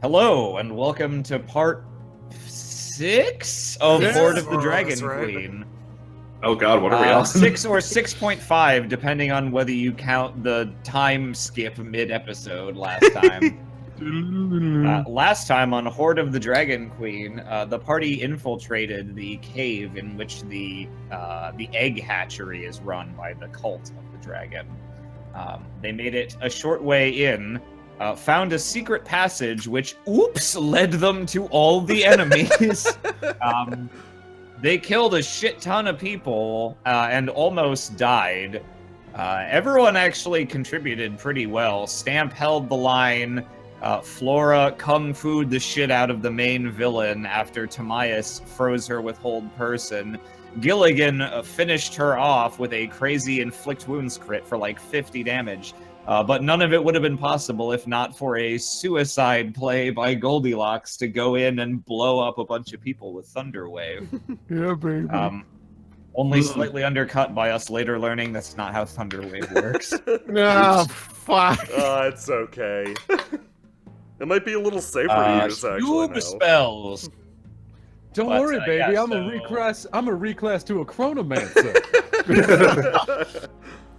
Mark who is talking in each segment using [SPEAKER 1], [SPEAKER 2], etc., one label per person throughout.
[SPEAKER 1] Hello, and welcome to part 6 of Hoard of the Dragon Queen.
[SPEAKER 2] Oh god, what are we on?
[SPEAKER 1] 6 or 6.5, depending on whether you count the time skip mid-episode last time. Last time on Hoard of the Dragon Queen, the party infiltrated the cave in which the egg hatchery is run by the cult of the dragon. They made it a short way in, found a secret passage which, led them to all the enemies. They killed a shit ton of people and almost died. Everyone actually contributed pretty well. Stamp held the line. Flora kung fu'd the shit out of the main villain after Tamias froze her with hold person. Gilligan finished her off with a crazy inflict wounds crit for like 50 damage. But none of it would have been possible if not for a suicide play by Goldilocks to go in and blow up a bunch of people with Thunderwave.
[SPEAKER 3] Yeah, baby.
[SPEAKER 1] Only slightly undercut by us later learning that's not how Thunderwave works.
[SPEAKER 3] No, fuck.
[SPEAKER 4] It's okay. It might be a little safer to use, actually, now.
[SPEAKER 1] Spells.
[SPEAKER 3] Don't
[SPEAKER 1] But,
[SPEAKER 3] worry, baby.
[SPEAKER 1] yeah,
[SPEAKER 3] I'm a reclass to a chronomancer.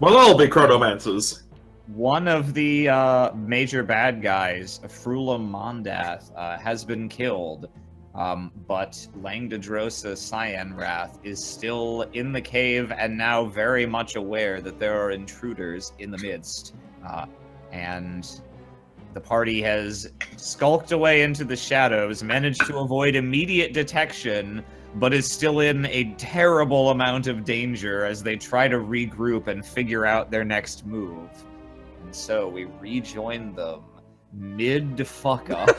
[SPEAKER 2] We'll all be chronomancers.
[SPEAKER 1] One of the major bad guys, Frula Mondath, has been killed, but Langdedrosa Cyanwrath is still in the cave and now very much aware that there are intruders in the midst. And the party has skulked away into the shadows, managed to avoid immediate detection, but is still in a terrible amount of danger as they try to regroup and figure out their next move. And so we rejoin them mid-fuck up.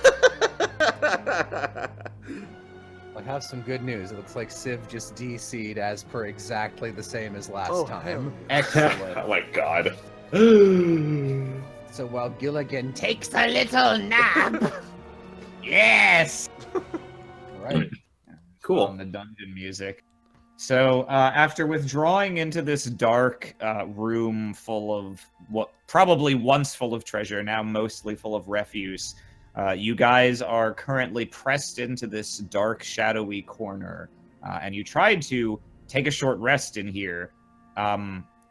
[SPEAKER 5] I have some good news. It looks like Civ just DC'd as per exactly the same as last time.
[SPEAKER 1] Excellent.
[SPEAKER 2] Oh my god.
[SPEAKER 5] So while Gilligan takes a little nap,
[SPEAKER 1] Yes!
[SPEAKER 5] right?
[SPEAKER 2] Cool.
[SPEAKER 1] On the dungeon music. So after withdrawing into this dark room full of what probably once full of treasure, now mostly full of refuse, you guys are currently pressed into this dark, shadowy corner, and you tried to take a short rest in here,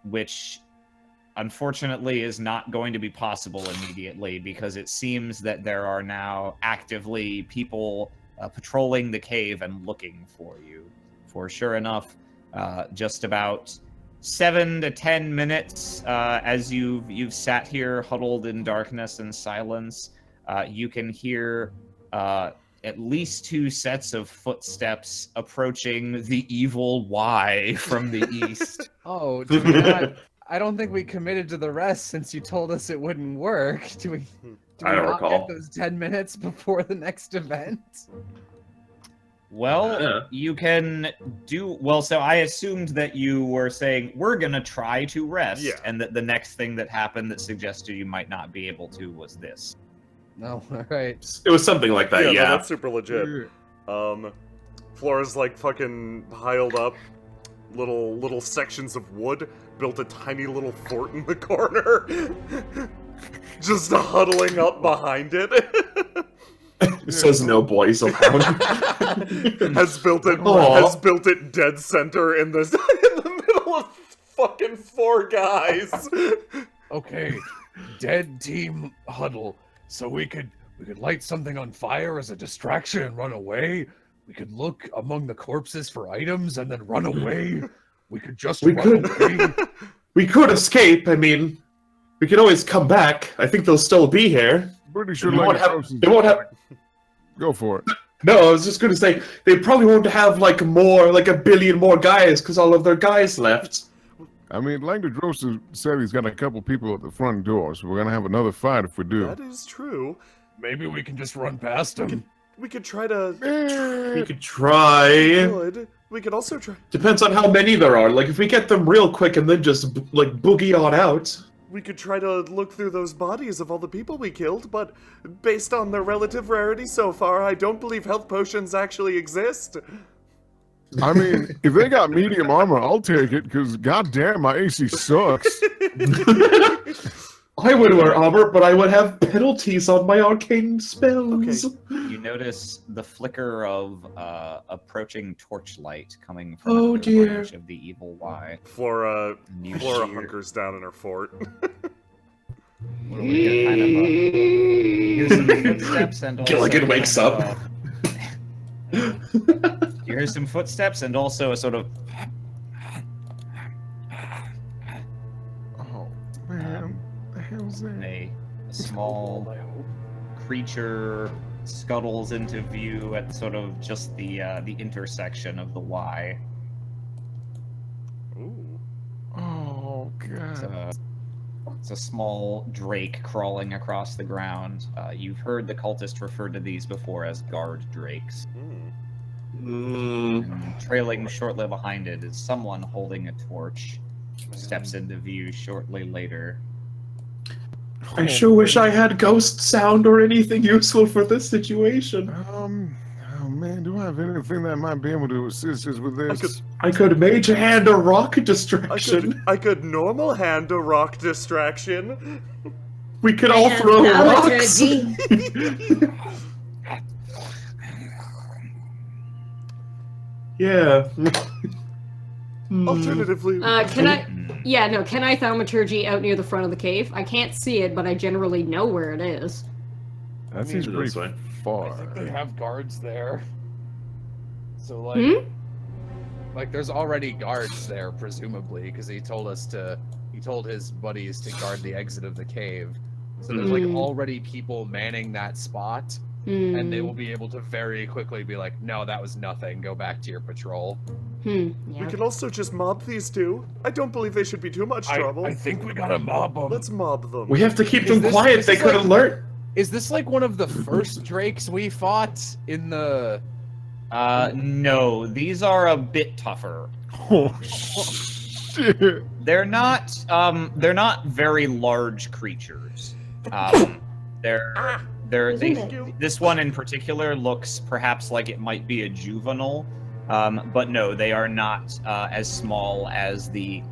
[SPEAKER 1] which unfortunately is not going to be possible immediately because it seems that there are now actively people patrolling the cave and looking for you. For sure enough, just about 7 to 10 minutes as you've sat here huddled in darkness and silence, you can hear at least 2 sets of footsteps approaching the evil Y from the east.
[SPEAKER 5] Oh, I don't think we committed to the rest since you told us it wouldn't work. Do we
[SPEAKER 2] I don't
[SPEAKER 5] not
[SPEAKER 2] recall.
[SPEAKER 5] get those 10 minutes before the next event?
[SPEAKER 1] Well,
[SPEAKER 2] Yeah.
[SPEAKER 1] you can do... Well, so I assumed that you were saying, we're going to try to rest,
[SPEAKER 4] Yeah.
[SPEAKER 1] and that the next thing that happened that suggested you might not be able to was this.
[SPEAKER 5] No, alright.
[SPEAKER 2] It was something like that,
[SPEAKER 4] No,
[SPEAKER 2] yeah.
[SPEAKER 4] that's super legit. Flora's like fucking piled up little sections of wood, built a tiny little fort in the corner, just huddling up behind it.
[SPEAKER 2] It says no boys allowed.
[SPEAKER 4] has built it dead center in the middle of fucking 4 guys.
[SPEAKER 3] Okay, dead team huddle. So we could light something on fire as a distraction and run away. We could look among the corpses for items and then run away. We could just run away.
[SPEAKER 2] We could escape. I mean, we could always come back. I think they'll still be here.
[SPEAKER 3] Pretty sure
[SPEAKER 2] They won't
[SPEAKER 3] like
[SPEAKER 2] have.
[SPEAKER 3] Go for it.
[SPEAKER 2] No, I was just going to say they probably won't have like a billion more guys because all of their guys left.
[SPEAKER 3] I mean, Langdedrosa said he's got a couple people at the front door, so we're gonna have another fight if we do.
[SPEAKER 4] That is true.
[SPEAKER 3] Maybe we can just run past him.
[SPEAKER 4] We could try to.
[SPEAKER 2] We could try.
[SPEAKER 4] Good. We could also try.
[SPEAKER 2] Depends on how many there are. Like, if we get them real quick and then just, like, boogie on out.
[SPEAKER 4] We could try to look through those bodies of all the people we killed, but based on their relative rarity so far, I don't believe health potions actually exist.
[SPEAKER 3] I mean, if they got medium armor, I'll take it, because goddamn, my AC sucks.
[SPEAKER 2] I would wear armor, but I would have penalties on my arcane spells.
[SPEAKER 4] Okay.
[SPEAKER 1] You notice the flicker of approaching torchlight coming from
[SPEAKER 2] Oh,
[SPEAKER 1] another
[SPEAKER 2] dear.
[SPEAKER 1] branch of the evil Y.
[SPEAKER 4] Flora
[SPEAKER 1] And you
[SPEAKER 4] Flora
[SPEAKER 1] hear-
[SPEAKER 4] hunkers down in her fort.
[SPEAKER 1] What do we hear? Kind of you hear some footsteps and also
[SPEAKER 2] Gilligan wakes
[SPEAKER 1] kind
[SPEAKER 2] up.
[SPEAKER 1] of you hear some footsteps and also a sort of
[SPEAKER 6] Oh man, the hell's that?
[SPEAKER 1] a small creature scuttles into view at sort of just the intersection of the Y.
[SPEAKER 4] Ooh.
[SPEAKER 6] Oh
[SPEAKER 1] It's
[SPEAKER 6] god.
[SPEAKER 1] it's a small drake crawling across the ground. You've heard the cultist refer to these before as guard drakes. And trailing shortly behind it is someone holding a torch. Steps into view shortly later.
[SPEAKER 2] I sure wish I had ghost sound or anything useful for this situation.
[SPEAKER 6] Oh man, do I have anything that might be able to assist us with this?
[SPEAKER 2] I could mage hand a rock distraction.
[SPEAKER 4] I could normal hand a rock distraction.
[SPEAKER 2] We could all throw rocks. Yeah.
[SPEAKER 4] Alternatively,
[SPEAKER 7] Can I? Yeah, no. Can I thaumaturgy out near the front of the cave? I can't see it, but I generally know where it is.
[SPEAKER 6] That seems
[SPEAKER 2] This
[SPEAKER 6] pretty
[SPEAKER 2] way.
[SPEAKER 6] far.
[SPEAKER 5] I think they have guards there. So like,
[SPEAKER 7] Hmm?
[SPEAKER 5] like there's already guards there, presumably, because he told his buddies to guard the exit of the cave. So there's like
[SPEAKER 7] Hmm.
[SPEAKER 5] already people manning that spot, and they
[SPEAKER 7] Hmm.
[SPEAKER 5] will be able to very quickly be like, no, that was nothing. Go back to your patrol.
[SPEAKER 7] Yeah.
[SPEAKER 4] we can also just mob these two. I don't believe they should be too much trouble.
[SPEAKER 3] I think we gotta mob them.
[SPEAKER 4] Let's mob them.
[SPEAKER 2] We have to keep
[SPEAKER 5] Is
[SPEAKER 2] them
[SPEAKER 5] this-
[SPEAKER 2] quiet.
[SPEAKER 5] this
[SPEAKER 2] They
[SPEAKER 5] is
[SPEAKER 2] could
[SPEAKER 5] like-
[SPEAKER 2] alert.
[SPEAKER 5] Is this like one of the first drakes we fought in the?
[SPEAKER 1] No, these are a bit tougher.
[SPEAKER 6] Oh shit.
[SPEAKER 1] They're not very large creatures. They're this one in particular looks perhaps like it might be a juvenile, but no, they are not as small as the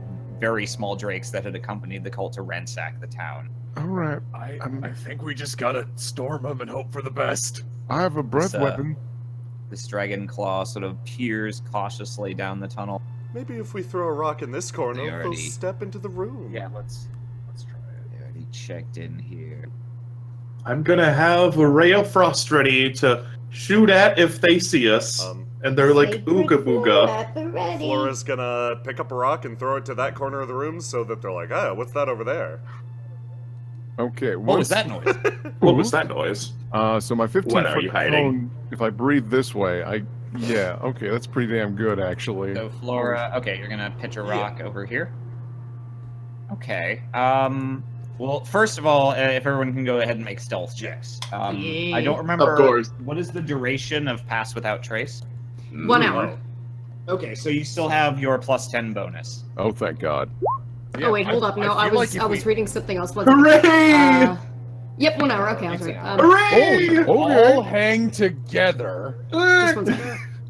[SPEAKER 1] very small drakes that had accompanied the cult to ransack the town.
[SPEAKER 6] All right.
[SPEAKER 3] I think we just gotta storm them and hope for the best.
[SPEAKER 6] I have a breath
[SPEAKER 1] This,
[SPEAKER 6] weapon.
[SPEAKER 1] This dragon claw sort of peers cautiously down the tunnel.
[SPEAKER 4] Maybe if we throw a rock in this corner,
[SPEAKER 1] They
[SPEAKER 4] they'll
[SPEAKER 1] already-
[SPEAKER 4] step into the room.
[SPEAKER 5] let's try it.
[SPEAKER 1] They already checked in here.
[SPEAKER 2] I'm gonna have a ray of frost ready to shoot at if they see us. And they're like, ooga booga.
[SPEAKER 4] Flora's gonna pick up a rock and throw it to that corner of the room so that they're like, oh, what's that over there?
[SPEAKER 6] Okay.
[SPEAKER 1] What was that noise?
[SPEAKER 2] What was that noise?
[SPEAKER 6] So my 15
[SPEAKER 2] What are
[SPEAKER 6] foot
[SPEAKER 2] you hiding?
[SPEAKER 6] cone, if I breathe this way, yeah, okay, that's pretty damn good actually.
[SPEAKER 1] So Flora, okay, you're gonna pitch a rock over here. Okay. Well, first of all, if everyone can go ahead and make stealth checks. I don't remember.
[SPEAKER 2] Of course.
[SPEAKER 1] What is the duration of Pass Without Trace?
[SPEAKER 7] 1 hour.
[SPEAKER 1] Okay, so you still have your +10 bonus.
[SPEAKER 6] Oh, thank God.
[SPEAKER 7] Oh wait, hold up. No, I
[SPEAKER 3] feel
[SPEAKER 7] was
[SPEAKER 3] like if
[SPEAKER 7] I was
[SPEAKER 3] we-
[SPEAKER 7] reading something else. Wasn't
[SPEAKER 2] Hooray!
[SPEAKER 7] Yep, 1 hour. Okay, I was right.
[SPEAKER 2] Hooray!
[SPEAKER 5] All
[SPEAKER 6] Okay.
[SPEAKER 5] hang together.
[SPEAKER 7] This one's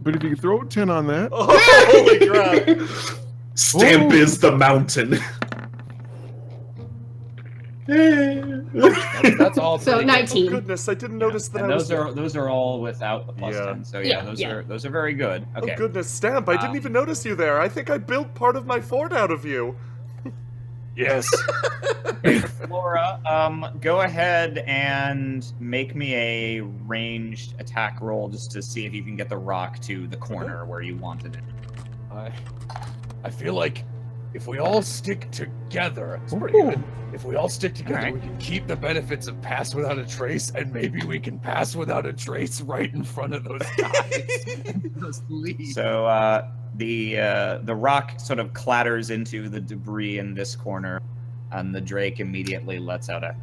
[SPEAKER 6] But if you throw a 10 on that,
[SPEAKER 4] Oh, holy crap!
[SPEAKER 2] Stamp
[SPEAKER 6] Ooh.
[SPEAKER 2] is the mountain.
[SPEAKER 5] That's all.
[SPEAKER 7] So,
[SPEAKER 5] pretty good.
[SPEAKER 7] 19.
[SPEAKER 4] Goodness, I didn't notice that
[SPEAKER 1] And
[SPEAKER 4] I was.
[SPEAKER 1] those are all without the +10. So yeah,
[SPEAKER 7] Yeah.
[SPEAKER 1] those are very good. Okay.
[SPEAKER 4] Oh goodness, Stamp! I didn't even notice you there. I think I built part of my fort out of you.
[SPEAKER 3] Yes.
[SPEAKER 1] Flora, go ahead and make me a ranged attack roll just to see if you can get the rock to the corner where you wanted it.
[SPEAKER 3] I feel like if we all stick together, it's pretty
[SPEAKER 6] Ooh.
[SPEAKER 3] good. If we all stick together,
[SPEAKER 1] Alright.
[SPEAKER 3] we can keep the benefits of pass without a trace, and maybe we can pass without a trace right in front of those guys.
[SPEAKER 5] Those leaves.
[SPEAKER 1] So the rock sort of clatters into the debris in this corner, and the drake immediately lets out a.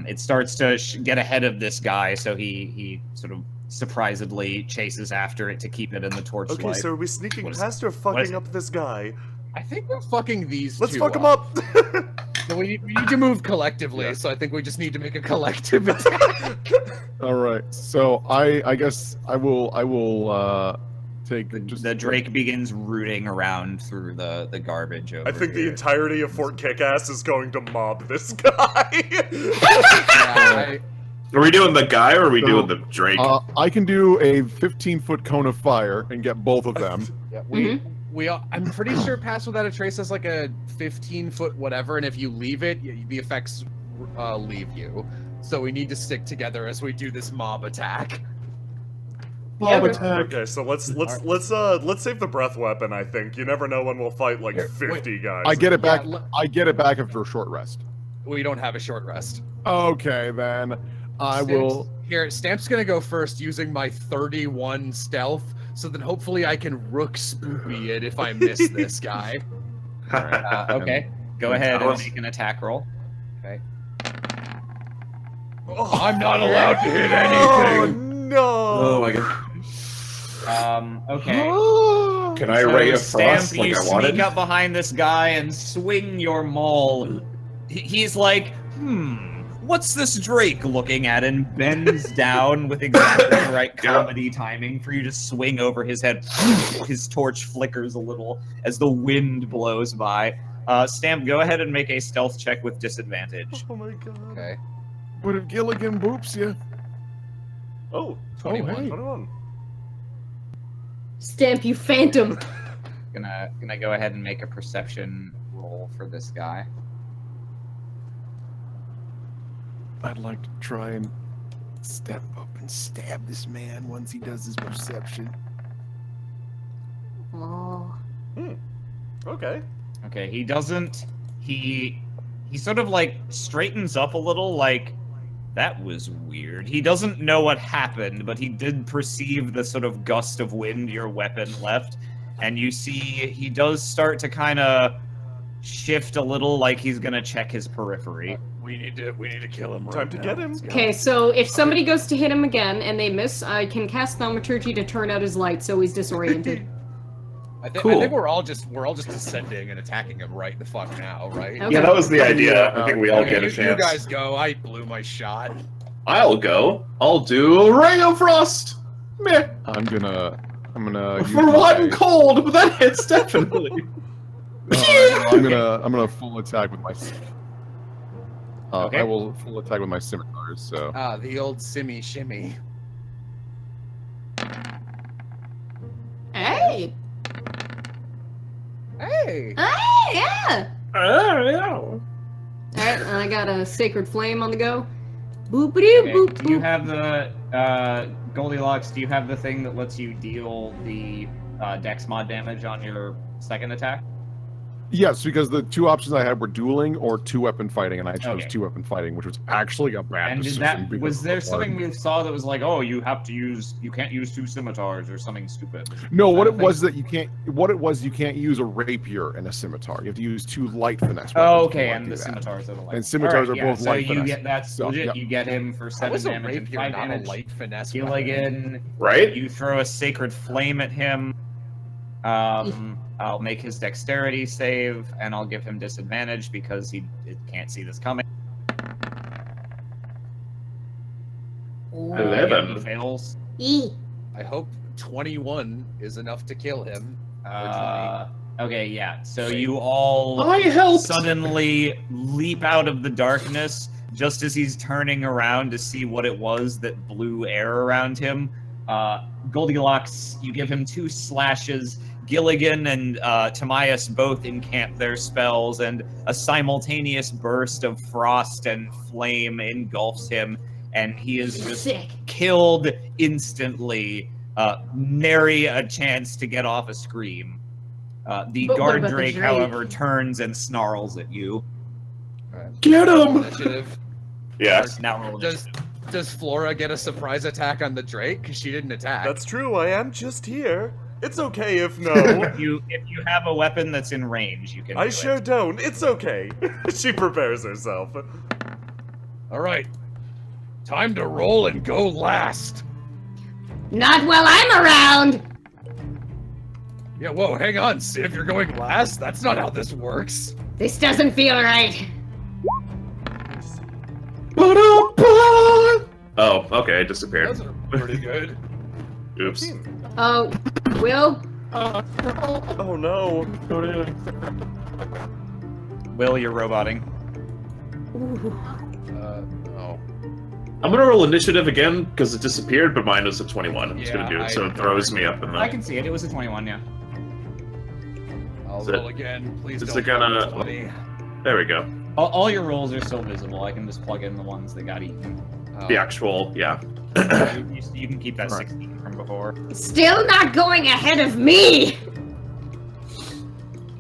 [SPEAKER 1] It starts to get ahead of this guy, so he sort of surprisedly chases after it to keep it in the torchlight.
[SPEAKER 4] Okay, so are we sneaking
[SPEAKER 1] What is-
[SPEAKER 4] past or
[SPEAKER 1] what is
[SPEAKER 4] fucking
[SPEAKER 1] it?
[SPEAKER 4] up this guy?
[SPEAKER 5] I think we're fucking these
[SPEAKER 4] Let's
[SPEAKER 5] two
[SPEAKER 4] fuck him up!
[SPEAKER 5] So we need to move collectively, so I think we just need to make a collective attack.
[SPEAKER 6] all right. So I guess I will
[SPEAKER 1] The Drake begins rooting around through the garbage over
[SPEAKER 4] I think
[SPEAKER 1] here.
[SPEAKER 4] the entirety of Fort Kickass is going to mob this guy.
[SPEAKER 2] Are we doing the guy or are we doing the Drake?
[SPEAKER 6] I can do a 15-foot cone of fire and get both of them.
[SPEAKER 5] Yeah, I'm pretty sure Pass Without a Trace has like a 15-foot whatever, and if you leave it, the effects leave you. So we need to stick together as we do this mob attack.
[SPEAKER 2] Mob attack.
[SPEAKER 4] Okay, so let's save the breath weapon. I think you never know when we'll fight like 50 guys.
[SPEAKER 6] I get it back. I get it back after a short rest.
[SPEAKER 5] We don't have a short rest.
[SPEAKER 6] Okay, then I will.
[SPEAKER 5] Here, Stamp's gonna go first using my 31 stealth, so then hopefully I can rook spoopy it if I miss this guy.
[SPEAKER 1] Okay, go ahead and make an attack roll. Okay.
[SPEAKER 4] Oh,
[SPEAKER 3] I'm not allowed to hit anything.
[SPEAKER 4] Oh no!
[SPEAKER 2] Oh my god.
[SPEAKER 1] Okay.
[SPEAKER 2] Can I ray of frost
[SPEAKER 1] Stamp,
[SPEAKER 2] like
[SPEAKER 1] you
[SPEAKER 2] I wanted?
[SPEAKER 1] sneak up behind this guy and swing your maul. He's like, what's this Drake looking at? And bends down with exactly the right comedy timing for you to swing over his head. His torch flickers a little as the wind blows by. Stamp, go ahead and make a stealth check with disadvantage.
[SPEAKER 4] Oh my god.
[SPEAKER 5] Okay.
[SPEAKER 6] What if Gilligan boops you?
[SPEAKER 4] Oh,
[SPEAKER 5] 21.
[SPEAKER 6] hey.
[SPEAKER 4] 21.
[SPEAKER 7] Stamp, you phantom.
[SPEAKER 1] Gonna go ahead and make a perception roll for this guy.
[SPEAKER 6] I'd like to try and step up and stab this man once he does his perception.
[SPEAKER 7] Oh.
[SPEAKER 4] Okay.
[SPEAKER 1] Okay, he doesn't. He sort of like straightens up a little, like, that was weird. He doesn't know what happened, but he did perceive the sort of gust of wind your weapon left, and you see he does start to kind of shift a little, like he's gonna check his periphery.
[SPEAKER 3] We need to kill him.
[SPEAKER 4] Time to get him.
[SPEAKER 7] Okay, so if somebody goes to hit him again and they miss, I can cast Thaumaturgy to turn out his light so he's disoriented.
[SPEAKER 5] I think we're all just descending and attacking him right the fuck now, right?
[SPEAKER 7] Okay.
[SPEAKER 2] Yeah, that was the idea. I think we all get a
[SPEAKER 5] You
[SPEAKER 2] chance.
[SPEAKER 5] guys go. I blew my shot.
[SPEAKER 2] I'll go. I'll do a ray of frost. Meh.
[SPEAKER 6] I'm gonna use
[SPEAKER 2] For hot and cold, but that hits definitely.
[SPEAKER 6] I'm gonna full attack with my.
[SPEAKER 1] Okay.
[SPEAKER 6] I will full attack with my scimitars. So.
[SPEAKER 5] Ah, the old simmy shimmy.
[SPEAKER 7] Hey!
[SPEAKER 5] Hey!
[SPEAKER 7] Hey, yeah!
[SPEAKER 2] Yeah.
[SPEAKER 7] Alright, and I got a Sacred Flame on the go. Boopity
[SPEAKER 1] Okay,
[SPEAKER 7] boop
[SPEAKER 1] do you
[SPEAKER 7] boop.
[SPEAKER 1] have the Goldilocks? Do you have the thing that lets you deal the Dex mod damage on your second attack?
[SPEAKER 6] Yes, because the two options I had were dueling or two-weapon fighting, and I chose
[SPEAKER 1] Okay.
[SPEAKER 6] two-weapon fighting, which was actually a bad
[SPEAKER 1] And
[SPEAKER 6] decision. because
[SPEAKER 1] was
[SPEAKER 6] of
[SPEAKER 1] there
[SPEAKER 6] the
[SPEAKER 1] something
[SPEAKER 6] hard-
[SPEAKER 1] we saw that was like, oh, you can't use two scimitars or something stupid?
[SPEAKER 6] No, what
[SPEAKER 1] I
[SPEAKER 6] it was that you can't. What it was, you can't use a rapier and a scimitar. You have to use two light finesse.
[SPEAKER 1] Oh,
[SPEAKER 6] weapons if you
[SPEAKER 1] okay,
[SPEAKER 6] want
[SPEAKER 1] and
[SPEAKER 6] to
[SPEAKER 1] the
[SPEAKER 6] do that.
[SPEAKER 1] scimitars are the light.
[SPEAKER 6] And scimitars
[SPEAKER 1] Alright,
[SPEAKER 6] are both
[SPEAKER 1] so
[SPEAKER 6] light
[SPEAKER 1] you
[SPEAKER 6] finesse.
[SPEAKER 1] get that's
[SPEAKER 6] So,
[SPEAKER 1] legit.
[SPEAKER 6] yep.
[SPEAKER 1] You get him for
[SPEAKER 5] That
[SPEAKER 1] 7
[SPEAKER 5] was a
[SPEAKER 1] damage and
[SPEAKER 5] rapier,
[SPEAKER 1] 5
[SPEAKER 5] not
[SPEAKER 1] damage.
[SPEAKER 5] a light finesse weapon.
[SPEAKER 1] Gilligan,
[SPEAKER 2] Right?
[SPEAKER 1] you throw a sacred flame at him. I'll make his dexterity save, and I'll give him disadvantage because he can't see this coming.
[SPEAKER 2] 11.
[SPEAKER 1] He fails.
[SPEAKER 5] I hope 21 is enough to kill him.
[SPEAKER 1] Okay, yeah. So you all
[SPEAKER 2] I helped.
[SPEAKER 1] suddenly leap out of the darkness just as he's turning around to see what it was that blew air around him. Goldilocks, you give him 2 slashes. Gilligan and Timaeus both incamp their spells, and a simultaneous burst of frost and flame engulfs him, and he is just
[SPEAKER 7] Sick.
[SPEAKER 1] killed instantly, nary a chance to get off a scream. The
[SPEAKER 7] But what
[SPEAKER 1] guard
[SPEAKER 7] about the
[SPEAKER 1] Drake,
[SPEAKER 7] Drake?
[SPEAKER 1] however, turns and snarls at you.
[SPEAKER 2] Get him!
[SPEAKER 5] Initiative.
[SPEAKER 2] Yes.
[SPEAKER 1] Now roll
[SPEAKER 5] Does Flora get a surprise attack on the Drake? Because she didn't attack.
[SPEAKER 4] That's true. I am just here. It's okay if no.
[SPEAKER 1] if you have a weapon that's in range, you can.
[SPEAKER 4] I
[SPEAKER 1] do
[SPEAKER 4] sure
[SPEAKER 1] it.
[SPEAKER 4] don't. It's okay. She prepares herself.
[SPEAKER 3] All right. Time to roll and go last.
[SPEAKER 7] Not while I'm around!
[SPEAKER 3] Yeah, whoa, hang on, Civ, you're going last? That's not how this works.
[SPEAKER 7] This doesn't feel right.
[SPEAKER 2] Oh, okay, it disappeared.
[SPEAKER 3] Those are pretty good.
[SPEAKER 2] Oops.
[SPEAKER 7] Oh, Will?
[SPEAKER 4] Oh no.
[SPEAKER 1] Will, you're roboting.
[SPEAKER 5] Oh.
[SPEAKER 2] I'm gonna roll initiative again because it disappeared, but mine was a 21. I'm just
[SPEAKER 5] Yeah,
[SPEAKER 2] gonna do it
[SPEAKER 5] I
[SPEAKER 2] so it throws me up in
[SPEAKER 1] I
[SPEAKER 2] the.
[SPEAKER 1] can see it. It was a 21, yeah.
[SPEAKER 5] I'll
[SPEAKER 2] Is it-
[SPEAKER 5] roll again. Please
[SPEAKER 2] is
[SPEAKER 5] don't
[SPEAKER 2] it gonna-
[SPEAKER 5] roll 20.
[SPEAKER 2] There we go.
[SPEAKER 1] All your rolls are still visible. I can just plug in the ones that got eaten.
[SPEAKER 5] Oh.
[SPEAKER 2] The actual, yeah.
[SPEAKER 1] You can keep that 16 from before.
[SPEAKER 7] Still not going ahead of me!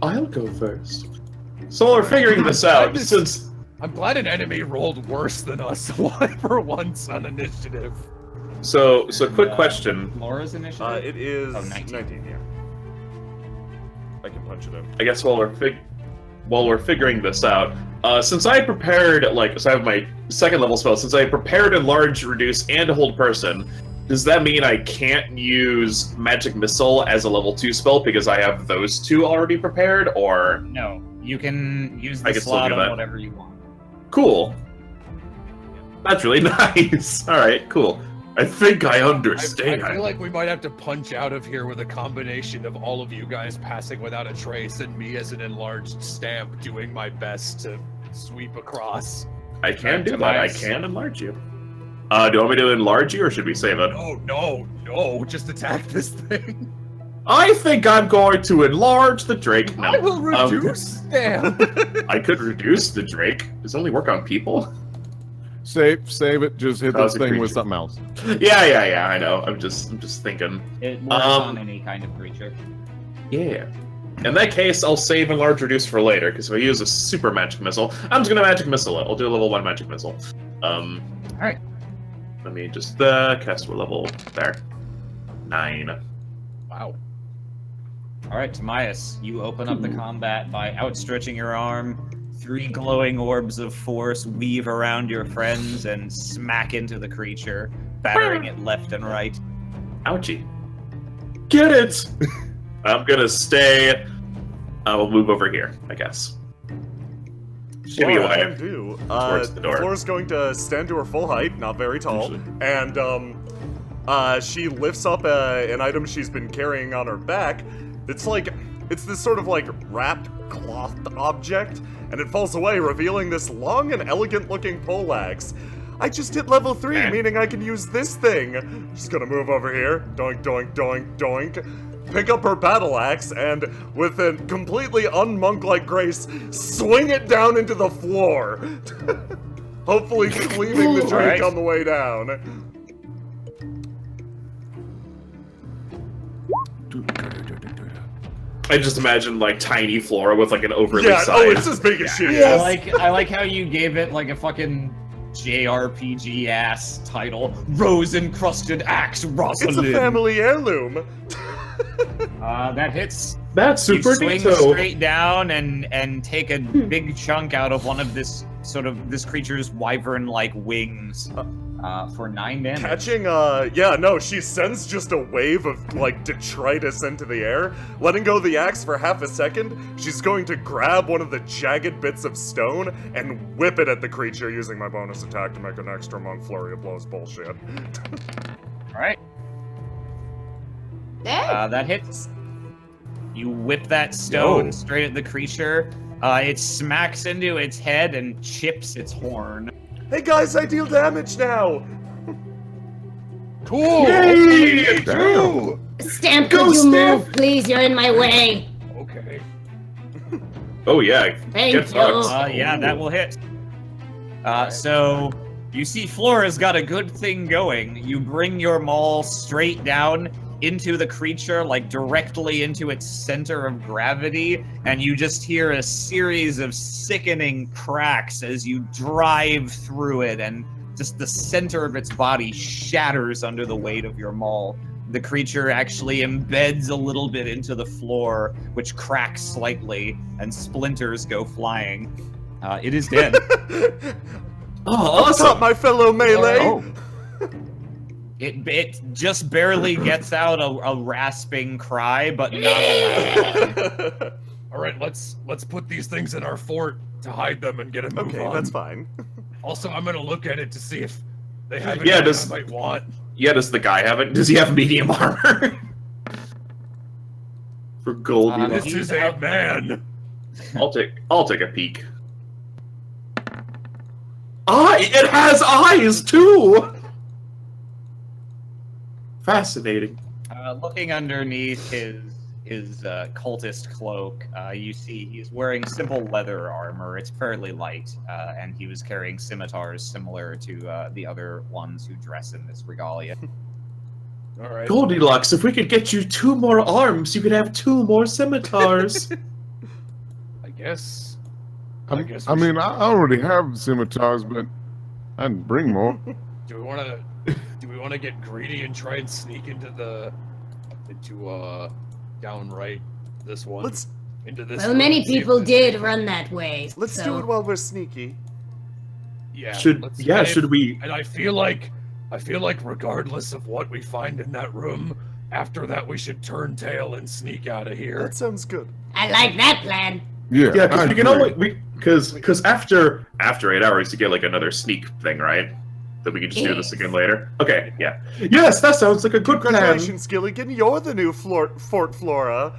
[SPEAKER 2] I'll go first. So we're figuring this out since.
[SPEAKER 5] I'm glad an enemy rolled worse than us for once on initiative.
[SPEAKER 2] So quick
[SPEAKER 1] And,
[SPEAKER 2] question.
[SPEAKER 1] Laura's initiative?
[SPEAKER 4] It is
[SPEAKER 1] Oh, 19.
[SPEAKER 4] yeah. I can punch it in.
[SPEAKER 2] I guess while we're figuring this out, since I prepared so I have my second level spell. Since I prepared enlarge, reduce, and hold person, does that mean I can't use magic missile as a level 2 spell because I have those two already prepared? Or
[SPEAKER 1] No, you can use
[SPEAKER 2] I
[SPEAKER 1] the
[SPEAKER 2] can still
[SPEAKER 1] slot
[SPEAKER 2] do
[SPEAKER 1] on
[SPEAKER 2] that.
[SPEAKER 1] whatever you want.
[SPEAKER 2] cool. That's really nice. All right, cool. I think I understand.
[SPEAKER 5] I feel like we might have to punch out of here with a combination of all of you guys passing without a trace and me as an enlarged stamp doing my best to sweep across.
[SPEAKER 2] I can do that. I
[SPEAKER 1] Tobias.
[SPEAKER 2] can enlarge you. Do you want me to enlarge you, or should we save it?
[SPEAKER 5] No, just attack this thing.
[SPEAKER 2] I think I'm going to enlarge the Drake. No.
[SPEAKER 5] I will reduce them.
[SPEAKER 2] I could reduce the Drake. Does it only work on people?
[SPEAKER 6] Save it. Just hit
[SPEAKER 2] Oh,
[SPEAKER 6] this
[SPEAKER 2] it's a
[SPEAKER 6] thing with
[SPEAKER 2] creature.
[SPEAKER 6] something else.
[SPEAKER 2] Yeah. I know. I'm just thinking.
[SPEAKER 1] It works on any kind of creature.
[SPEAKER 2] Yeah. In that case, I'll save enlarge reduce for later, because if I use a super magic missile, I'm just gonna magic missile it. I'll do a level 1 magic missile.
[SPEAKER 1] Alright.
[SPEAKER 2] Let me just cast what level there. 9.
[SPEAKER 5] Wow.
[SPEAKER 1] Alright, Timaeus, you open up the combat by outstretching your arm. 3 glowing orbs of force weave around your friends and smack into the creature, battering it left and right.
[SPEAKER 2] Ouchie. Get it! I'm gonna stay. I will move over here, I guess. Shimmy
[SPEAKER 4] What I
[SPEAKER 2] away.
[SPEAKER 4] can do,
[SPEAKER 2] towards the door.
[SPEAKER 4] Flora's going to stand to her full height, not very tall, and she lifts up an item she's been carrying on her back. It's this sort of like wrapped cloth object, and it falls away, revealing this long and elegant-looking poleaxe. I just hit level 3,
[SPEAKER 2] Eh.
[SPEAKER 4] meaning I can use this thing. She's gonna move over here, doink, doink, doink, doink. Pick up her battle axe and, with a completely un-monk-like grace, swing it down into the floor. Hopefully cleaving the Drake
[SPEAKER 1] Alright.
[SPEAKER 4] on the way down.
[SPEAKER 2] I just imagine like tiny Flora with like an overly
[SPEAKER 4] Yeah,
[SPEAKER 2] sized.
[SPEAKER 4] oh, it's as big as she
[SPEAKER 1] I
[SPEAKER 4] is.
[SPEAKER 1] like how you gave it like a fucking JRPG ass title. Rose encrusted axe Rosalind.
[SPEAKER 4] It's a family heirloom.
[SPEAKER 1] That hits.
[SPEAKER 2] That's
[SPEAKER 1] You
[SPEAKER 2] super
[SPEAKER 1] swing
[SPEAKER 2] neato.
[SPEAKER 1] straight down and take a big chunk out of one of this creature's wyvern-like wings for 9 damage.
[SPEAKER 4] Catching, she sends just a wave of, like, detritus into the air. Letting go of the axe for half a second, she's going to grab one of the jagged bits of stone and whip it at the creature using my bonus attack to make an extra monk flurry of blows bullshit.
[SPEAKER 1] All right,
[SPEAKER 7] Eh?
[SPEAKER 1] that hits. You whip that stone
[SPEAKER 2] Yo.
[SPEAKER 1] straight at the creature. It smacks into its head and chips its horn.
[SPEAKER 4] Hey guys, I deal damage now!
[SPEAKER 5] Cool.
[SPEAKER 2] Yay!
[SPEAKER 5] True.
[SPEAKER 7] Stamp,
[SPEAKER 2] Go,
[SPEAKER 7] could you
[SPEAKER 2] Stamp!
[SPEAKER 7] move, please? You're in my way.
[SPEAKER 5] Okay.
[SPEAKER 2] Oh yeah.
[SPEAKER 7] Thank
[SPEAKER 2] Get
[SPEAKER 7] you.
[SPEAKER 2] fucked.
[SPEAKER 1] Yeah, that will hit. So you see Flora's got a good thing going. You bring your maul straight down into the creature, like directly into its center of gravity, and you just hear a series of sickening cracks as you drive through it, and just the center of its body shatters under the weight of your maul. The creature actually embeds a little bit into the floor, which cracks slightly, and splinters go flying. It is dead.
[SPEAKER 2] Oh,
[SPEAKER 4] Up top, my fellow melee!
[SPEAKER 2] Oh.
[SPEAKER 1] It just barely gets out a rasping cry, but not a loud.
[SPEAKER 5] All right, let's put these things in our fort to hide them and get a move
[SPEAKER 4] Okay,
[SPEAKER 5] on.
[SPEAKER 4] that's fine.
[SPEAKER 5] Also, I'm gonna look at it to see if
[SPEAKER 3] They have
[SPEAKER 2] Yeah,
[SPEAKER 3] anything
[SPEAKER 2] does-
[SPEAKER 3] I might want.
[SPEAKER 2] Yeah, does the guy have it? Does he have medium armor? For Goldilocks.
[SPEAKER 3] This is a man.
[SPEAKER 2] I'll take a peek. It has eyes too. Fascinating.
[SPEAKER 1] Looking underneath his cultist cloak, you see he's wearing simple leather armor. It's fairly light, and he was carrying scimitars similar to the other ones who dress in this regalia.
[SPEAKER 3] All right.
[SPEAKER 2] Goldilocks, if we could get you 2 more arms, you could have 2 more scimitars.
[SPEAKER 3] I guess.
[SPEAKER 6] I
[SPEAKER 3] we
[SPEAKER 6] mean, I already have scimitars, but I can bring more.
[SPEAKER 3] Do we want to get greedy and try and sneak into downright this one?
[SPEAKER 4] Let's
[SPEAKER 3] into this.
[SPEAKER 7] Well,
[SPEAKER 3] room
[SPEAKER 7] many
[SPEAKER 3] and see if
[SPEAKER 7] people
[SPEAKER 3] there's
[SPEAKER 7] did
[SPEAKER 3] anything-
[SPEAKER 7] run that way.
[SPEAKER 4] let's
[SPEAKER 7] so.
[SPEAKER 4] do it while we're sneaky.
[SPEAKER 3] Yeah.
[SPEAKER 2] should we?
[SPEAKER 3] And I feel like regardless of what we find in that room, after that we should turn tail and sneak out of here.
[SPEAKER 4] That sounds good.
[SPEAKER 7] I like that plan.
[SPEAKER 6] Yeah,
[SPEAKER 2] Yeah,
[SPEAKER 6] I
[SPEAKER 2] because we can
[SPEAKER 6] agree.
[SPEAKER 2] only because after 8 hours you get like another sneak thing, right? That we can just do this again later. Okay, yeah. Yes, that sounds like a good plan.
[SPEAKER 4] Congratulations, Gilligan. You're the new Fort Flora.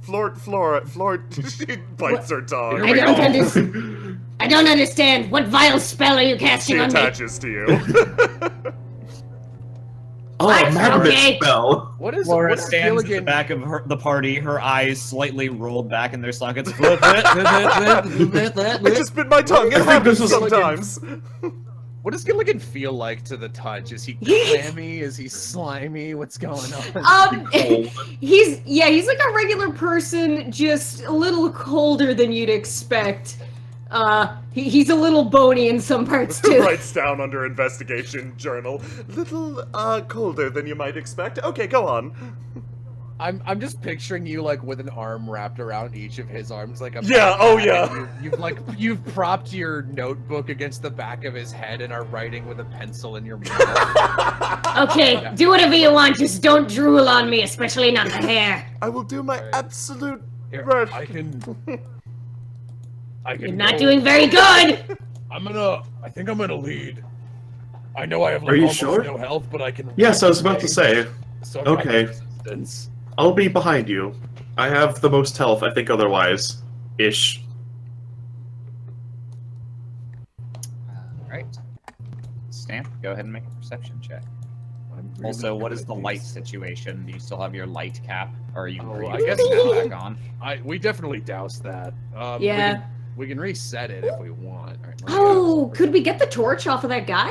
[SPEAKER 4] She bites her tongue.
[SPEAKER 3] Here
[SPEAKER 7] I
[SPEAKER 3] we
[SPEAKER 7] don't
[SPEAKER 3] go.
[SPEAKER 7] understand. I don't understand. What vile spell are you
[SPEAKER 4] She
[SPEAKER 7] casting on me?
[SPEAKER 4] attaches to you.
[SPEAKER 2] Oh,
[SPEAKER 7] What?
[SPEAKER 2] magnet
[SPEAKER 7] Okay.
[SPEAKER 2] spell.
[SPEAKER 3] What is
[SPEAKER 1] Laura
[SPEAKER 3] what is
[SPEAKER 1] stands at the
[SPEAKER 3] Gilligan?
[SPEAKER 1] back of the party, her eyes slightly rolled back in their sockets.
[SPEAKER 4] I just bit my tongue. It
[SPEAKER 2] I think this
[SPEAKER 4] happens
[SPEAKER 2] is-
[SPEAKER 4] sometimes.
[SPEAKER 5] What does Gilligan feel like to the touch? Is he clammy? Is he slimy? What's going on?
[SPEAKER 7] He's like a regular person, just a little colder than you'd expect. He's a little bony in some parts too.
[SPEAKER 4] Writes down under investigation journal. Little colder than you might expect. Okay, go on.
[SPEAKER 5] I'm just picturing you like with an arm wrapped around each of his arms, like a
[SPEAKER 4] Yeah, oh,
[SPEAKER 5] backpack,
[SPEAKER 4] yeah.
[SPEAKER 5] and you've propped your notebook against the back of his head and are writing with a pencil in your mouth.
[SPEAKER 7] Okay, do whatever you want, just don't drool on me, especially not the hair.
[SPEAKER 4] I will do my
[SPEAKER 5] Alright.
[SPEAKER 4] absolute
[SPEAKER 3] Here,
[SPEAKER 4] best.
[SPEAKER 3] I can.
[SPEAKER 7] You're not doing very good.
[SPEAKER 3] I think I'm gonna lead. I know I have like
[SPEAKER 2] Are you
[SPEAKER 3] almost
[SPEAKER 2] sure?
[SPEAKER 3] no health, but I can.
[SPEAKER 2] Yes, I was about to say.
[SPEAKER 3] So I got
[SPEAKER 2] Okay.
[SPEAKER 3] resistance.
[SPEAKER 2] I'll be behind you. I have the most health, I think, otherwise. Ish.
[SPEAKER 1] Alright. Stamp, go ahead and make a perception check.
[SPEAKER 3] I'm really
[SPEAKER 1] Also, what
[SPEAKER 3] good
[SPEAKER 1] is
[SPEAKER 3] at
[SPEAKER 1] the light
[SPEAKER 3] these.
[SPEAKER 1] situation? Do you still have your light cap? Or are you,
[SPEAKER 5] Oh,
[SPEAKER 1] are you
[SPEAKER 5] I guess
[SPEAKER 1] putting it
[SPEAKER 7] now.
[SPEAKER 1] back on?
[SPEAKER 3] We definitely doused that.
[SPEAKER 7] Yeah.
[SPEAKER 5] We can reset it if we want. All right, let me
[SPEAKER 7] Oh,
[SPEAKER 5] go.
[SPEAKER 7] could we get the torch off of that guy?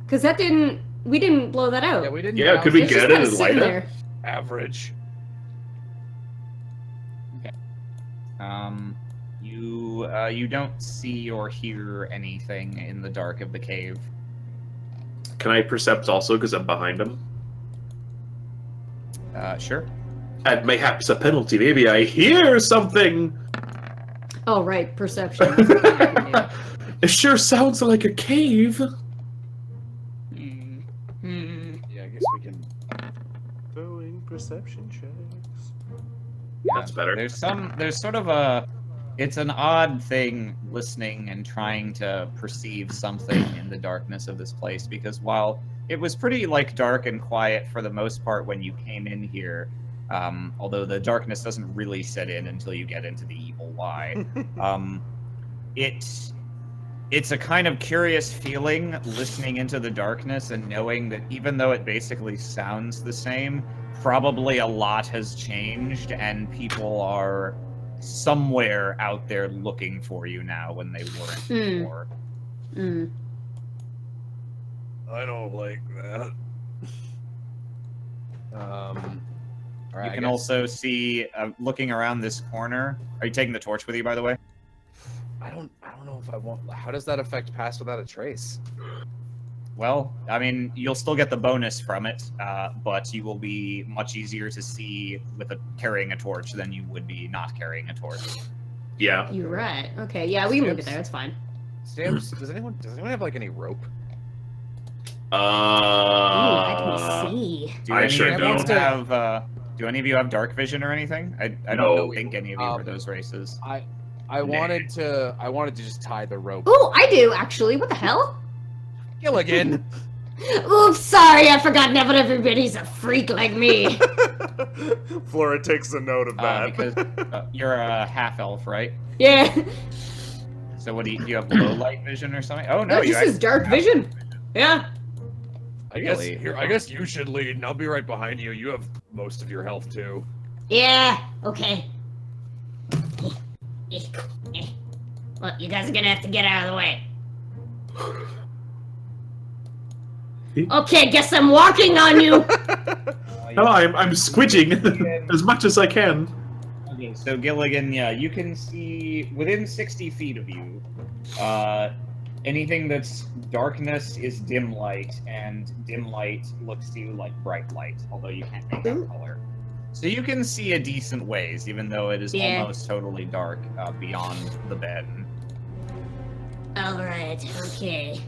[SPEAKER 7] Because we didn't blow that out.
[SPEAKER 5] Yeah, we didn't.
[SPEAKER 2] Yeah,
[SPEAKER 5] douse
[SPEAKER 2] could we
[SPEAKER 7] It's
[SPEAKER 2] get
[SPEAKER 7] just
[SPEAKER 2] it
[SPEAKER 7] kinda
[SPEAKER 2] and
[SPEAKER 7] sitting
[SPEAKER 2] light it?
[SPEAKER 7] there.
[SPEAKER 3] Average.
[SPEAKER 1] You don't see or hear anything in the dark of the cave.
[SPEAKER 2] Can I percept also because I'm behind him?
[SPEAKER 1] Sure.
[SPEAKER 2] And mayhaps a penalty. Maybe I hear something.
[SPEAKER 7] Oh, right, perception. That's what I can do.
[SPEAKER 2] It sure sounds like a cave.
[SPEAKER 3] Yeah, I guess we can.
[SPEAKER 4] Doing perception checks.
[SPEAKER 2] That's better.
[SPEAKER 1] There's sort of it's an odd thing listening and trying to perceive something in the darkness of this place, because while it was pretty like dark and quiet for the most part when you came in here, although the darkness doesn't really set in until you get into the evil Y, it's a kind of curious feeling listening into the darkness and knowing that even though it basically sounds the same, probably a lot has changed and people are somewhere out there looking for you now when they weren't
[SPEAKER 7] Hmm.
[SPEAKER 1] before.
[SPEAKER 7] Mm.
[SPEAKER 3] I don't like that.
[SPEAKER 5] All right,
[SPEAKER 1] You
[SPEAKER 5] I
[SPEAKER 1] can
[SPEAKER 5] guess-
[SPEAKER 1] also see, looking around this corner. Are you taking the torch with you, by the way?
[SPEAKER 5] I don't know if I want. How does that affect Pass Without a Trace?
[SPEAKER 1] Well, I mean, you'll still get the bonus from it, but you will be much easier to see with carrying a torch than you would be not carrying a torch.
[SPEAKER 2] Yeah.
[SPEAKER 7] You're right. Okay, yeah, we can leave it there. It's fine.
[SPEAKER 5] Stamps. Does anyone have like any rope?
[SPEAKER 7] Ooh, I
[SPEAKER 2] Uh,
[SPEAKER 7] can see.
[SPEAKER 1] Do
[SPEAKER 2] I
[SPEAKER 1] any
[SPEAKER 2] sure
[SPEAKER 1] of you
[SPEAKER 2] don't.
[SPEAKER 1] have? Do any of you have dark vision or anything? I
[SPEAKER 2] No.
[SPEAKER 1] don't think any of you were those races.
[SPEAKER 5] I wanted to just tie the rope.
[SPEAKER 7] Oh, I do actually. What the hell?
[SPEAKER 5] Gilligan.
[SPEAKER 7] Oops, sorry, I forgot not everybody's a freak like me.
[SPEAKER 4] Flora takes a note of that.
[SPEAKER 1] Because you're a half elf, right?
[SPEAKER 7] Yeah.
[SPEAKER 1] So what do you have low light vision or something? Oh no,
[SPEAKER 7] No,
[SPEAKER 1] you
[SPEAKER 7] this is
[SPEAKER 1] actually
[SPEAKER 7] dark
[SPEAKER 1] have
[SPEAKER 7] vision. Yeah.
[SPEAKER 3] I guess
[SPEAKER 1] Really?
[SPEAKER 3] here. I guess you should lead, and I'll be right behind you. You have most of your health too.
[SPEAKER 7] Yeah, okay. Well, you guys are gonna have to get out of the way. Okay, guess I'm walking on you.
[SPEAKER 2] No, I'm squidging as much as I can.
[SPEAKER 1] Okay, so Gilligan, yeah, you can see within 60 feet of you. Anything that's darkness is dim light, and dim light looks to you like bright light, although you can't make out color. So you can see a decent ways, even though it is almost totally dark beyond the bed.
[SPEAKER 7] Alright, okay.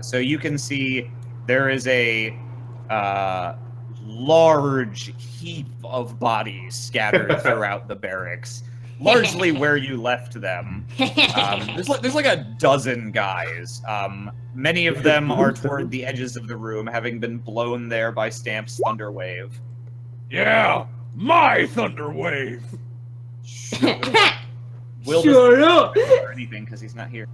[SPEAKER 1] So you can see there is a large heap of bodies scattered throughout the barracks, largely where you left them. There's like a dozen guys. Many of them are toward the edges of the room, having been blown there by Stamp's thunder wave.
[SPEAKER 3] Yeah, my thunder wave.
[SPEAKER 1] Will
[SPEAKER 7] Shut up!
[SPEAKER 1] or anything because he's not here.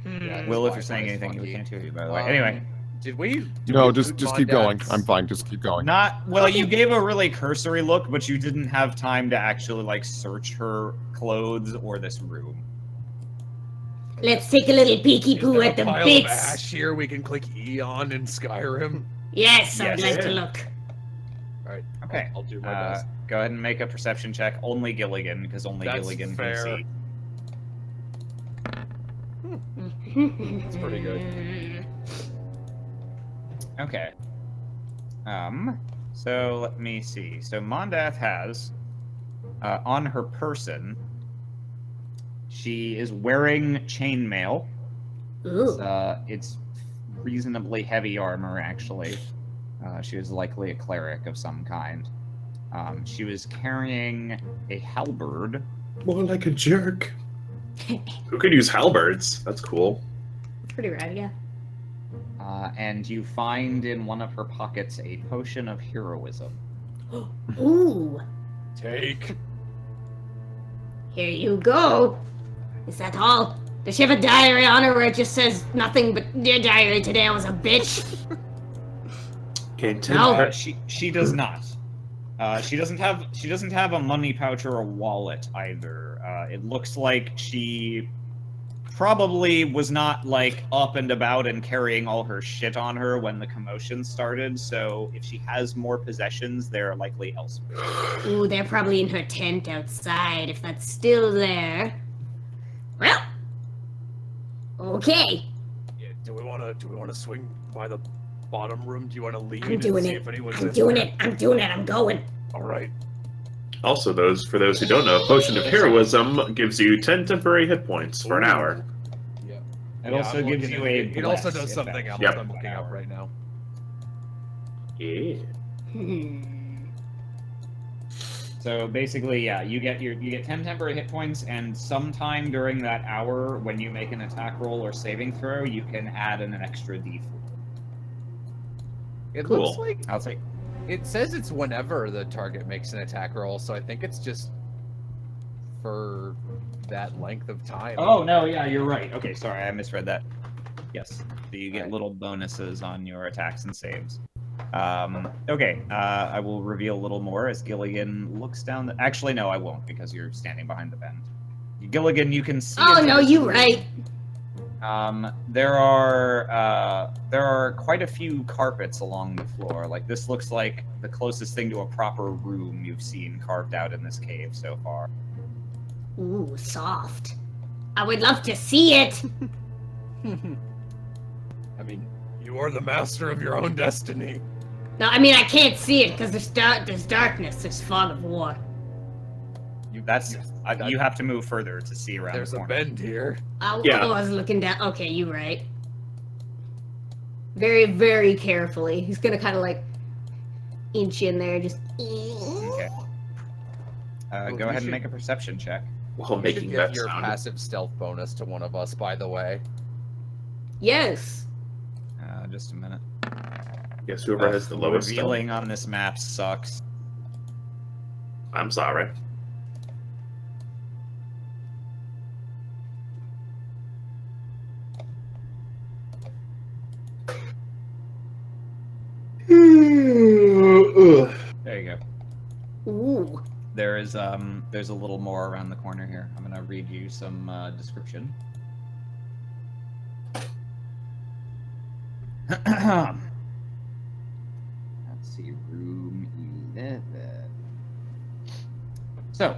[SPEAKER 5] Yeah,
[SPEAKER 1] Will, if
[SPEAKER 5] Wi-Fi
[SPEAKER 1] you're saying
[SPEAKER 5] is
[SPEAKER 1] anything, we
[SPEAKER 5] funky.
[SPEAKER 1] can't hear you. By the way, anyway.
[SPEAKER 5] Did we?
[SPEAKER 6] No, just keep going. I'm fine. Just keep going.
[SPEAKER 1] Not well. You gave a really cursory look, but you didn't have time to actually like search her clothes or this room.
[SPEAKER 7] Let's take a little peeky poo at the
[SPEAKER 3] pile of
[SPEAKER 7] bits.
[SPEAKER 3] ash here we can click E on in Skyrim.
[SPEAKER 7] Yes, I'd
[SPEAKER 1] Yes.
[SPEAKER 7] like to look.
[SPEAKER 3] All right.
[SPEAKER 1] Okay.
[SPEAKER 3] I'll do my best.
[SPEAKER 1] Go ahead and make a perception check. Only Gilligan, because only
[SPEAKER 3] That's
[SPEAKER 1] Gilligan
[SPEAKER 3] fair.
[SPEAKER 1] can see.
[SPEAKER 3] It's pretty good.
[SPEAKER 1] Okay. So let me see. So Mondath has on her person. She is wearing chainmail.
[SPEAKER 7] Ooh.
[SPEAKER 1] It's reasonably heavy armor, actually. She was likely a cleric of some kind. She was carrying a halberd.
[SPEAKER 2] More like a jerk. Who could use halberds? That's cool.
[SPEAKER 7] Pretty rad, yeah.
[SPEAKER 1] And you find in one of her pockets a potion of heroism.
[SPEAKER 7] Ooh.
[SPEAKER 3] Take.
[SPEAKER 7] Here you go. Is that all? Does she have a diary on her where it just says nothing but "Dear diary, today I was a bitch"?
[SPEAKER 2] Okay,
[SPEAKER 7] No.
[SPEAKER 1] She does not. She doesn't have a money pouch or a wallet either. It looks like she probably was not like up and about and carrying all her shit on her when the commotion started. So if she has more possessions, they're likely elsewhere.
[SPEAKER 7] Ooh, they're probably in her tent outside, if that's still there. Well, okay.
[SPEAKER 3] Yeah, do we want to swing by the bottom room? Do you want to lead
[SPEAKER 7] I'm
[SPEAKER 3] and
[SPEAKER 7] doing
[SPEAKER 3] see
[SPEAKER 7] it.
[SPEAKER 3] if anyone's
[SPEAKER 7] I'm
[SPEAKER 3] in
[SPEAKER 7] doing
[SPEAKER 3] there?
[SPEAKER 7] it. I'm doing it. I'm going.
[SPEAKER 3] All right.
[SPEAKER 2] Also, for those who don't know, Potion of Heroism gives you 10 temporary hit points for an hour.
[SPEAKER 3] Yeah.
[SPEAKER 1] It also
[SPEAKER 3] I'm
[SPEAKER 1] gives
[SPEAKER 3] looking
[SPEAKER 1] you
[SPEAKER 3] at-
[SPEAKER 1] a.
[SPEAKER 3] It also
[SPEAKER 1] bless
[SPEAKER 3] does something
[SPEAKER 1] effect.
[SPEAKER 3] else
[SPEAKER 2] Yep.
[SPEAKER 3] I'm looking up right now.
[SPEAKER 2] Yeah.
[SPEAKER 1] So basically, yeah, you get 10 temporary hit points, and sometime during that hour, when you make an attack roll or saving throw, you can add in an extra d4.
[SPEAKER 5] It
[SPEAKER 2] Cool.
[SPEAKER 5] looks like
[SPEAKER 1] I'll take.
[SPEAKER 5] it says it's whenever the target makes an attack roll, so I think it's just for that length of time.
[SPEAKER 1] Oh no, yeah, you're right. Okay, sorry, I misread that. Yes, so you get
[SPEAKER 5] Right.
[SPEAKER 1] little bonuses on your attacks and saves. Okay, I will reveal a little more as Gilligan looks down the... Actually, no, I won't, because you're standing behind the bend. Gilligan, you can see...
[SPEAKER 7] Oh
[SPEAKER 1] into
[SPEAKER 7] no,
[SPEAKER 1] this
[SPEAKER 7] you
[SPEAKER 1] room.
[SPEAKER 7] right.
[SPEAKER 1] There are quite a few carpets along the floor. Like, this looks like the closest thing to a proper room you've seen carved out in this cave so far.
[SPEAKER 7] Ooh, soft. I would love to see it.
[SPEAKER 3] I mean, you are the master of your own destiny.
[SPEAKER 7] No, I mean I can't see it because there's darkness. There's fog of war.
[SPEAKER 1] That's...
[SPEAKER 5] that-
[SPEAKER 1] you have to move further to see around
[SPEAKER 3] There's
[SPEAKER 1] the
[SPEAKER 3] a
[SPEAKER 1] corner.
[SPEAKER 3] bend here.
[SPEAKER 2] Yeah.
[SPEAKER 7] Oh, I was looking down. Okay, you right. Very, very carefully. He's gonna kind of like inch in there, just.
[SPEAKER 1] Okay.
[SPEAKER 5] Well,
[SPEAKER 1] Go
[SPEAKER 5] you
[SPEAKER 1] ahead
[SPEAKER 5] should-
[SPEAKER 1] and make a perception check.
[SPEAKER 2] While
[SPEAKER 5] You should
[SPEAKER 2] making
[SPEAKER 5] give
[SPEAKER 2] that
[SPEAKER 5] your
[SPEAKER 2] sound.
[SPEAKER 5] passive stealth bonus to one of us, by the way.
[SPEAKER 7] Yes.
[SPEAKER 1] Just a minute.
[SPEAKER 2] Guess whoever has the lowest stuff.
[SPEAKER 1] Revealing on this map sucks.
[SPEAKER 2] I'm sorry.
[SPEAKER 1] There you go.
[SPEAKER 7] Ooh.
[SPEAKER 1] There's a little more around the corner here. I'm gonna read you some description. Let's see, room 11. So,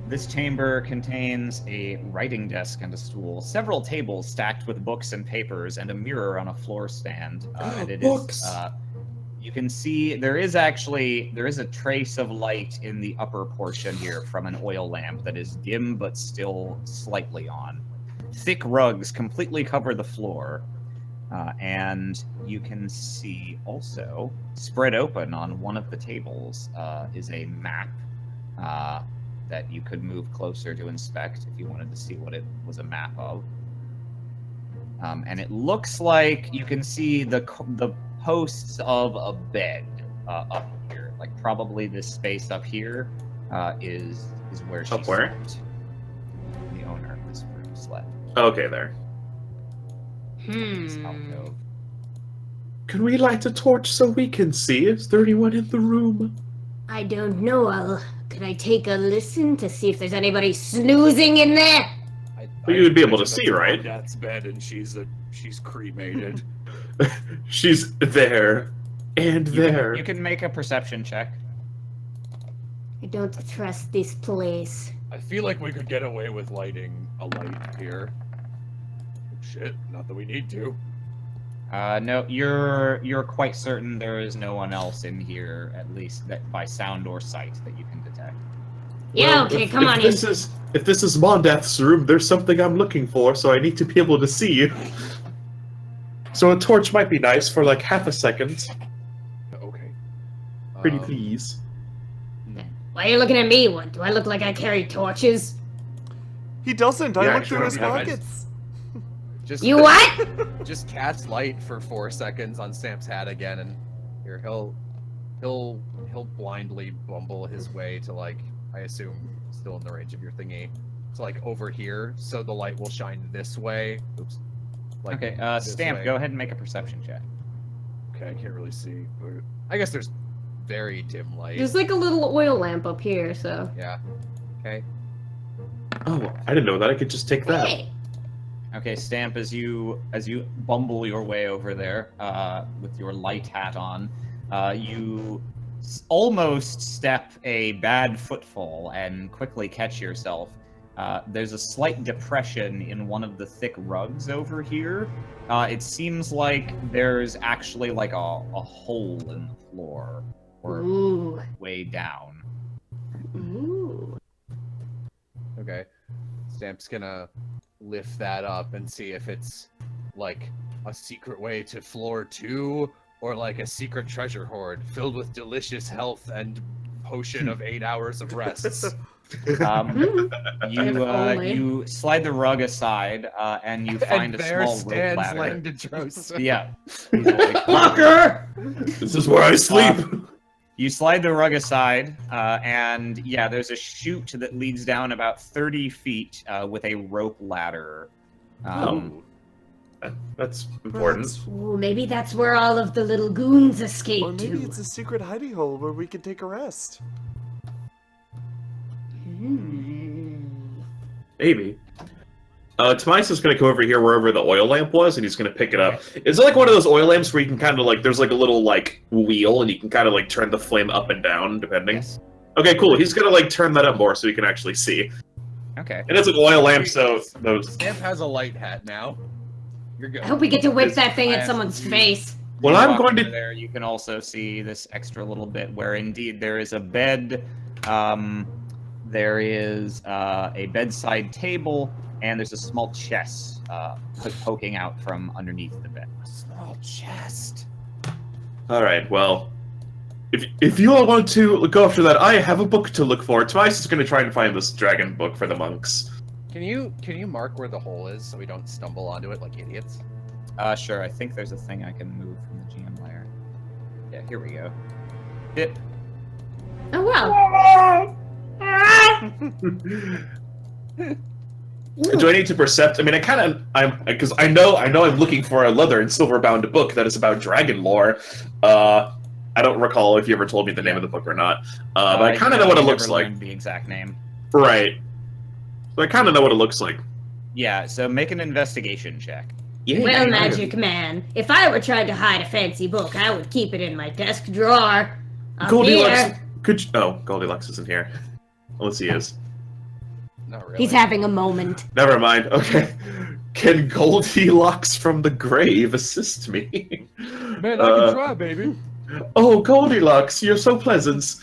[SPEAKER 1] this chamber contains a writing desk and a stool, several tables stacked with books and papers, and a mirror on a floor stand. And it
[SPEAKER 2] Books!
[SPEAKER 1] is, you can see there is a trace of light in the upper portion here from an oil lamp that is dim but still slightly on. Thick rugs completely cover the floor. And you can see also, spread open on one of the tables, is a map that you could move closer to inspect if you wanted to see what it was a map of. And it looks like you can see the posts of a bed up here. Like probably this space up here is where she
[SPEAKER 2] Up where?
[SPEAKER 1] slept. The owner of this room slept.
[SPEAKER 2] Okay, there.
[SPEAKER 1] This alcove.
[SPEAKER 2] Can we light a torch so we can see? Is there anyone in the room?
[SPEAKER 7] I don't know. Could I take a listen to see if there's anybody snoozing in there?
[SPEAKER 2] Well, you would be able to see, right?
[SPEAKER 3] That's bed, and she's cremated.
[SPEAKER 2] She's there. And there.
[SPEAKER 1] You can make a perception check.
[SPEAKER 7] I don't trust this place.
[SPEAKER 3] I feel like we could get away with lighting a light here. Shit, not that we need to.
[SPEAKER 1] No, you're quite certain there is no one else in here, at least that by sound or sight that you can detect.
[SPEAKER 7] Yeah,
[SPEAKER 2] Well,
[SPEAKER 7] okay,
[SPEAKER 2] if-
[SPEAKER 7] come
[SPEAKER 2] if
[SPEAKER 7] on in.
[SPEAKER 2] If this is Mondeth's room, there's something I'm looking for, so I need to be able to see. So a torch might be nice for like half a second.
[SPEAKER 3] Okay.
[SPEAKER 2] Pretty please.
[SPEAKER 7] Why are you looking at me? What, do I look like I carry torches?
[SPEAKER 4] He doesn't.
[SPEAKER 2] Yeah,
[SPEAKER 4] I looked through his
[SPEAKER 2] sure, yeah,
[SPEAKER 4] pockets.
[SPEAKER 5] Just
[SPEAKER 7] You what?
[SPEAKER 5] Just cast light for 4 seconds on Stamp's hat again, and here he'll blindly bumble his way to, like, I assume still in the range of your thingy, to like over here, so the light will shine this way. Oops. Like,
[SPEAKER 1] Okay,
[SPEAKER 5] this
[SPEAKER 1] Stamp,
[SPEAKER 5] way.
[SPEAKER 1] go ahead and make a perception check.
[SPEAKER 3] Okay, I can't really see.
[SPEAKER 5] I guess there's very dim light.
[SPEAKER 7] There's like a little oil lamp up here, so.
[SPEAKER 5] Yeah. Okay.
[SPEAKER 2] Oh, I didn't know that. I could just take that.
[SPEAKER 7] Hey!
[SPEAKER 1] Okay, Stamp, as you bumble your way over there with your light hat on, you almost step a bad footfall and quickly catch yourself. There's a slight depression in one of the thick rugs over here. It seems like there's actually like a hole in the floor, or
[SPEAKER 7] Ooh.
[SPEAKER 1] way down.
[SPEAKER 7] Ooh.
[SPEAKER 5] Okay. Stamp's gonna lift that up and see if it's like a secret way to floor 2, or like a secret treasure hoard filled with delicious health and potion of 8 hours of rest.
[SPEAKER 7] If only.
[SPEAKER 1] You slide the rug aside and you find
[SPEAKER 5] and
[SPEAKER 1] a
[SPEAKER 5] there
[SPEAKER 1] small rope
[SPEAKER 5] stands
[SPEAKER 1] ladder.
[SPEAKER 5] Langdedros.
[SPEAKER 1] Yeah. He's like,
[SPEAKER 7] Fucker!
[SPEAKER 2] This is where I sleep.
[SPEAKER 1] You slide the rug aside, and yeah, there's a chute that leads down about 30 feet with a rope ladder.
[SPEAKER 2] That's important.
[SPEAKER 7] Ooh, maybe that's where all of the little goons escaped
[SPEAKER 4] Or maybe
[SPEAKER 7] to.
[SPEAKER 4] it's a secret hidey hole where we can take a rest.
[SPEAKER 2] Maybe. Tobias is going to go over here wherever the oil lamp was, and he's going to pick it up. Is it like one of those oil lamps where you can kind of like, there's like a little like wheel, and you can kind of like turn the flame up and down, depending?
[SPEAKER 1] Yes.
[SPEAKER 2] Okay, cool. He's going to like turn that up more so he can actually see.
[SPEAKER 1] Okay.
[SPEAKER 2] And it's an oil lamp, so those.
[SPEAKER 5] Stamp has a light hat now. You're good.
[SPEAKER 7] I hope we get to whip
[SPEAKER 2] Is-
[SPEAKER 7] that thing
[SPEAKER 1] I
[SPEAKER 7] at
[SPEAKER 1] have
[SPEAKER 7] someone's
[SPEAKER 1] to-
[SPEAKER 7] face.
[SPEAKER 2] Well,
[SPEAKER 1] You
[SPEAKER 2] I'm
[SPEAKER 1] walk
[SPEAKER 2] going to.
[SPEAKER 1] over there. You can also see this extra little bit where indeed there is a bed. There is a bedside table, and there's a small chest poking out from underneath the bed. A small chest.
[SPEAKER 2] All right. Well, if you all want to go after that, I have a book to look for. Tobias is going to try and find this dragon book for the monks.
[SPEAKER 5] Can you mark where the hole is so we don't stumble onto it like idiots?
[SPEAKER 1] Sure. I think there's a thing I can move from the GM layer. Yeah, here we go. Dip.
[SPEAKER 7] Oh well.
[SPEAKER 2] Do I need to percept? I mean, because I know I'm looking for a leather and silver bound book that is about dragon lore. I don't recall if you ever told me the name of the book or not. But I kind of know what it looks like.
[SPEAKER 1] The exact name.
[SPEAKER 2] Right. So I kind of know what it looks like.
[SPEAKER 1] Yeah. So make an investigation check.
[SPEAKER 2] Yeah.
[SPEAKER 7] Well, Magic Man, if I were trying to hide a fancy book, I would keep it in my desk drawer. Up
[SPEAKER 2] Goldilocks.
[SPEAKER 7] here.
[SPEAKER 2] Oh, Goldilocks isn't here. Unless he is.
[SPEAKER 5] Not really.
[SPEAKER 7] He's having a moment.
[SPEAKER 2] Never mind. Okay. Can Goldilocks from the grave assist me?
[SPEAKER 3] Man, I can try, baby.
[SPEAKER 2] Oh, Goldilocks, you're so pleasant.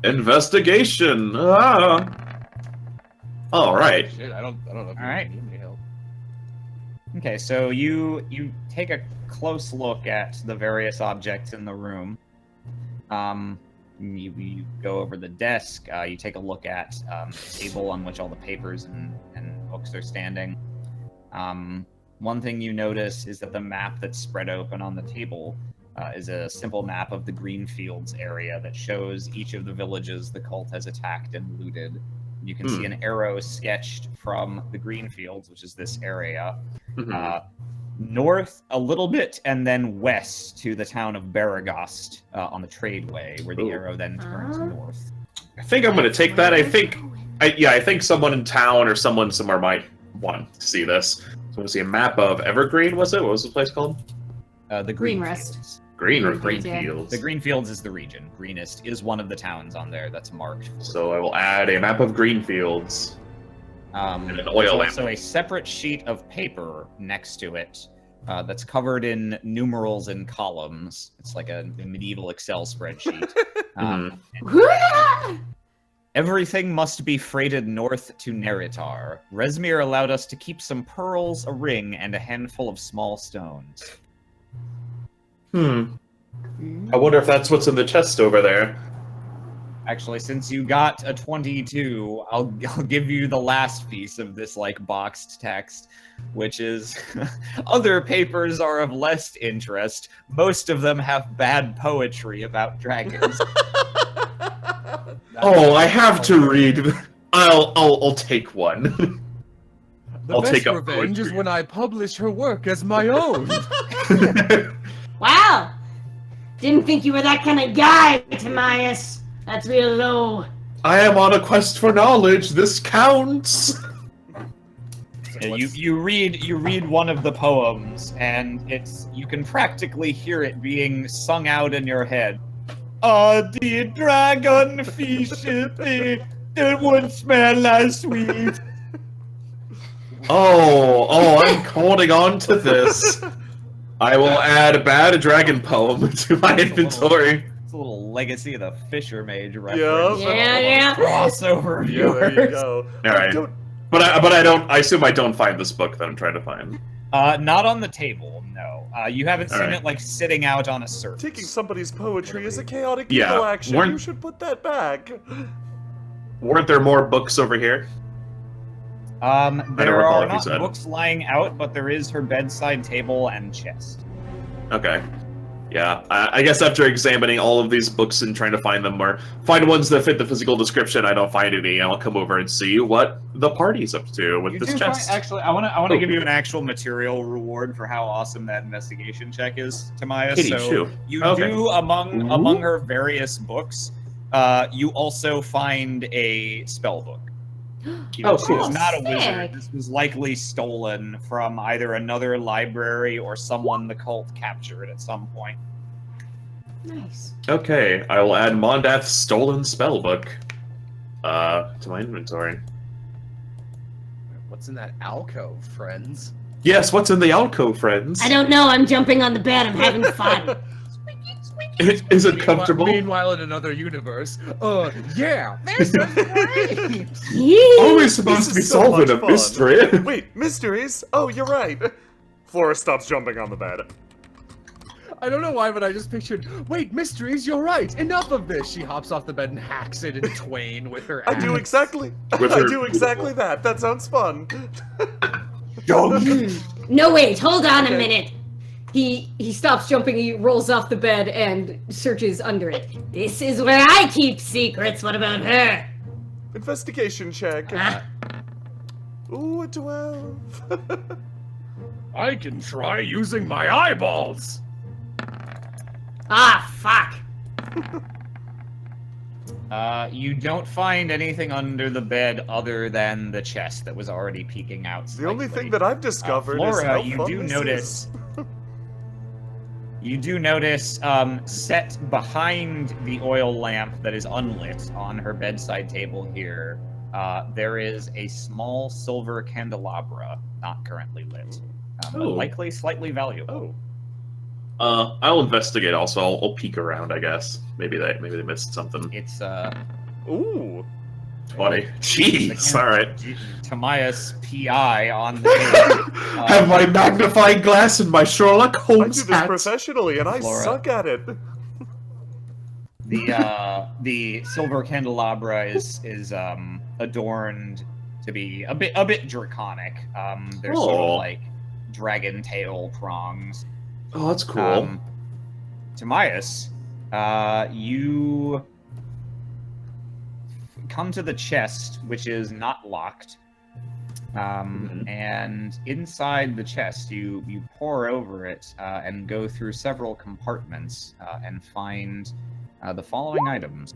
[SPEAKER 2] Investigation. Ah. All right.
[SPEAKER 5] Shit, I don't know if you
[SPEAKER 1] Alright.
[SPEAKER 5] need any help.
[SPEAKER 1] Okay, so you take a close look at the various objects in the room. You go over the desk. You take a look at the table on which all the papers and books are standing. One thing you notice is that the map that's spread open on the table is a simple map of the Greenfields area that shows each of the villages the cult has attacked and looted. You can see an arrow sketched from the Greenfields, which is this area, north a little bit, and then west to the town of Baragost on the Tradeway, where the arrow then turns north.
[SPEAKER 2] I think I'm going to take that. I think someone in town or someone somewhere might want to see this. So I'm going to see a map of Evergreen, was it? What was the place called?
[SPEAKER 1] The
[SPEAKER 7] Greenrest.
[SPEAKER 2] Greenfields.
[SPEAKER 1] The Greenfields is the region. Greenest is one of the towns on there that's marked.
[SPEAKER 2] So I will add a map of Greenfields. And an
[SPEAKER 1] There's
[SPEAKER 2] oil lamp.
[SPEAKER 1] also a separate sheet of paper next to it that's covered in numerals and columns. It's like a medieval Excel spreadsheet. Everything must be freighted north to Neritar. Resmir allowed us to keep some pearls, a ring, and a handful of small stones.
[SPEAKER 2] I wonder if that's what's in the chest over there.
[SPEAKER 1] Actually, since you got a 22, I'll give you the last piece of this, like, boxed text, which is, other papers are of less interest. Most of them have bad poetry about dragons.
[SPEAKER 2] Oh, I have to read. I'll take one.
[SPEAKER 3] The
[SPEAKER 2] I'll
[SPEAKER 3] best
[SPEAKER 2] take a
[SPEAKER 3] revenge is
[SPEAKER 2] poetry.
[SPEAKER 3] when I publish her work as my own.
[SPEAKER 7] Wow! Didn't think you were that kind of guy, Timaeus. That's real low.
[SPEAKER 2] I am on a quest for knowledge. This counts.
[SPEAKER 1] Yeah, you read one of the poems, and you can practically hear it being sung out in your head. The dragon fish, it would smell as sweet.
[SPEAKER 2] Oh, I'm holding on to this. I will add a bad dragon poem to my inventory.
[SPEAKER 1] It's a little Legacy of the Fisher Mage reference.
[SPEAKER 7] Yeah.
[SPEAKER 1] Crossover
[SPEAKER 4] Yeah, there you
[SPEAKER 1] viewers.
[SPEAKER 4] go.
[SPEAKER 2] All right. But I don't. I assume I don't find this book that I'm trying to find.
[SPEAKER 1] Not on the table, no. You haven't seen
[SPEAKER 2] Alright.
[SPEAKER 1] it like sitting out on a surface.
[SPEAKER 4] Taking somebody's poetry is a chaotic
[SPEAKER 2] Yeah,
[SPEAKER 4] evil action.
[SPEAKER 2] weren't-
[SPEAKER 4] You should put that back.
[SPEAKER 2] Weren't there more books over here? don't
[SPEAKER 1] There
[SPEAKER 2] recall
[SPEAKER 1] are
[SPEAKER 2] if you
[SPEAKER 1] not
[SPEAKER 2] said.
[SPEAKER 1] books lying out, but there is her bedside table and chest.
[SPEAKER 2] Okay. Yeah, I guess after examining all of these books and trying to find them, or find ones that fit the physical description, I don't find any, and I'll come over and see what the party's up to with
[SPEAKER 1] You
[SPEAKER 2] this
[SPEAKER 1] do
[SPEAKER 2] chest.
[SPEAKER 1] actually, I want to
[SPEAKER 2] Oh.
[SPEAKER 1] give you an actual material reward for how awesome that investigation check is, Timaeus.
[SPEAKER 2] Kitty,
[SPEAKER 1] So
[SPEAKER 2] chew.
[SPEAKER 1] you
[SPEAKER 2] Okay.
[SPEAKER 1] do among her various books, you also find a spell book.
[SPEAKER 2] Oh, cool.
[SPEAKER 1] She's not a
[SPEAKER 7] Sick.
[SPEAKER 1] wizard. This was likely stolen from either another library or someone the cult captured at some point.
[SPEAKER 7] Nice.
[SPEAKER 2] Okay, I will add Mondath's stolen spellbook to my inventory.
[SPEAKER 5] What's in that alcove, friends?
[SPEAKER 2] Yes, what's in the alcove, friends?
[SPEAKER 7] I don't know. I'm jumping on the bed. I'm having fun.
[SPEAKER 2] Is it comfortable?
[SPEAKER 3] Meanwhile, in another universe, yeah, this is great.
[SPEAKER 2] Always supposed
[SPEAKER 4] This
[SPEAKER 2] to be
[SPEAKER 4] is so
[SPEAKER 2] solving
[SPEAKER 4] much
[SPEAKER 2] a
[SPEAKER 4] fun.
[SPEAKER 2] mystery.
[SPEAKER 4] Wait, mysteries? Oh, you're right. Flora stops jumping on the bed.
[SPEAKER 5] I don't know why, but I just pictured, wait, mysteries, you're right. Enough of this. She hops off the bed and hacks it in twain with her axe.
[SPEAKER 4] I do exactly.
[SPEAKER 2] With
[SPEAKER 4] I
[SPEAKER 2] her
[SPEAKER 4] do exactly that. That sounds fun.
[SPEAKER 7] No, wait, hold on a minute. He stops jumping, he rolls off the bed and searches under it. This is where I keep secrets. What about her?
[SPEAKER 4] Investigation check. Ooh, a 12.
[SPEAKER 3] I can try using my eyeballs.
[SPEAKER 7] Ah, fuck.
[SPEAKER 1] You don't find anything under the bed other than the chest that was already peeking out.
[SPEAKER 4] The only
[SPEAKER 1] slightly.
[SPEAKER 4] thing that I've discovered is
[SPEAKER 1] Flora,
[SPEAKER 4] how
[SPEAKER 1] you
[SPEAKER 4] fun
[SPEAKER 1] do
[SPEAKER 4] this
[SPEAKER 1] notice.
[SPEAKER 4] is.
[SPEAKER 1] You do notice, set behind the oil lamp that is unlit on her bedside table here, there is a small silver candelabra, not currently lit, but
[SPEAKER 2] Oh.
[SPEAKER 1] likely slightly valuable.
[SPEAKER 4] Oh.
[SPEAKER 2] I'll investigate also. I'll peek around, I guess. Maybe they missed something.
[SPEAKER 1] It's,
[SPEAKER 4] Ooh.
[SPEAKER 2] 20. Jeez, alright.
[SPEAKER 1] Tamias PI on the table.
[SPEAKER 2] Have my magnifying glass and my Sherlock
[SPEAKER 4] I do
[SPEAKER 2] Holmes
[SPEAKER 4] this
[SPEAKER 2] hat.
[SPEAKER 4] professionally, and I
[SPEAKER 1] Flora.
[SPEAKER 4] suck at it.
[SPEAKER 1] The silver candelabra is adorned to be a bit draconic. There's sort
[SPEAKER 2] Oh.
[SPEAKER 1] of like dragon tail prongs.
[SPEAKER 2] Oh, that's cool.
[SPEAKER 1] Tamias, you come to the chest, which is not locked. And inside the chest, you pore over it and go through several compartments and find the following items.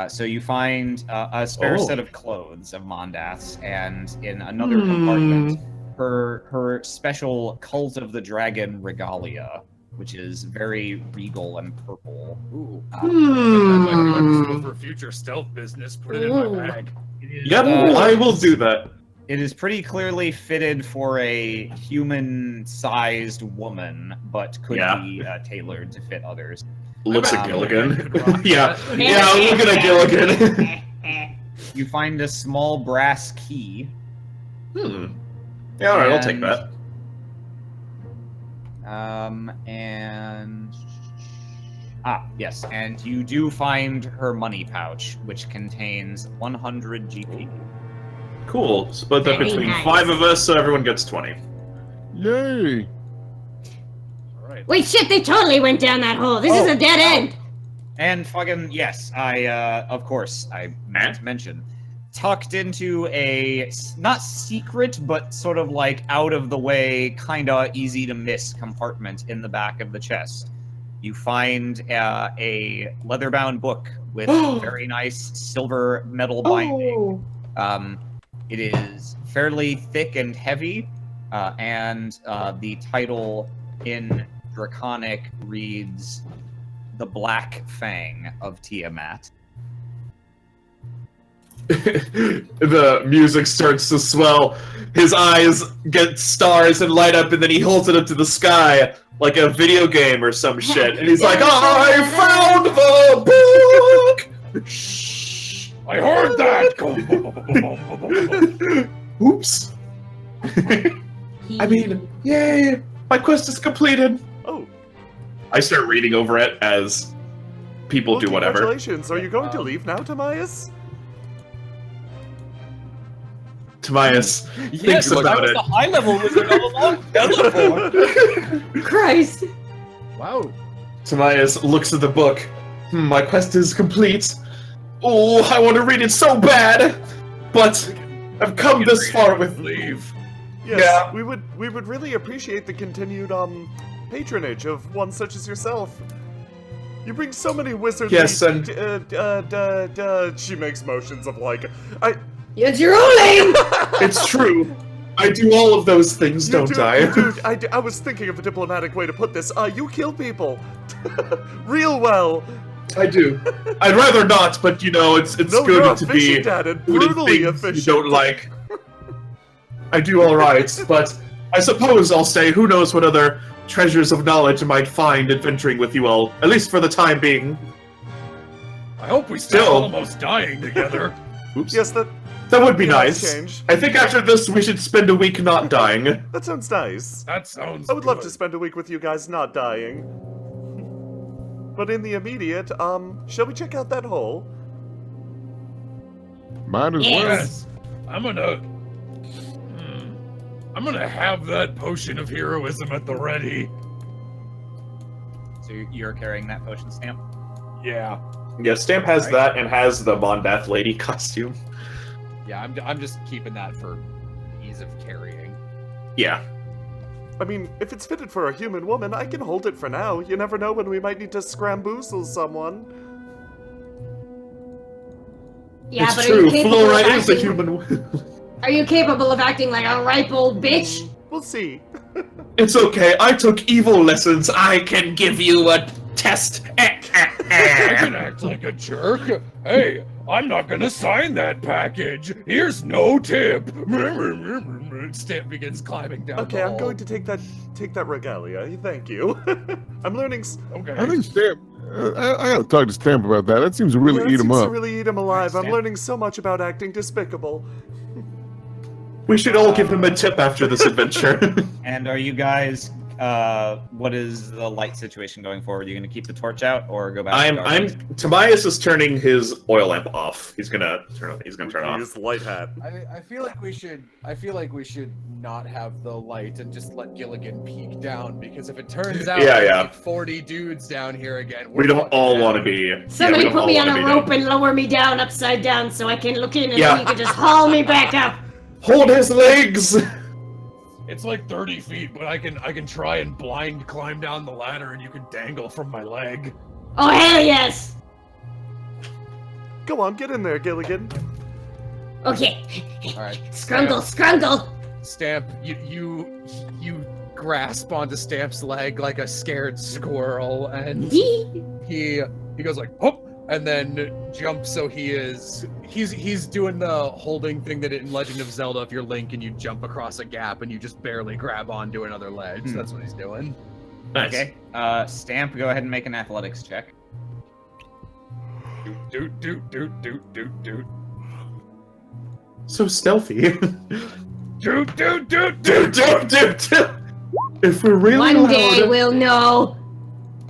[SPEAKER 1] So you find a spare set of clothes of Mondath's, and in another compartment, her special Cult of the Dragon regalia, which is very regal and purple.
[SPEAKER 5] Ooh.
[SPEAKER 3] Like for future stealth business, put it in
[SPEAKER 7] Ooh.
[SPEAKER 3] my bag.
[SPEAKER 1] It is,
[SPEAKER 2] Yep, I will do that.
[SPEAKER 1] It is pretty clearly fitted for a human-sized woman, but could
[SPEAKER 2] Yeah.
[SPEAKER 1] be tailored to fit others.
[SPEAKER 2] Looks
[SPEAKER 1] bet
[SPEAKER 2] at
[SPEAKER 1] Gilligan
[SPEAKER 2] Gilligan.
[SPEAKER 3] could rock
[SPEAKER 2] yeah,
[SPEAKER 3] that.
[SPEAKER 2] yeah, looking at Gilligan.
[SPEAKER 1] You find a small brass key.
[SPEAKER 2] Yeah, alright, I'll take
[SPEAKER 1] And-
[SPEAKER 2] that.
[SPEAKER 1] Yes, and you do find her money pouch, which contains 100 GP.
[SPEAKER 2] Cool. Split that
[SPEAKER 7] Very
[SPEAKER 2] between
[SPEAKER 7] nice.
[SPEAKER 2] 5 of us, so everyone gets 20.
[SPEAKER 6] Yay!
[SPEAKER 3] All right.
[SPEAKER 7] Wait, shit, they totally went down that hole. This is a dead end.
[SPEAKER 1] And fucking, yes, of course, I meant to mention, tucked into a, not secret, but sort of like out of the way, kinda easy to miss compartment in the back of the chest. You find a leather-bound book with very nice silver metal binding. It is fairly thick and heavy, and the title in Draconic reads The Black Fang of Tiamat.
[SPEAKER 2] The music starts to swell. His eyes get stars and light up, and then he holds it up to the sky like a video game or some shit. And he's like, I found the book!
[SPEAKER 3] I heard that.
[SPEAKER 2] Oops. I mean, yay! My quest is completed.
[SPEAKER 4] Oh.
[SPEAKER 2] I start reading over it as people
[SPEAKER 4] Well,
[SPEAKER 2] do whatever.
[SPEAKER 4] Congratulations. Are you going to leave now, Tamias?
[SPEAKER 2] Tamias thinks about it.
[SPEAKER 1] high level wizard all along.
[SPEAKER 7] Christ.
[SPEAKER 5] Wow.
[SPEAKER 2] Tamias looks at the book. My quest is complete. Oh, I want to read it so bad, but I've come this far with
[SPEAKER 3] Leave.
[SPEAKER 4] Yes,
[SPEAKER 2] Yeah.
[SPEAKER 4] we would really appreciate the continued patronage of one such as yourself. You bring so many wizardly.
[SPEAKER 2] Yes, and-
[SPEAKER 4] she makes motions of like,
[SPEAKER 7] It's your own name.
[SPEAKER 2] It's true. I do all of those things,
[SPEAKER 4] you
[SPEAKER 2] don't
[SPEAKER 4] do,
[SPEAKER 2] I?
[SPEAKER 4] you do, I was thinking of a diplomatic way to put this. You kill people, real well.
[SPEAKER 2] I do. I'd rather not, but you know, it's
[SPEAKER 4] No, you're
[SPEAKER 2] good to be
[SPEAKER 4] efficient at it,
[SPEAKER 2] doing
[SPEAKER 4] brutally
[SPEAKER 2] things
[SPEAKER 4] efficient.
[SPEAKER 2] you don't like. I do all right, but I suppose I'll say, who knows what other treasures of knowledge I might find adventuring with you all, at least for the time being.
[SPEAKER 3] I hope we stop
[SPEAKER 2] Still.
[SPEAKER 3] almost dying together.
[SPEAKER 2] Oops.
[SPEAKER 4] Yes, that
[SPEAKER 2] That would be
[SPEAKER 4] a nice
[SPEAKER 2] nice.
[SPEAKER 4] change.
[SPEAKER 2] I think after this, we should spend a week not dying.
[SPEAKER 4] that sounds nice.
[SPEAKER 3] That sounds.
[SPEAKER 4] I would love to
[SPEAKER 3] good.
[SPEAKER 4] spend a week with you guys not dying. But in the immediate, shall we check out that hole?
[SPEAKER 6] Might as well.
[SPEAKER 3] Yes. I'm gonna have that potion of heroism at the ready.
[SPEAKER 1] So you're carrying that potion, Stamp?
[SPEAKER 3] Yeah.
[SPEAKER 2] Yeah, Stamp has
[SPEAKER 1] Right.
[SPEAKER 2] that and has the Mondath lady costume.
[SPEAKER 5] Yeah, I'm just keeping that for ease of carrying.
[SPEAKER 2] Yeah.
[SPEAKER 4] I mean, if it's fitted for a human woman, I can hold it for now. You never know when we might need to scramboozle someone.
[SPEAKER 7] Yeah,
[SPEAKER 2] it's
[SPEAKER 7] but
[SPEAKER 2] true,
[SPEAKER 7] are you capable
[SPEAKER 2] Flora
[SPEAKER 7] of
[SPEAKER 2] is a
[SPEAKER 7] acting,
[SPEAKER 2] human.
[SPEAKER 7] Are you capable of acting like a ripe old bitch?
[SPEAKER 4] We'll see.
[SPEAKER 2] It's okay, I took evil lessons. I can give you a test.
[SPEAKER 3] I can act like a jerk. Hey, I'm not gonna sign that package. Here's no tip. Stamp begins climbing down.
[SPEAKER 4] Okay,
[SPEAKER 3] the
[SPEAKER 4] I'm
[SPEAKER 3] hall.
[SPEAKER 4] going to take that regalia. Thank you. I'm learning.
[SPEAKER 3] Okay.
[SPEAKER 6] I think Stamp. I gotta talk to Stamp about that. That seems to really
[SPEAKER 4] that
[SPEAKER 6] eat him
[SPEAKER 4] seems to
[SPEAKER 6] up.
[SPEAKER 4] really eat him alive. I'm
[SPEAKER 1] Stamp.
[SPEAKER 4] learning so much about acting despicable.
[SPEAKER 2] We should all give him a tip after this adventure.
[SPEAKER 1] And are you guys, what is the light situation going forward? Are you going to keep the torch out or go back to darkness?
[SPEAKER 2] Tobias is turning his oil lamp off. He's gonna turn off.
[SPEAKER 4] Use light hat.
[SPEAKER 5] I feel like we should not have the light and just let Gilligan peek down, because if it turns out
[SPEAKER 2] Yeah,
[SPEAKER 5] there's
[SPEAKER 2] yeah.
[SPEAKER 5] like 40 dudes down here again,
[SPEAKER 2] We don't all want to be.
[SPEAKER 7] Somebody
[SPEAKER 2] we don't
[SPEAKER 7] put me
[SPEAKER 2] all
[SPEAKER 7] on
[SPEAKER 2] wanna
[SPEAKER 7] a
[SPEAKER 2] be
[SPEAKER 7] rope
[SPEAKER 2] dead.
[SPEAKER 7] and lower me down upside down so I can look in and
[SPEAKER 2] Yeah.
[SPEAKER 7] then you can just haul me back up.
[SPEAKER 2] Hold his legs.
[SPEAKER 3] It's like 30 feet, but I can try and blind climb down the ladder, and you can dangle from my leg.
[SPEAKER 7] Oh, hell yes!
[SPEAKER 4] Go on, get in there, Gilligan.
[SPEAKER 7] Okay.
[SPEAKER 5] All right.
[SPEAKER 7] Scrungle, scrungle!
[SPEAKER 5] Stamp, you grasp onto Stamp's leg like a scared squirrel, and he goes like, hop, and then jumps. So he's doing the holding thing that in Legend of Zelda, if you're Link and you jump across a gap and you just barely grab onto another ledge. That's what he's doing.
[SPEAKER 2] Nice.
[SPEAKER 1] Okay. Stamp, go ahead and make an athletics check.
[SPEAKER 3] Doot.
[SPEAKER 2] So stealthy.
[SPEAKER 3] Doot.
[SPEAKER 2] If we're really
[SPEAKER 7] One
[SPEAKER 2] loud,
[SPEAKER 7] day we'll know.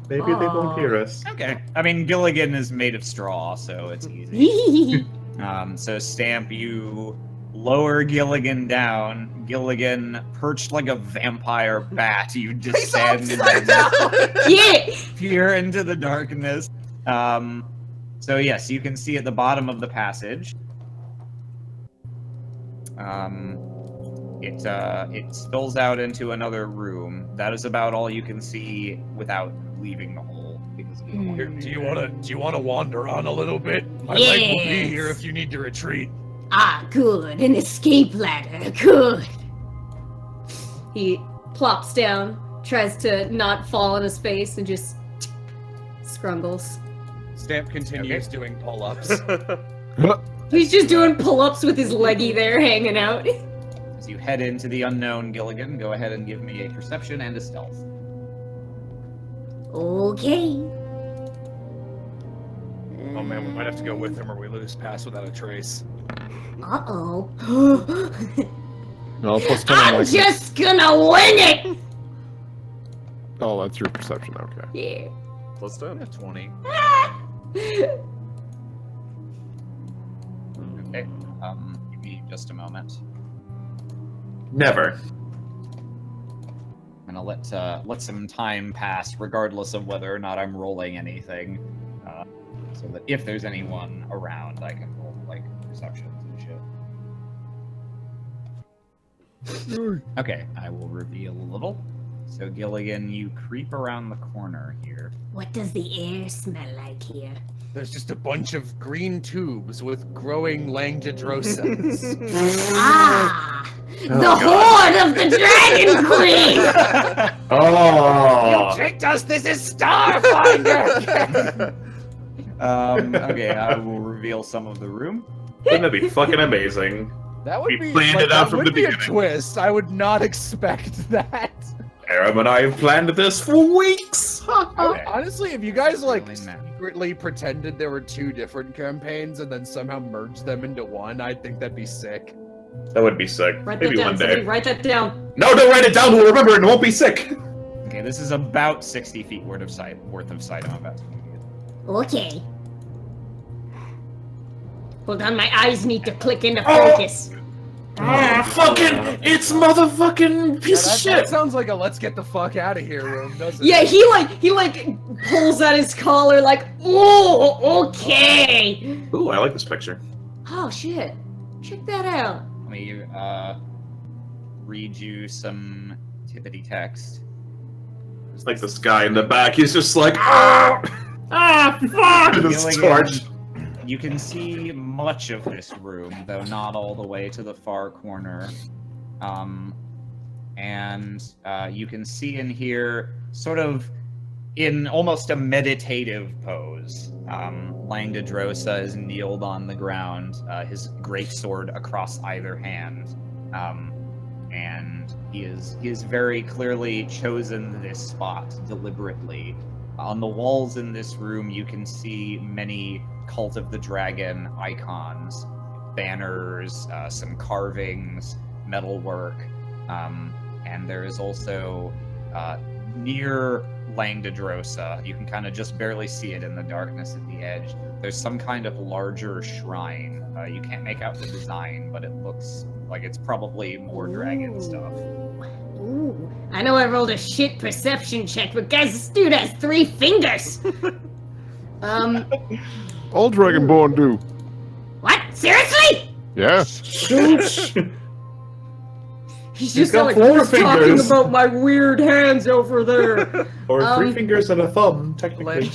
[SPEAKER 2] maybe they won't hear us.
[SPEAKER 1] Okay. I mean, Gilligan is made of straw, so it's easy. So Stamp, you lower Gilligan down. Gilligan, perched like a vampire bat, you descend and
[SPEAKER 7] Yeah!
[SPEAKER 1] peer into the darkness. So yes, you can see at the bottom of the passage. It spills out into another room. That is about all you can see without leaving the hole. Because of the hole.
[SPEAKER 3] Here, do you wanna wander on a little bit? My leg will be
[SPEAKER 7] Yes.
[SPEAKER 3] here if you need to retreat.
[SPEAKER 7] Ah, good. An escape ladder. Good. He plops down, tries to not fall on his face, and just scrungles.
[SPEAKER 5] Stamp continues doing pull-ups.
[SPEAKER 7] He's just doing pull-ups with his leggy there hanging out.
[SPEAKER 1] As you head into the unknown, Gilligan, go ahead and give me a perception and a stealth.
[SPEAKER 7] Okay.
[SPEAKER 3] Oh man, we might have to go with him or we lose pass without a trace.
[SPEAKER 7] Uh-oh.
[SPEAKER 6] No, plus 10
[SPEAKER 7] I'm
[SPEAKER 6] like
[SPEAKER 7] just gonna win it!
[SPEAKER 6] Oh, that's your perception. Okay.
[SPEAKER 7] Yeah.
[SPEAKER 4] Plus 10.
[SPEAKER 5] 20.
[SPEAKER 1] Okay. Give me just a moment.
[SPEAKER 2] Never.
[SPEAKER 1] I'm gonna let some time pass, regardless of whether or not I'm rolling anything, so that if there's anyone around, I can roll like perceptions and shit. Okay, I will reveal a little. So Gilligan, you creep around the corner here.
[SPEAKER 7] What does the air smell like here?
[SPEAKER 5] There's just a bunch of green tubes with growing langadrosas.
[SPEAKER 7] Ah! The Hoard of the Dragon Queen!
[SPEAKER 2] Oh.
[SPEAKER 5] tricked us! This is Starfinder!
[SPEAKER 1] Okay, I will reveal some of the room.
[SPEAKER 2] Wouldn't that be fucking amazing?
[SPEAKER 5] That would
[SPEAKER 2] We
[SPEAKER 5] be
[SPEAKER 2] planned
[SPEAKER 5] like,
[SPEAKER 2] it out
[SPEAKER 5] that
[SPEAKER 2] from
[SPEAKER 5] would
[SPEAKER 2] the
[SPEAKER 5] be a
[SPEAKER 2] beginning.
[SPEAKER 5] twist. I would not expect that.
[SPEAKER 2] Aram and I have planned this for weeks.
[SPEAKER 1] Okay.
[SPEAKER 5] Honestly, if you guys like
[SPEAKER 1] Really mad.
[SPEAKER 5] secretly pretended there were two different campaigns and then somehow merged them into one, I think that'd be sick.
[SPEAKER 2] That would be sick.
[SPEAKER 7] Write
[SPEAKER 2] Maybe
[SPEAKER 7] that down.
[SPEAKER 2] one
[SPEAKER 7] Somebody
[SPEAKER 2] day.
[SPEAKER 7] write that down.
[SPEAKER 2] No, don't write it down. We'll remember it and won't be sick.
[SPEAKER 1] Okay, this is about 60 feet worth of sight I'm about to give you.
[SPEAKER 7] Okay. Hold on, my eyes need to click into focus.
[SPEAKER 2] Fucking, it's motherfucking piece of
[SPEAKER 5] That
[SPEAKER 2] shit.
[SPEAKER 5] sounds like a let's get the fuck out of here room, doesn't
[SPEAKER 7] Yeah,
[SPEAKER 5] it?
[SPEAKER 7] he pulls at his collar like, oh, okay.
[SPEAKER 2] Ooh, I like this picture.
[SPEAKER 7] Oh shit, check that out.
[SPEAKER 1] Let me read you some tippity text.
[SPEAKER 2] It's like this guy in the back. He's just like, fuck! This
[SPEAKER 1] Gilligan,
[SPEAKER 2] torch.
[SPEAKER 1] You can see much of this room, though not all the way to the far corner. And you can see in here, sort of in almost a meditative pose, Langdedrosa is kneeled on the ground, his greatsword across either hand. And he is very clearly chosen this spot deliberately. On the walls in this room, you can see many Cult of the Dragon icons, banners, some carvings, metalwork, and there is also near Langdedrosa, you can kind of just barely see it in the darkness at the edge, there's some kind of larger shrine. You can't make out the design, but it looks like it's probably more dragon stuff.
[SPEAKER 7] Ooh, I know I rolled a shit perception check, but guys, this dude has 3 fingers.
[SPEAKER 6] All Dragonborn do.
[SPEAKER 7] What? Seriously?
[SPEAKER 6] Yeah.
[SPEAKER 7] He's just
[SPEAKER 2] got
[SPEAKER 7] like,
[SPEAKER 2] 4
[SPEAKER 7] who's talking
[SPEAKER 2] fingers.
[SPEAKER 7] about my weird hands over there?
[SPEAKER 2] Or 3
[SPEAKER 7] Um,
[SPEAKER 2] fingers and a thumb, technically.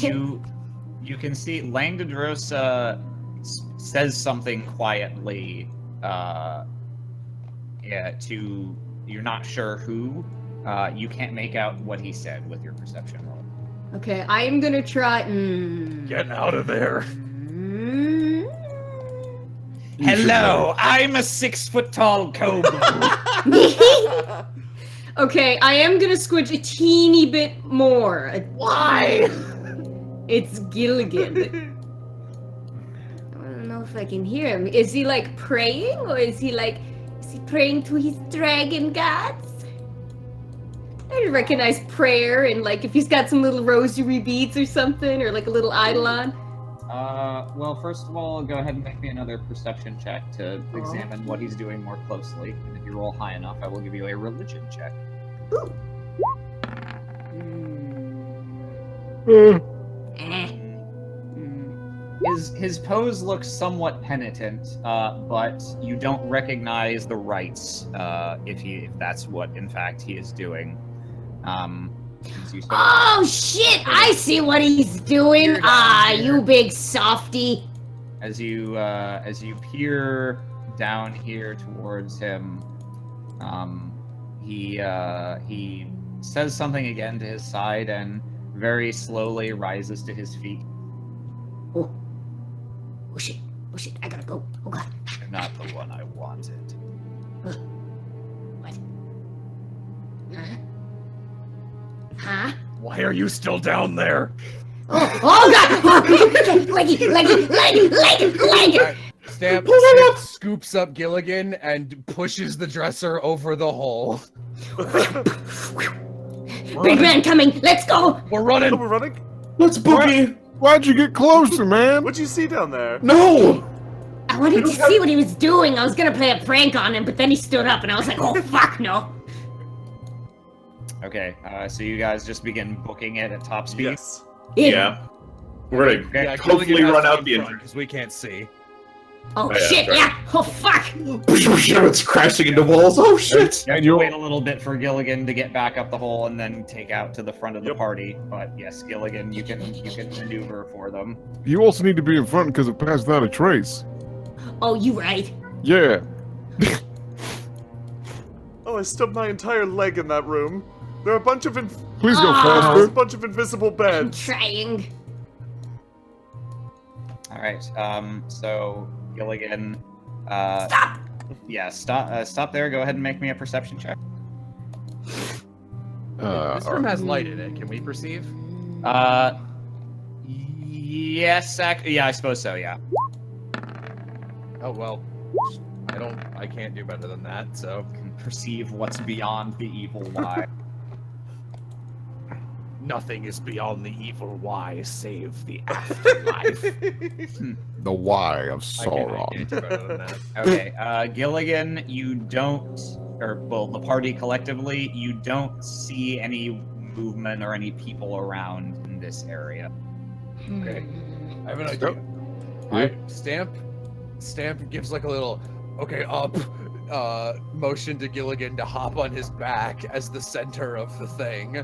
[SPEAKER 1] You can see Langdedrosa says something quietly to, you're not sure who. You can't make out what he said with your perception roll.
[SPEAKER 7] Okay, I am gonna try.
[SPEAKER 3] Get out of there.
[SPEAKER 1] Hello, I'm a 6-foot-tall kobold.
[SPEAKER 7] Okay, I am gonna squidge a teeny bit more.
[SPEAKER 5] Why?
[SPEAKER 7] It's Gilligan. I don't know if I can hear him. Is he like praying, or is he praying to his dragon gods? I recognize prayer, and like if he's got some little rosary beads or something, or like a little eidolon.
[SPEAKER 1] Well, first of all, go ahead and make me another perception check to examine what he's doing more closely. And if you roll high enough, I will give you a religion check.
[SPEAKER 7] Ooh. Eh.
[SPEAKER 1] His pose looks somewhat penitent, but you don't recognize the rites if that's what in fact he is doing. As you sort of-
[SPEAKER 7] Oh shit! I see what he's doing. Ah, you big softy.
[SPEAKER 1] as you peer down here towards him, he says something again to his side and very slowly rises to his feet.
[SPEAKER 7] Oh shit! Oh shit! I gotta go. Oh god.
[SPEAKER 1] You're not the one I wanted.
[SPEAKER 7] What? Huh?
[SPEAKER 3] Why are you still down there?
[SPEAKER 7] Oh god! Leggy!
[SPEAKER 5] Stamp scoops up Gilligan and pushes the dresser over the hole.
[SPEAKER 7] Big man coming! Let's go!
[SPEAKER 5] We're running!
[SPEAKER 4] Oh, we're running?
[SPEAKER 2] Let's boogie!
[SPEAKER 6] Why'd you get closer, man?
[SPEAKER 4] What'd you see down there?
[SPEAKER 2] No!
[SPEAKER 7] I wanted to see what he was doing. I was gonna play a prank on him, but then he stood up and I was like, oh fuck no.
[SPEAKER 1] Okay, so you guys just begin booking it at top speed.
[SPEAKER 4] Yes.
[SPEAKER 2] Yeah. We're gonna
[SPEAKER 5] Yeah,
[SPEAKER 2] hopefully run out the engine.
[SPEAKER 5] because we can't see.
[SPEAKER 7] Oh
[SPEAKER 2] yeah,
[SPEAKER 7] shit,
[SPEAKER 2] right.
[SPEAKER 7] yeah! Oh fuck!
[SPEAKER 2] It's crashing into walls. Oh shit!
[SPEAKER 6] And
[SPEAKER 1] You
[SPEAKER 6] you'll
[SPEAKER 1] wait a little bit for Gilligan to get back up the hole and then take out to the front of the party. But yes, Gilligan, you can maneuver for them.
[SPEAKER 6] you also need to be in front because it passed without a trace.
[SPEAKER 7] Oh, you right.
[SPEAKER 6] Yeah.
[SPEAKER 4] Oh, I stubbed my entire leg in that room. There are a bunch of
[SPEAKER 6] Please go
[SPEAKER 7] Ah.
[SPEAKER 4] there's a
[SPEAKER 6] faster.
[SPEAKER 4] bunch of invisible
[SPEAKER 7] I'm
[SPEAKER 4] beds.
[SPEAKER 7] trying.
[SPEAKER 1] All right. So Gilligan.
[SPEAKER 7] Stop!
[SPEAKER 1] Yeah. Stop there. Go ahead and make me a perception check.
[SPEAKER 5] This room has light in it. Can we perceive?
[SPEAKER 1] Yes. Yeah, I suppose so. Yeah.
[SPEAKER 5] Oh well. I can't do better than that, so.
[SPEAKER 1] Can perceive what's beyond the evil lie.
[SPEAKER 3] nothing is beyond the evil why save the afterlife.
[SPEAKER 6] The why of
[SPEAKER 5] I can't do
[SPEAKER 6] Sauron.
[SPEAKER 5] better than that.
[SPEAKER 1] Okay, Gilligan, you don't, or well, the party collectively, you don't see any movement or any people around in this area.
[SPEAKER 3] Okay. I have an
[SPEAKER 6] Step.
[SPEAKER 3] idea. Alright, Stamp gives like a little up motion to Gilligan to hop on his back as the center of the thing.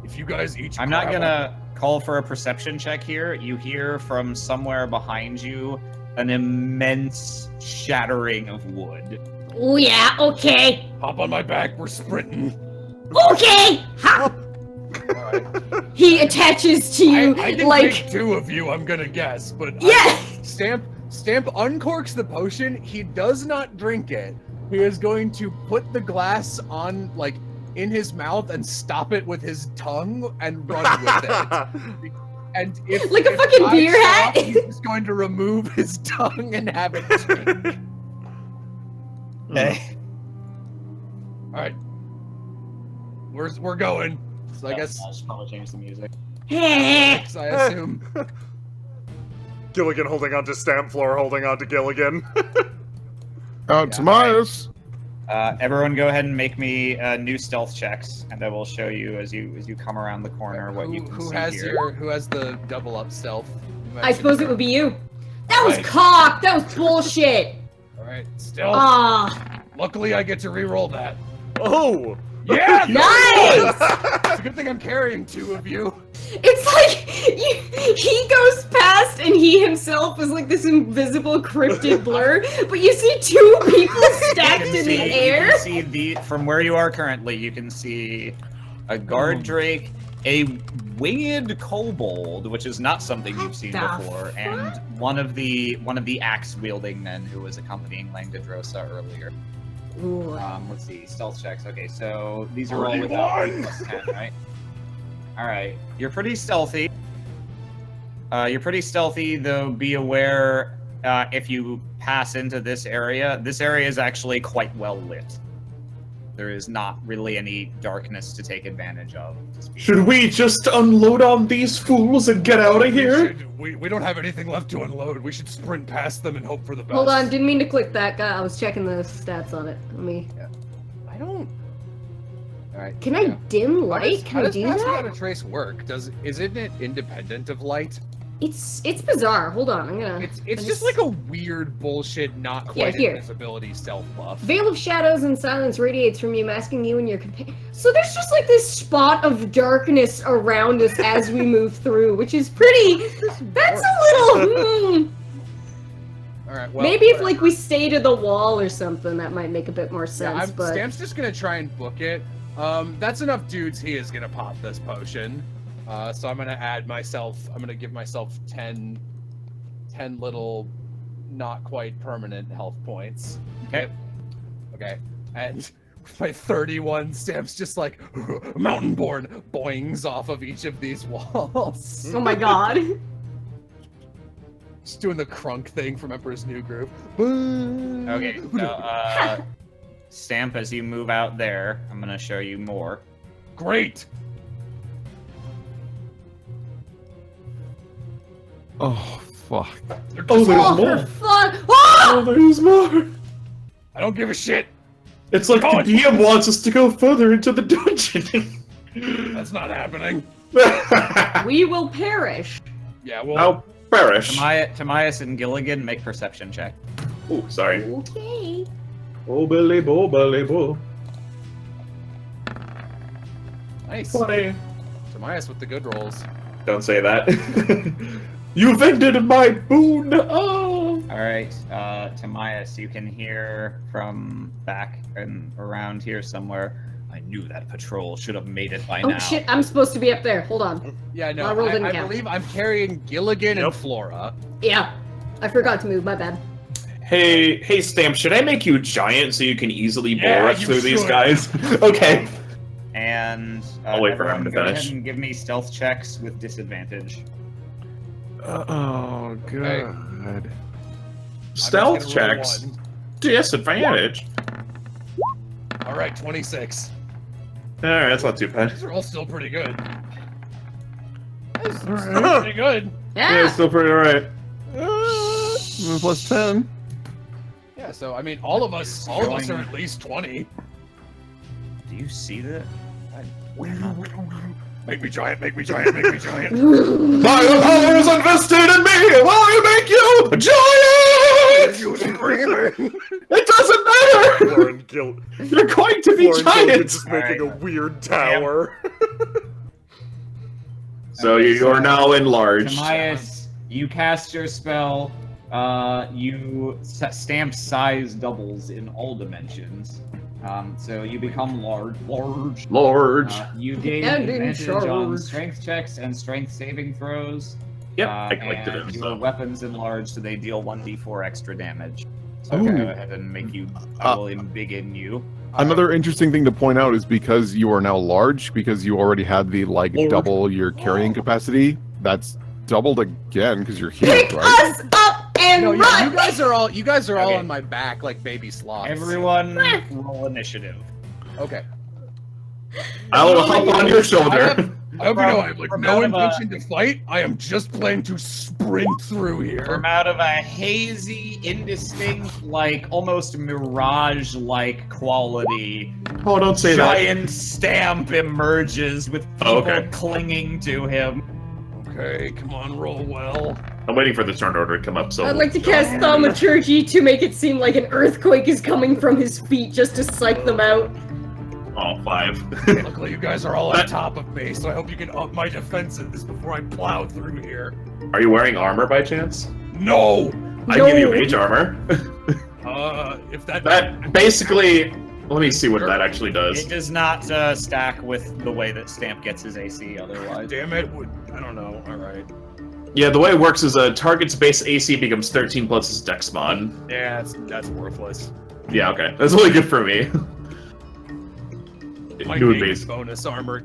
[SPEAKER 3] If you guys each
[SPEAKER 1] I'm not
[SPEAKER 3] grab
[SPEAKER 1] gonna call for a perception check here. You hear from somewhere behind you an immense shattering of wood.
[SPEAKER 7] Oh yeah, okay.
[SPEAKER 3] hop on my back, we're sprinting.
[SPEAKER 7] Okay! Ha!
[SPEAKER 3] Alright.
[SPEAKER 7] He attaches to you
[SPEAKER 3] I can
[SPEAKER 7] like
[SPEAKER 3] take two of you, I'm gonna guess, but
[SPEAKER 7] yeah.
[SPEAKER 3] Stamp uncorks the potion. He does not drink it. He is going to put the glass on, like, in his mouth and stop it with his tongue and run with it. And if
[SPEAKER 7] Like a
[SPEAKER 3] if
[SPEAKER 7] fucking
[SPEAKER 3] I
[SPEAKER 7] beer
[SPEAKER 3] stop,
[SPEAKER 7] hat?
[SPEAKER 3] he's just going to remove his tongue and have it drink.
[SPEAKER 1] Okay.
[SPEAKER 3] All right, we're going. So I guess
[SPEAKER 1] I should probably change the music.
[SPEAKER 7] Heh.
[SPEAKER 3] I assume.
[SPEAKER 4] Gilligan holding on to Stamp, Floor holding on to Gilligan.
[SPEAKER 6] Timaeus.
[SPEAKER 1] Everyone, go ahead and make me new stealth checks, and I will show you as you come around the corner what you can
[SPEAKER 3] Who
[SPEAKER 1] see
[SPEAKER 3] has
[SPEAKER 1] here.
[SPEAKER 3] who has the double up stealth?
[SPEAKER 7] I suppose it would be you. That was
[SPEAKER 3] Right.
[SPEAKER 7] cock! That was bullshit!
[SPEAKER 3] All right, stealth.
[SPEAKER 7] Ah,
[SPEAKER 3] Luckily, I get to re-roll that.
[SPEAKER 4] Oh!
[SPEAKER 3] Yeah,
[SPEAKER 7] nice!
[SPEAKER 3] It's a good thing I'm carrying two of you.
[SPEAKER 7] It's like he goes past and he himself is like this invisible cryptid blur, but you see two people stacked in the
[SPEAKER 1] You
[SPEAKER 7] air.
[SPEAKER 1] can see from where you are currently. You can see a guard drake, a winged kobold, which is not something you've seen
[SPEAKER 7] What the
[SPEAKER 1] before, and one of the axe wielding men who was accompanying Langdedrosa earlier.
[SPEAKER 7] Ooh.
[SPEAKER 1] Let's see, stealth checks. Okay, so these are all without 8 plus 10, right? All right, you're pretty stealthy. Though be aware if you pass into this area is actually quite well lit. There is not really any darkness to take advantage of.
[SPEAKER 2] Should we just unload on these fools and get out of here?
[SPEAKER 3] We don't have anything left to unload. We should sprint past them and hope for the best.
[SPEAKER 7] Hold on, didn't mean to click that guy. I was checking the stats on it. Let me.
[SPEAKER 3] I don't. All right.
[SPEAKER 7] Can I dim light?
[SPEAKER 3] How
[SPEAKER 7] Can I
[SPEAKER 3] does
[SPEAKER 7] do
[SPEAKER 3] Pass
[SPEAKER 7] that?
[SPEAKER 3] Without a Trace work? Isn't it independent of light?
[SPEAKER 7] It's bizarre. Hold on, I'm gonna.
[SPEAKER 3] It's
[SPEAKER 7] I
[SPEAKER 3] just like a weird bullshit, not quite
[SPEAKER 7] here.
[SPEAKER 3] invisibility stealth buff.
[SPEAKER 7] Veil of shadows and silence radiates from you, masking you and your companion. So there's just like this spot of darkness around us as we move through, which is pretty. That's a little.
[SPEAKER 3] All right. Well,
[SPEAKER 7] Maybe if
[SPEAKER 3] whatever.
[SPEAKER 7] like we stay to the wall or something, that might make a bit more
[SPEAKER 3] Yeah,
[SPEAKER 7] sense. But
[SPEAKER 3] Stamp's just gonna try and book it. That's enough dudes. He is gonna pop this potion. So I'm gonna add myself. I'm gonna give myself 10 little, not quite permanent health points.
[SPEAKER 1] Okay.
[SPEAKER 3] Okay. And with my 31, Stamp's just like mountain-born boings off of each of these walls.
[SPEAKER 7] oh my god.
[SPEAKER 3] Just doing the crunk thing from Emperor's New Groove.
[SPEAKER 1] Okay, so Stamp, as you move out there, I'm gonna show you more.
[SPEAKER 3] Great.
[SPEAKER 6] Oh, fuck.
[SPEAKER 2] Oh, there's
[SPEAKER 7] Oh,
[SPEAKER 2] more.
[SPEAKER 7] for fun! Ah!
[SPEAKER 2] Oh, there's more.
[SPEAKER 3] I don't give a shit.
[SPEAKER 2] It's like the DM wants us to go further into the dungeon.
[SPEAKER 3] That's not happening.
[SPEAKER 7] We will perish.
[SPEAKER 3] Yeah, well,
[SPEAKER 2] I'll perish.
[SPEAKER 1] Timaeus and Gilligan, make perception check.
[SPEAKER 2] Oh, sorry.
[SPEAKER 7] Okay.
[SPEAKER 2] Oh, Billy, bo, Billy, bo.
[SPEAKER 3] nice.
[SPEAKER 2] 20.
[SPEAKER 3] Timaeus with the good rolls.
[SPEAKER 2] Don't say that. You've ended my boon. Oh.
[SPEAKER 1] All right, Timaeus, you can hear from back and around here somewhere. I knew that patrol should have made it by
[SPEAKER 7] Oh
[SPEAKER 1] now.
[SPEAKER 7] shit! I'm supposed to be up there. Hold on.
[SPEAKER 3] Yeah, no,
[SPEAKER 7] My roll didn't
[SPEAKER 3] I
[SPEAKER 7] count.
[SPEAKER 3] believe I'm carrying Gilligan and
[SPEAKER 4] Yep.
[SPEAKER 3] Flora.
[SPEAKER 7] Yeah, I forgot to move. My bad.
[SPEAKER 2] Hey, Stamp, should I make you giant so you can easily
[SPEAKER 3] Yeah,
[SPEAKER 2] bore us
[SPEAKER 3] you
[SPEAKER 2] through these
[SPEAKER 3] should.
[SPEAKER 2] guys? Okay.
[SPEAKER 1] And
[SPEAKER 2] I'll wait for him
[SPEAKER 1] everyone
[SPEAKER 2] to
[SPEAKER 1] go ahead
[SPEAKER 2] finish.
[SPEAKER 1] and give me stealth checks with disadvantage.
[SPEAKER 6] Oh, God.
[SPEAKER 2] Stealth
[SPEAKER 3] I'm just gonna roll
[SPEAKER 2] checks.
[SPEAKER 3] one.
[SPEAKER 2] Disadvantage.
[SPEAKER 3] All right, 26.
[SPEAKER 2] Alright, that's not too bad.
[SPEAKER 3] These are all still pretty good.
[SPEAKER 6] Alright.
[SPEAKER 5] Pretty good.
[SPEAKER 2] Yeah,
[SPEAKER 7] Yeah.
[SPEAKER 2] still pretty alright.
[SPEAKER 6] Plus 10.
[SPEAKER 5] Yeah, so I mean, all of us are at least 20.
[SPEAKER 1] Do you see that?
[SPEAKER 3] Make me giant, make me giant, make me giant.
[SPEAKER 2] My power is invested in me! Will I make you a giant?
[SPEAKER 3] You screaming.
[SPEAKER 2] It doesn't matter!
[SPEAKER 4] Florin Gil-
[SPEAKER 2] You're going to be
[SPEAKER 4] Florin
[SPEAKER 2] giant!
[SPEAKER 4] Gilligan's just making a
[SPEAKER 1] Alright.
[SPEAKER 4] weird tower.
[SPEAKER 2] So you are now enlarged.
[SPEAKER 1] Timaeus, you cast your spell. Stamp size doubles in all dimensions. So you become large.
[SPEAKER 2] Large.
[SPEAKER 1] You gain
[SPEAKER 7] And in
[SPEAKER 1] advantage on
[SPEAKER 7] charge.
[SPEAKER 1] strength checks and strength saving throws.
[SPEAKER 2] Yep, I collected
[SPEAKER 1] and
[SPEAKER 2] it.
[SPEAKER 1] your
[SPEAKER 2] So.
[SPEAKER 1] weapons enlarge, so they deal 1d4 extra damage. So
[SPEAKER 6] Ooh.
[SPEAKER 1] go ahead and make you. I will embiggen you.
[SPEAKER 6] Another interesting thing to point out is because you are now large, because you already had the like
[SPEAKER 2] Large.
[SPEAKER 6] double your carrying capacity, that's doubled again because you're healed,
[SPEAKER 7] Pick
[SPEAKER 6] right?
[SPEAKER 7] us up and
[SPEAKER 5] No, yeah,
[SPEAKER 7] run.
[SPEAKER 5] you guys are all
[SPEAKER 1] Okay.
[SPEAKER 5] on my back like baby sloths.
[SPEAKER 1] Everyone, roll initiative.
[SPEAKER 5] Okay.
[SPEAKER 2] I'll hop on your shoulder.
[SPEAKER 3] I hope you know I have like
[SPEAKER 1] From
[SPEAKER 3] no
[SPEAKER 1] out of a-
[SPEAKER 3] intention to fight. I am just planning to sprint through here.
[SPEAKER 1] From out of a hazy, indistinct, like almost mirage-like quality,
[SPEAKER 2] Oh, don't say that.
[SPEAKER 1] giant stamp emerges with people
[SPEAKER 2] Oh, okay.
[SPEAKER 1] clinging to him.
[SPEAKER 3] Okay, come on, roll well.
[SPEAKER 2] I'm waiting for the turn order to come up. So
[SPEAKER 7] I'd like to cast Thaumaturgy to make it seem like an earthquake is coming from his feet just to psych them out.
[SPEAKER 2] Oh, 5.
[SPEAKER 3] Luckily, you guys are all on top of me, so I hope you can up my defenses before I plow through here.
[SPEAKER 2] Are you wearing armor by chance?
[SPEAKER 3] No!
[SPEAKER 2] I give you
[SPEAKER 7] No.
[SPEAKER 2] mage armor.
[SPEAKER 3] If that...
[SPEAKER 2] That basically. Let me see what that actually does.
[SPEAKER 1] It does not stack with the way that Stamp gets his AC otherwise.
[SPEAKER 3] Damn it, I don't know, alright.
[SPEAKER 2] Yeah, the way it works is a target's base AC becomes 13 plus his dex mod.
[SPEAKER 3] Yeah, that's worthless.
[SPEAKER 2] Yeah, okay. That's really good for me.
[SPEAKER 3] My
[SPEAKER 2] New
[SPEAKER 3] main
[SPEAKER 2] base.
[SPEAKER 3] bonus armor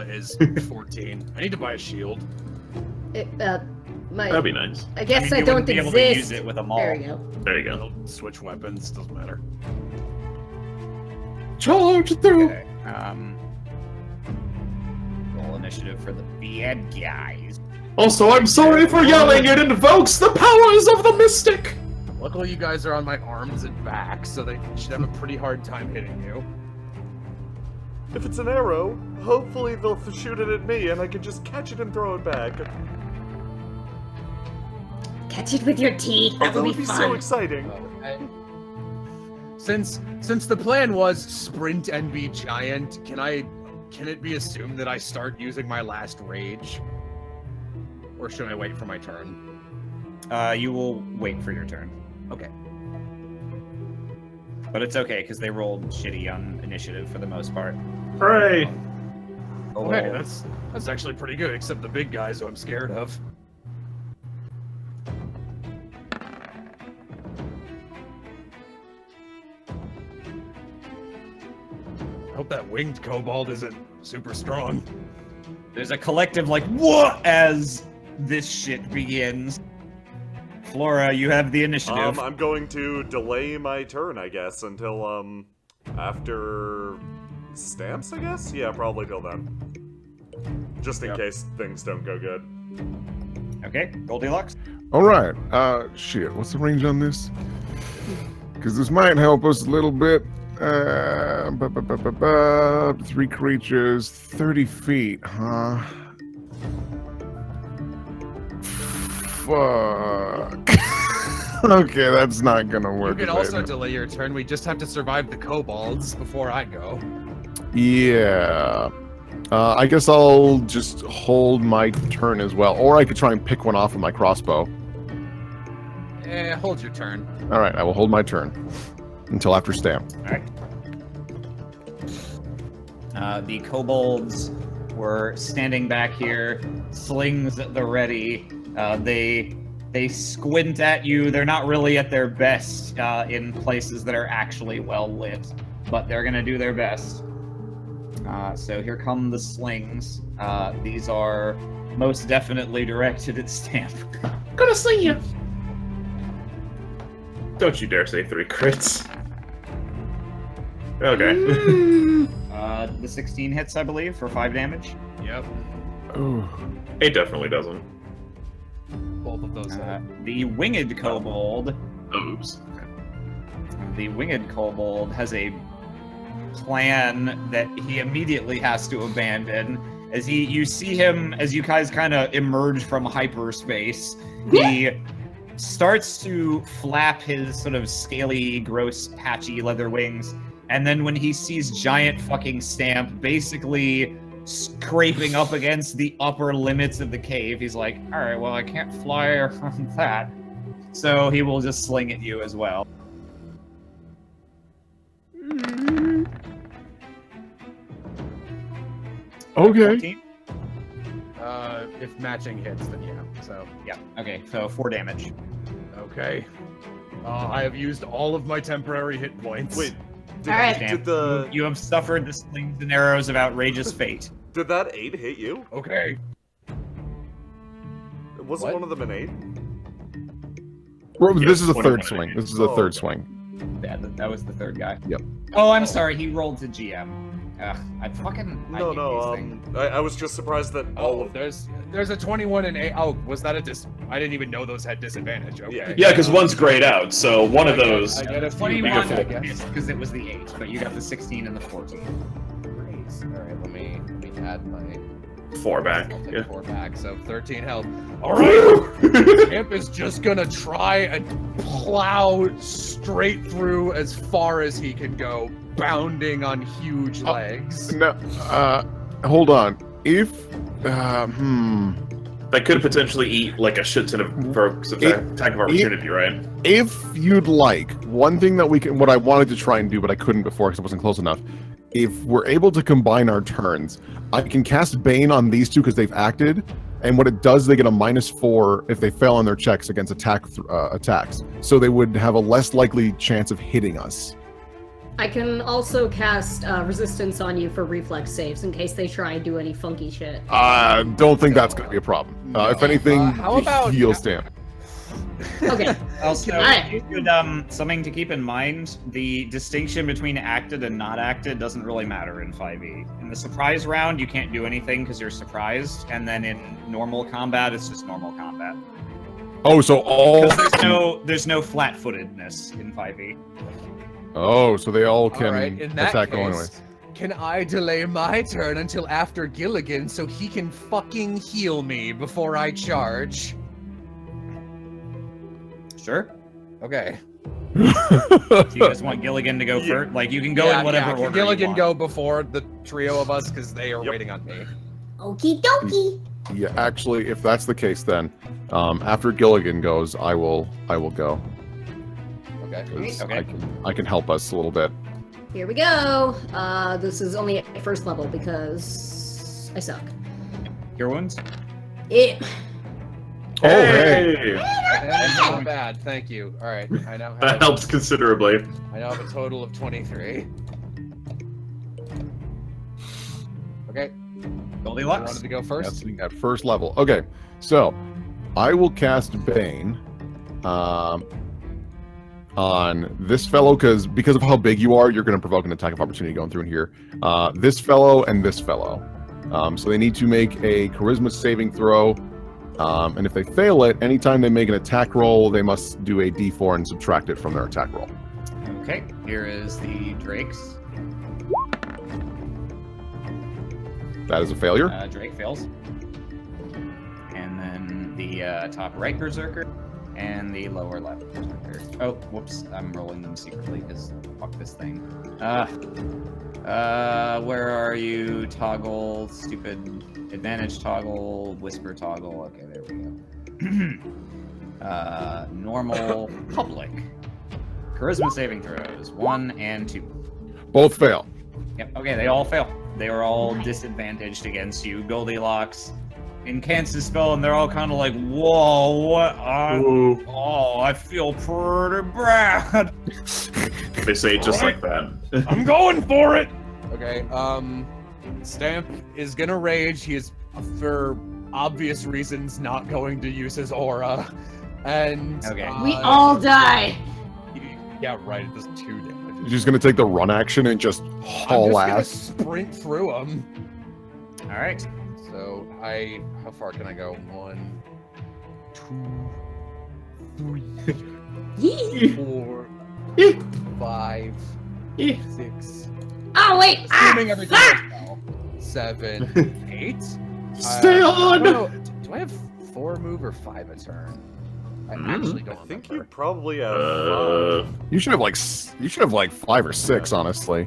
[SPEAKER 3] is 14. I need to buy a shield.
[SPEAKER 2] That'd be nice.
[SPEAKER 7] I guess I
[SPEAKER 1] You
[SPEAKER 7] don't
[SPEAKER 1] wouldn't be able to use
[SPEAKER 7] exist.
[SPEAKER 1] it with a maul.
[SPEAKER 7] There we go.
[SPEAKER 2] There you go.
[SPEAKER 3] I'll switch weapons, doesn't matter.
[SPEAKER 2] Charge through.
[SPEAKER 1] Okay. Roll initiative for the bad guys.
[SPEAKER 2] Also, I'm sorry for yelling. It invokes the powers of the mystic.
[SPEAKER 5] Luckily, you guys are on my arms and back, so they should have a pretty hard time hitting you.
[SPEAKER 4] If it's an arrow, hopefully they'll shoot it at me and I can just catch it and throw it back.
[SPEAKER 7] Catch it with your teeth.
[SPEAKER 4] Oh,
[SPEAKER 7] That
[SPEAKER 4] that
[SPEAKER 7] would
[SPEAKER 4] would
[SPEAKER 7] be
[SPEAKER 4] be so
[SPEAKER 7] fun.
[SPEAKER 4] exciting.
[SPEAKER 5] Okay. Since the plan was sprint and be giant, can it be assumed that I start using my last rage? Or should I wait for my turn?
[SPEAKER 1] You will wait for your turn.
[SPEAKER 5] Okay.
[SPEAKER 1] But it's okay, because they rolled shitty on initiative for the most part.
[SPEAKER 2] Hooray.
[SPEAKER 3] Okay, that's actually pretty good, except the big guys who I'm scared of. I hope that winged kobold isn't super strong.
[SPEAKER 1] There's a collective like, what, as this shit begins. Flora, you have the initiative.
[SPEAKER 4] I'm going to delay my turn, I guess, until, after stamps, I guess? Yeah, probably till then. Just in case things don't go good.
[SPEAKER 1] Okay, Goldilocks.
[SPEAKER 6] All right. Shit. What's the range on this? Because this might help us a little bit. 3 creatures, 30 feet, huh? Fuck. Okay, that's not gonna
[SPEAKER 5] You
[SPEAKER 6] work.
[SPEAKER 5] can
[SPEAKER 6] if I
[SPEAKER 5] also
[SPEAKER 6] don't-
[SPEAKER 5] delay your turn. We just have to survive the kobolds before I go.
[SPEAKER 6] Yeah. I guess I'll just hold my turn as well, or I could try and pick one off with my crossbow.
[SPEAKER 5] Hold your turn.
[SPEAKER 6] All right, I will hold my turn until after stamp.
[SPEAKER 1] The kobolds were standing back here, slings at the ready. They squint at you. They're not really at their best in places that are actually well lit, but they're gonna do their best. So here come the slings. These are most definitely directed at Stamp.
[SPEAKER 2] Gonna sling you. Don't you dare say 3 crits. Okay.
[SPEAKER 1] The 16 hits, I believe, for 5 damage.
[SPEAKER 5] Yep.
[SPEAKER 6] Ooh.
[SPEAKER 2] It definitely doesn't.
[SPEAKER 5] Both of those.
[SPEAKER 1] The winged kobold.
[SPEAKER 2] Oops.
[SPEAKER 1] The winged kobold has a plan that he immediately has to abandon. You see him as you guys kind of emerge from hyperspace. He starts to flap his sort of scaly, gross, patchy leather wings, and then when he sees giant fucking Stamp basically scraping up against the upper limits of the cave, he's like, all right, well, I can't fly around that. So he will just sling at you as well.
[SPEAKER 6] Okay.
[SPEAKER 1] 14?
[SPEAKER 5] If matching hits, then yeah. So
[SPEAKER 1] Yeah, okay, so 4 damage.
[SPEAKER 5] okay. I have used all of my temporary hit points.
[SPEAKER 4] Wait, did,
[SPEAKER 7] All right.
[SPEAKER 4] did the
[SPEAKER 1] You have suffered the slings and arrows of outrageous fate.
[SPEAKER 4] did that 8 hit you?
[SPEAKER 5] Okay.
[SPEAKER 4] Wasn't
[SPEAKER 5] What?
[SPEAKER 4] one of them an 8?
[SPEAKER 6] Well,
[SPEAKER 2] Yeah,
[SPEAKER 6] this is a
[SPEAKER 2] 21.
[SPEAKER 6] third swing. This is a
[SPEAKER 4] Oh,
[SPEAKER 6] third
[SPEAKER 4] okay.
[SPEAKER 6] swing.
[SPEAKER 1] Yeah, that was the third guy.
[SPEAKER 6] Yep.
[SPEAKER 1] Oh, I'm sorry, he rolled to GM. Ugh, I fucking... I
[SPEAKER 4] No,
[SPEAKER 1] hate
[SPEAKER 4] no.
[SPEAKER 1] these things.
[SPEAKER 4] I was just surprised that all
[SPEAKER 5] Oh,
[SPEAKER 4] of
[SPEAKER 5] there's a 21 and 8. Oh, was that a I didn't even know those had disadvantage. Okay.
[SPEAKER 2] Yeah, because one's grayed out, so one of those.
[SPEAKER 5] I get a few
[SPEAKER 1] 21
[SPEAKER 5] back, I
[SPEAKER 1] I
[SPEAKER 5] guess.
[SPEAKER 1] because it was the 8, but you got the 16 and the 14.
[SPEAKER 5] Great. All right, let me add my.
[SPEAKER 2] 4 back.
[SPEAKER 5] I'll take
[SPEAKER 2] Yeah.
[SPEAKER 5] 4 back, so 13 health. All right. Imp is just gonna try and plow straight through as far as he can go, bounding on huge legs.
[SPEAKER 6] No, hold on. If,
[SPEAKER 2] That could potentially eat like a shit ton of perks attack of opportunity, right?
[SPEAKER 6] if you'd like, one thing that what I wanted to try and do, but I couldn't before because I wasn't close enough. If we're able to combine our turns, I can cast Bane on these two because they've acted, and what it does, they get a -4 if they fail on their checks against attacks. So they would have a less likely chance of hitting us.
[SPEAKER 7] I can also cast resistance on you for reflex saves in case they try and do any funky shit.
[SPEAKER 6] Don't think that's going to be a problem. If anything,
[SPEAKER 5] how about-
[SPEAKER 6] heal Stamp.
[SPEAKER 7] Okay.
[SPEAKER 1] Also,
[SPEAKER 7] Alright.
[SPEAKER 1] you could, something to keep in mind, the distinction between acted and not acted doesn't really matter in 5e. In the surprise round, you can't do anything because you're surprised, and then in normal combat, it's just normal combat.
[SPEAKER 6] Oh, so all.
[SPEAKER 1] Because there's no flat-footedness in 5e.
[SPEAKER 6] Oh, so they all can
[SPEAKER 5] All right, in that
[SPEAKER 6] attack
[SPEAKER 5] case,
[SPEAKER 6] anyways.
[SPEAKER 5] can I delay my turn until after Gilligan so he can fucking heal me before I charge?
[SPEAKER 1] Sure.
[SPEAKER 5] Okay.
[SPEAKER 1] Do you guys want Gilligan to go first? Like, you can go in whatever
[SPEAKER 5] can
[SPEAKER 1] order
[SPEAKER 5] Gilligan
[SPEAKER 1] you want.
[SPEAKER 5] go before the trio of us because they are
[SPEAKER 2] Yep.
[SPEAKER 5] waiting on me.
[SPEAKER 7] Okie dokie.
[SPEAKER 6] Yeah, actually, if that's the case, then after Gilligan goes, I will go.
[SPEAKER 5] Okay.
[SPEAKER 6] 'Cause
[SPEAKER 1] Okay.
[SPEAKER 6] I can help us a little bit.
[SPEAKER 7] Here we go. This is only at first level because I suck.
[SPEAKER 1] Cure wounds?
[SPEAKER 7] It.
[SPEAKER 6] Oh, hey.
[SPEAKER 5] That's not bad. Thank you. All right. I now
[SPEAKER 2] That
[SPEAKER 5] have
[SPEAKER 2] helps considerably.
[SPEAKER 5] I now have a total of 23. Okay. I
[SPEAKER 1] Goldilocks?
[SPEAKER 5] wanted to go first.
[SPEAKER 6] That's at first level. Okay, so I will cast Bane on this fellow because of how big you are, you're going to provoke an attack of opportunity going through in here. This fellow and this fellow. So they need to make a charisma saving throw. And if they fail it, anytime they make an attack roll, they must do a d4 and subtract it from their attack roll.
[SPEAKER 1] Okay, here is the Drakes.
[SPEAKER 6] That is a failure.
[SPEAKER 1] Drake fails. And then the top right Berserker and the lower left Berserker. Oh, whoops, I'm rolling them secretly because fuck this thing. Where are you? Toggle, stupid advantage toggle, whisper toggle. Okay, there we go. Normal, public. Charisma saving throws, 1 and 2.
[SPEAKER 6] Both fail.
[SPEAKER 1] Yep, okay, they all fail. They are all disadvantaged against you. Goldilocks incants his spell, and they're all kind of like, whoa, what?
[SPEAKER 2] Ooh.
[SPEAKER 1] Oh, I feel pretty bad.
[SPEAKER 2] They say it just like that.
[SPEAKER 5] I'm going for it. Okay. Stamp is gonna rage. He is, for obvious reasons, not going to use his aura. And
[SPEAKER 1] Okay.
[SPEAKER 7] We all die.
[SPEAKER 5] Yeah, right. It does 2 damage.
[SPEAKER 6] You're just going to take the run action and just
[SPEAKER 5] I'm
[SPEAKER 6] haul
[SPEAKER 5] just
[SPEAKER 6] ass.
[SPEAKER 5] gonna sprint through him.
[SPEAKER 1] All right.
[SPEAKER 5] So how far can I go? 1, 2, 3, 4, 5, 6.
[SPEAKER 7] Oh wait!
[SPEAKER 5] Assuming
[SPEAKER 7] Ah,
[SPEAKER 5] everything
[SPEAKER 7] fuck!
[SPEAKER 5] goes well. 7, 8.
[SPEAKER 2] Stay on!
[SPEAKER 5] Do I have 4 move or 5 a turn? I actually don't
[SPEAKER 4] I think
[SPEAKER 5] remember.
[SPEAKER 4] you probably have 5.
[SPEAKER 6] You should have like 5 or 6, honestly.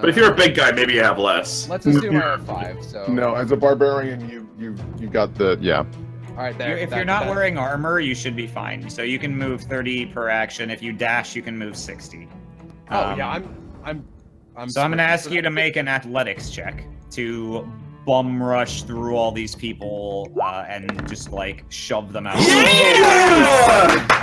[SPEAKER 2] But if you're a big guy, maybe you have less.
[SPEAKER 5] Let's assume I have 5. So
[SPEAKER 6] No, as a barbarian, you got the
[SPEAKER 5] All right, there.
[SPEAKER 1] If you're not wearing armor, you should be fine. So you can move 30 per action. If you dash, you can move 60.
[SPEAKER 5] Oh yeah, I'm.
[SPEAKER 1] So I'm gonna ask you to
[SPEAKER 5] make.
[SPEAKER 1] make an athletics check to bum rush through all these people and just like shove them out. All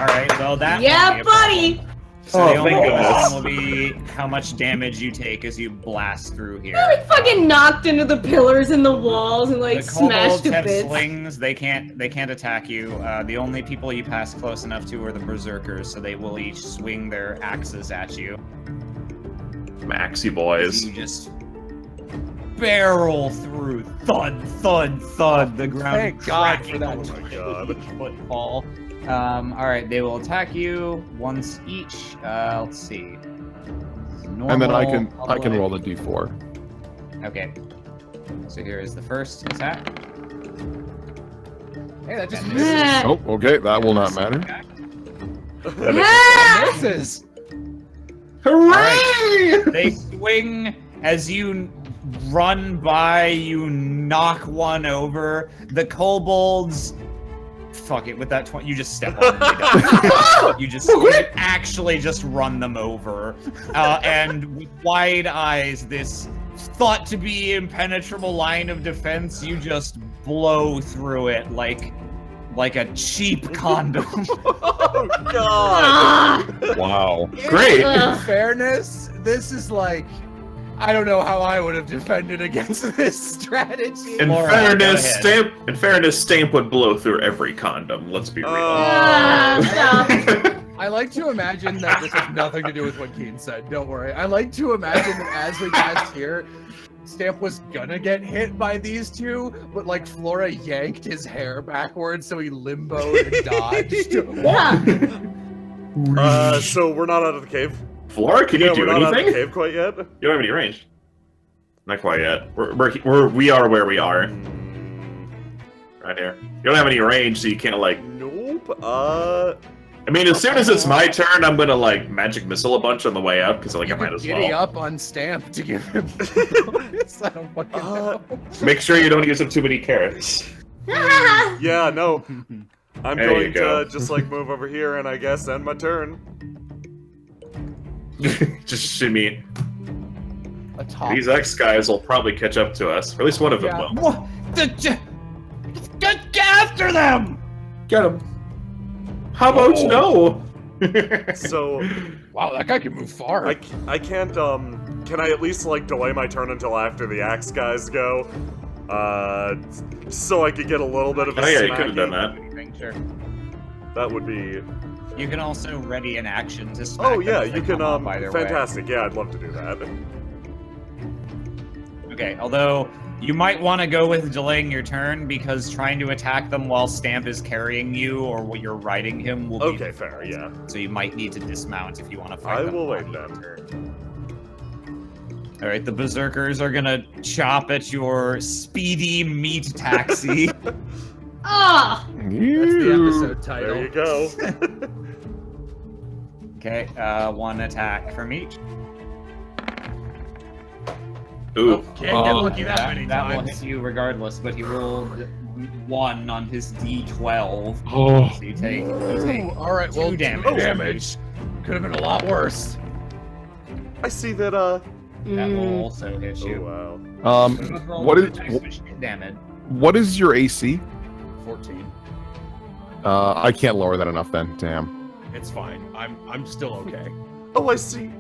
[SPEAKER 1] right, well that.
[SPEAKER 7] Yeah,
[SPEAKER 1] won't be a
[SPEAKER 7] buddy!
[SPEAKER 1] problem. So
[SPEAKER 2] Oh,
[SPEAKER 1] the only
[SPEAKER 2] thank goodness.
[SPEAKER 1] question will be how much damage you take as you blast through here.
[SPEAKER 7] I like fucking knocked into the pillars and the walls and like
[SPEAKER 1] The
[SPEAKER 7] smashed
[SPEAKER 1] kobolds
[SPEAKER 7] to
[SPEAKER 1] have
[SPEAKER 7] bits.
[SPEAKER 1] slings. They can't attack you. The only people you pass close enough to are the berserkers, so they will each swing their axes at you.
[SPEAKER 2] Maxi boys.
[SPEAKER 1] You just barrel through, thud, thud, thud. The ground
[SPEAKER 5] Thank God for
[SPEAKER 1] cracking
[SPEAKER 5] that.
[SPEAKER 1] over
[SPEAKER 4] Oh my
[SPEAKER 1] your
[SPEAKER 4] God.
[SPEAKER 1] footfall. All right, they will attack you once each. Let's see.
[SPEAKER 6] and then I can
[SPEAKER 1] Normal,
[SPEAKER 6] roll the d4.
[SPEAKER 1] Okay. So here is the first attack.
[SPEAKER 5] Hey, that just
[SPEAKER 1] And
[SPEAKER 5] misses.
[SPEAKER 7] Yeah.
[SPEAKER 6] Oh, okay, that will not matter.
[SPEAKER 7] Ah!
[SPEAKER 5] Misses.
[SPEAKER 2] Hooray!
[SPEAKER 1] They swing as you run by, you knock one over. The kobolds, fuck it, with that 20, you just step on them. They die. You actually just run them over. And with wide eyes, this thought to be impenetrable line of defense, you just blow through it like a cheap condom.
[SPEAKER 4] Oh god!
[SPEAKER 7] Ah!
[SPEAKER 6] Wow.
[SPEAKER 2] Great.
[SPEAKER 5] In
[SPEAKER 7] Ugh.
[SPEAKER 5] fairness, this is like, I don't know how I would have defended against this strategy.
[SPEAKER 2] In
[SPEAKER 1] Laura,
[SPEAKER 2] fairness,
[SPEAKER 1] go ahead.
[SPEAKER 2] Stamp would blow through every condom. Let's be real.
[SPEAKER 7] Ah, stop.
[SPEAKER 5] I like to imagine that this has nothing to do with what Keen said. Don't worry. I like to imagine that as we passed here, Stamp was gonna get hit by these two, but like Flora yanked his hair backwards, so he limboed and dodged.
[SPEAKER 4] So we're not out of the cave?
[SPEAKER 2] Flora, can
[SPEAKER 4] Yeah,
[SPEAKER 2] you do
[SPEAKER 4] we're not out of the
[SPEAKER 2] anything?
[SPEAKER 4] cave quite yet?
[SPEAKER 2] You don't have any range. Not quite yet. We are where we are. Right here. You don't have any range, so you can't like.
[SPEAKER 4] Nope.
[SPEAKER 2] I mean, as soon as it's my turn, I'm gonna like magic missile a bunch on the way up because like I might as
[SPEAKER 5] Giddy
[SPEAKER 2] well.
[SPEAKER 5] up on Stamp to give him bonus. I don't fucking know.
[SPEAKER 2] Make sure you don't use up too many carrots.
[SPEAKER 4] Yeah, no. I'm
[SPEAKER 2] There
[SPEAKER 4] going
[SPEAKER 2] you go.
[SPEAKER 4] to just like move over here and I guess end my turn.
[SPEAKER 2] Just shimmy.
[SPEAKER 5] A top.
[SPEAKER 2] These X guys will probably catch up to us. Or at least one of them
[SPEAKER 5] Yeah.
[SPEAKER 2] will.
[SPEAKER 1] Get after them!
[SPEAKER 2] Get him. How about no?
[SPEAKER 4] So
[SPEAKER 5] Wow, that guy can move far.
[SPEAKER 4] I can't can I at least like delay my turn until after the axe guys go? So I could get a little bit of a
[SPEAKER 2] Oh yeah, you
[SPEAKER 4] smacking?
[SPEAKER 2] could have done that.
[SPEAKER 1] Sure.
[SPEAKER 4] That would be
[SPEAKER 1] You can also ready an action to smack
[SPEAKER 4] Oh
[SPEAKER 1] them
[SPEAKER 4] yeah,
[SPEAKER 1] if they
[SPEAKER 4] you can
[SPEAKER 1] come up either way.
[SPEAKER 4] fantastic. Yeah, I'd love to do that.
[SPEAKER 1] Okay, although you might want to go with delaying your turn because trying to attack them while Stamp is carrying you or while you're riding him will be
[SPEAKER 4] Okay, fair, yeah.
[SPEAKER 1] So you might need to dismount if you want to fight
[SPEAKER 4] I
[SPEAKER 1] them.
[SPEAKER 4] will
[SPEAKER 1] on
[SPEAKER 4] wait
[SPEAKER 1] your
[SPEAKER 4] then.
[SPEAKER 1] turn. All right, the berserkers are gonna chop at your speedy meat taxi.
[SPEAKER 7] Oh!
[SPEAKER 5] That's the episode title.
[SPEAKER 4] There you go.
[SPEAKER 1] Okay, one attack from each.
[SPEAKER 2] Ooh.
[SPEAKER 5] Can't get lucky that many
[SPEAKER 1] That will
[SPEAKER 5] times.
[SPEAKER 1] hit you regardless, but he rolled 1 on his D12.
[SPEAKER 6] Oh.
[SPEAKER 1] So you take
[SPEAKER 5] Ooh, all right, well,
[SPEAKER 1] 2 damage.
[SPEAKER 5] damage. Could have been a lot worse.
[SPEAKER 4] I see that
[SPEAKER 1] That will
[SPEAKER 7] Mm.
[SPEAKER 1] also hit
[SPEAKER 4] Oh
[SPEAKER 1] you.
[SPEAKER 4] wow.
[SPEAKER 1] What damage?
[SPEAKER 6] What is your AC?
[SPEAKER 5] 14.
[SPEAKER 6] I can't lower that enough then. Damn.
[SPEAKER 5] It's fine. I'm still okay.
[SPEAKER 4] Oh I see.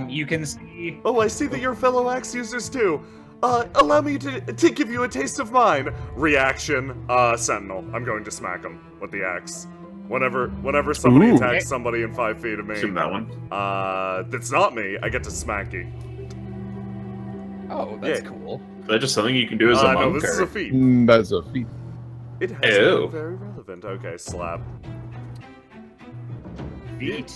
[SPEAKER 1] You can see.
[SPEAKER 4] Oh, I see that you're fellow axe users too. Allow me to give you a taste of mine. Reaction, Sentinel. I'm going to smack him with the axe. Whenever somebody
[SPEAKER 6] Ooh.
[SPEAKER 4] attacks somebody in 5 feet of me,
[SPEAKER 2] Assume that one.
[SPEAKER 4] that's not me, I get to smack you.
[SPEAKER 5] Oh, that's
[SPEAKER 4] Yeah.
[SPEAKER 5] cool.
[SPEAKER 2] Is that just something you can do as a
[SPEAKER 4] No,
[SPEAKER 2] monk?
[SPEAKER 4] this is
[SPEAKER 2] or-
[SPEAKER 4] a feat.
[SPEAKER 6] That's a feat.
[SPEAKER 4] It has
[SPEAKER 2] Ew.
[SPEAKER 4] been very relevant. Okay, slap.
[SPEAKER 1] Feet.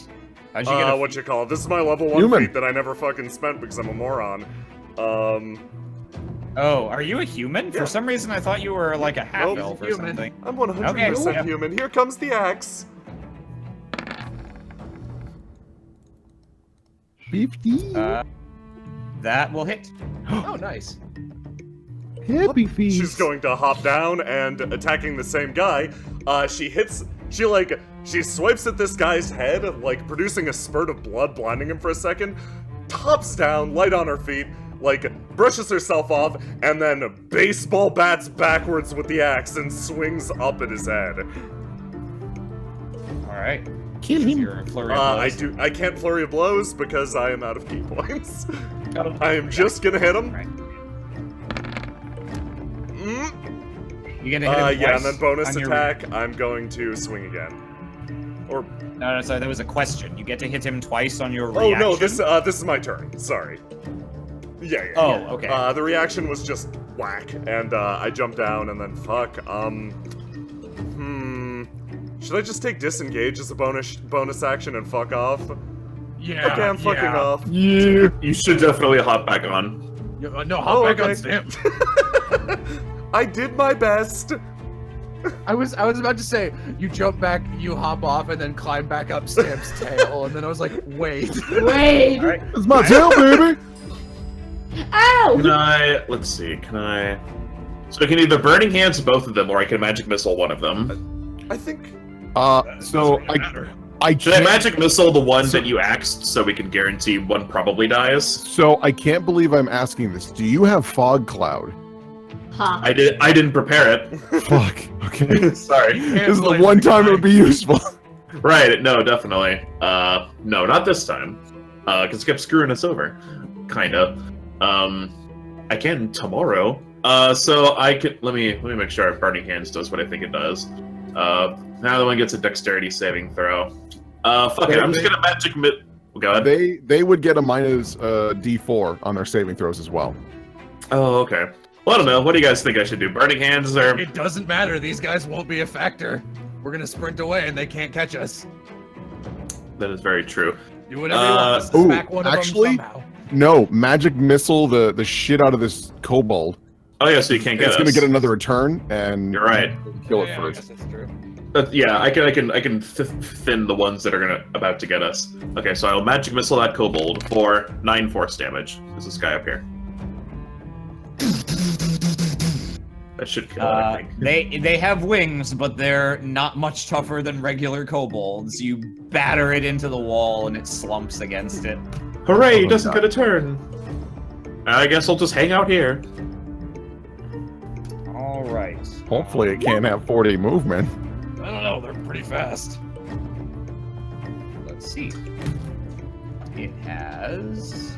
[SPEAKER 1] How'd you get a
[SPEAKER 4] What
[SPEAKER 1] feet?
[SPEAKER 4] you call it? This is my level 1
[SPEAKER 6] Human.
[SPEAKER 4] feat that I never fucking spent because I'm a moron.
[SPEAKER 1] Oh, are you a human?
[SPEAKER 4] Yeah.
[SPEAKER 1] For some reason, I thought you were like a half
[SPEAKER 4] Nope.
[SPEAKER 1] elf or
[SPEAKER 5] Human.
[SPEAKER 1] something.
[SPEAKER 4] I'm 100%
[SPEAKER 1] Okay, yeah.
[SPEAKER 4] human. Here comes the axe.
[SPEAKER 6] 50.
[SPEAKER 1] That will hit.
[SPEAKER 5] Oh, nice.
[SPEAKER 6] Happy feast.
[SPEAKER 4] She's going to hop down and attacking the same guy. She swipes at this guy's head, like producing a spurt of blood, blinding him for a second, tops down, light on her feet, like brushes herself off, and then baseball bats backwards with the axe and swings up at his head.
[SPEAKER 1] All right.
[SPEAKER 6] Kill him.
[SPEAKER 1] You're a flurry of blows.
[SPEAKER 4] I can't flurry of blows because I am out of key points.
[SPEAKER 1] Oh,
[SPEAKER 4] I am just gonna hit him.
[SPEAKER 1] Right.
[SPEAKER 4] Mm.
[SPEAKER 1] You get to hit him
[SPEAKER 4] Yeah,
[SPEAKER 1] twice
[SPEAKER 4] and then bonus
[SPEAKER 1] on your-
[SPEAKER 4] attack, I'm going to swing again. Or
[SPEAKER 1] No, sorry, that was a question. You get to hit him twice on your
[SPEAKER 4] oh
[SPEAKER 1] reaction.
[SPEAKER 4] no, this is my turn. Sorry. Yeah.
[SPEAKER 1] Oh,
[SPEAKER 4] yeah.
[SPEAKER 1] okay.
[SPEAKER 4] The reaction was just whack, and I jumped down, and then fuck. Should I just take disengage as a bonus action and fuck off?
[SPEAKER 5] Yeah.
[SPEAKER 4] Okay, I'm fucking off.
[SPEAKER 6] Yeah.
[SPEAKER 2] You should definitely hop back on.
[SPEAKER 5] No, hop back
[SPEAKER 4] okay.
[SPEAKER 5] on Stamp.
[SPEAKER 4] I did my best.
[SPEAKER 5] I was about to say, you jump back, you hop off, and then climb back up Stamp's tail, and then I was like, wait.
[SPEAKER 7] Wait.
[SPEAKER 1] All right.
[SPEAKER 6] It's my tail, baby.
[SPEAKER 7] Ow!
[SPEAKER 2] Can I? Let's see. Can I? So I can either burning hands both of them, or I can magic missile one of them.
[SPEAKER 4] I think.
[SPEAKER 6] So I
[SPEAKER 2] Should I
[SPEAKER 6] can't,
[SPEAKER 2] magic missile the one that you axed, so we can guarantee one probably dies?
[SPEAKER 6] so I can't believe I'm asking this. Do you have fog cloud?
[SPEAKER 7] Ha.
[SPEAKER 2] I didn't prepare it.
[SPEAKER 6] Fuck. Okay.
[SPEAKER 2] Sorry.
[SPEAKER 6] This is the one time it would be useful.
[SPEAKER 2] Right? No, definitely. No, not this time. Cause it kept screwing us over. Kinda. I can tomorrow. So I could let me make sure Burning Hands does what I think it does. Now the one gets a dexterity saving throw. Fuck it, I'm just gonna magic go ahead.
[SPEAKER 6] They would get a minus D4 on their saving throws as well.
[SPEAKER 2] Oh, okay. Well, I don't know. What do you guys think I should do? Burning Hands or
[SPEAKER 5] It doesn't matter. These guys won't be a factor. We're gonna sprint away, and they can't catch us.
[SPEAKER 2] that is very true.
[SPEAKER 5] Do whatever you want. Just
[SPEAKER 6] ooh,
[SPEAKER 5] smack one of
[SPEAKER 6] actually-
[SPEAKER 5] them somehow.
[SPEAKER 6] No, magic missile the shit out of this kobold.
[SPEAKER 2] Oh yeah, so you can't get
[SPEAKER 6] It's
[SPEAKER 2] us.
[SPEAKER 6] gonna get another return and
[SPEAKER 2] You're right.
[SPEAKER 6] kill it
[SPEAKER 5] Yeah, I
[SPEAKER 6] first.
[SPEAKER 5] guess that's true.
[SPEAKER 2] Yeah, I can thin the ones that are about to get us. Okay, so I'll magic missile that kobold for 9 force damage. There's this guy up here. That should kill it, I think.
[SPEAKER 1] They have wings, but they're not much tougher than regular kobolds. You batter it into the wall, and it slumps against it.
[SPEAKER 2] Hooray!
[SPEAKER 6] Oh
[SPEAKER 2] He
[SPEAKER 6] my
[SPEAKER 2] doesn't
[SPEAKER 6] God.
[SPEAKER 2] get a turn. I guess I'll just hang out here.
[SPEAKER 1] All right.
[SPEAKER 6] Hopefully it can't have 40 movement.
[SPEAKER 5] I don't know. They're pretty fast.
[SPEAKER 1] Let's see. It has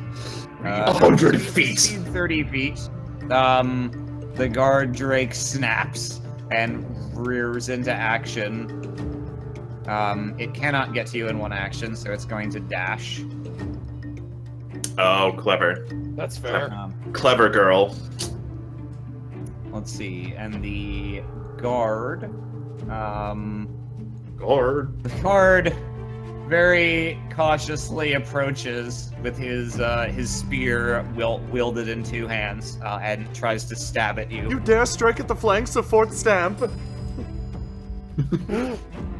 [SPEAKER 2] 100 feet.
[SPEAKER 1] 30 feet. The guard drake snaps and rears into action. It cannot get to you in one action, so it's going to dash.
[SPEAKER 2] Oh, clever.
[SPEAKER 5] That's fair.
[SPEAKER 2] Clever girl.
[SPEAKER 1] Let's see, and the guard.
[SPEAKER 2] Guard.
[SPEAKER 1] The guard very cautiously approaches with his spear wielded in two hands and tries to stab at
[SPEAKER 4] You dare strike at the flanks of Fort Stamp?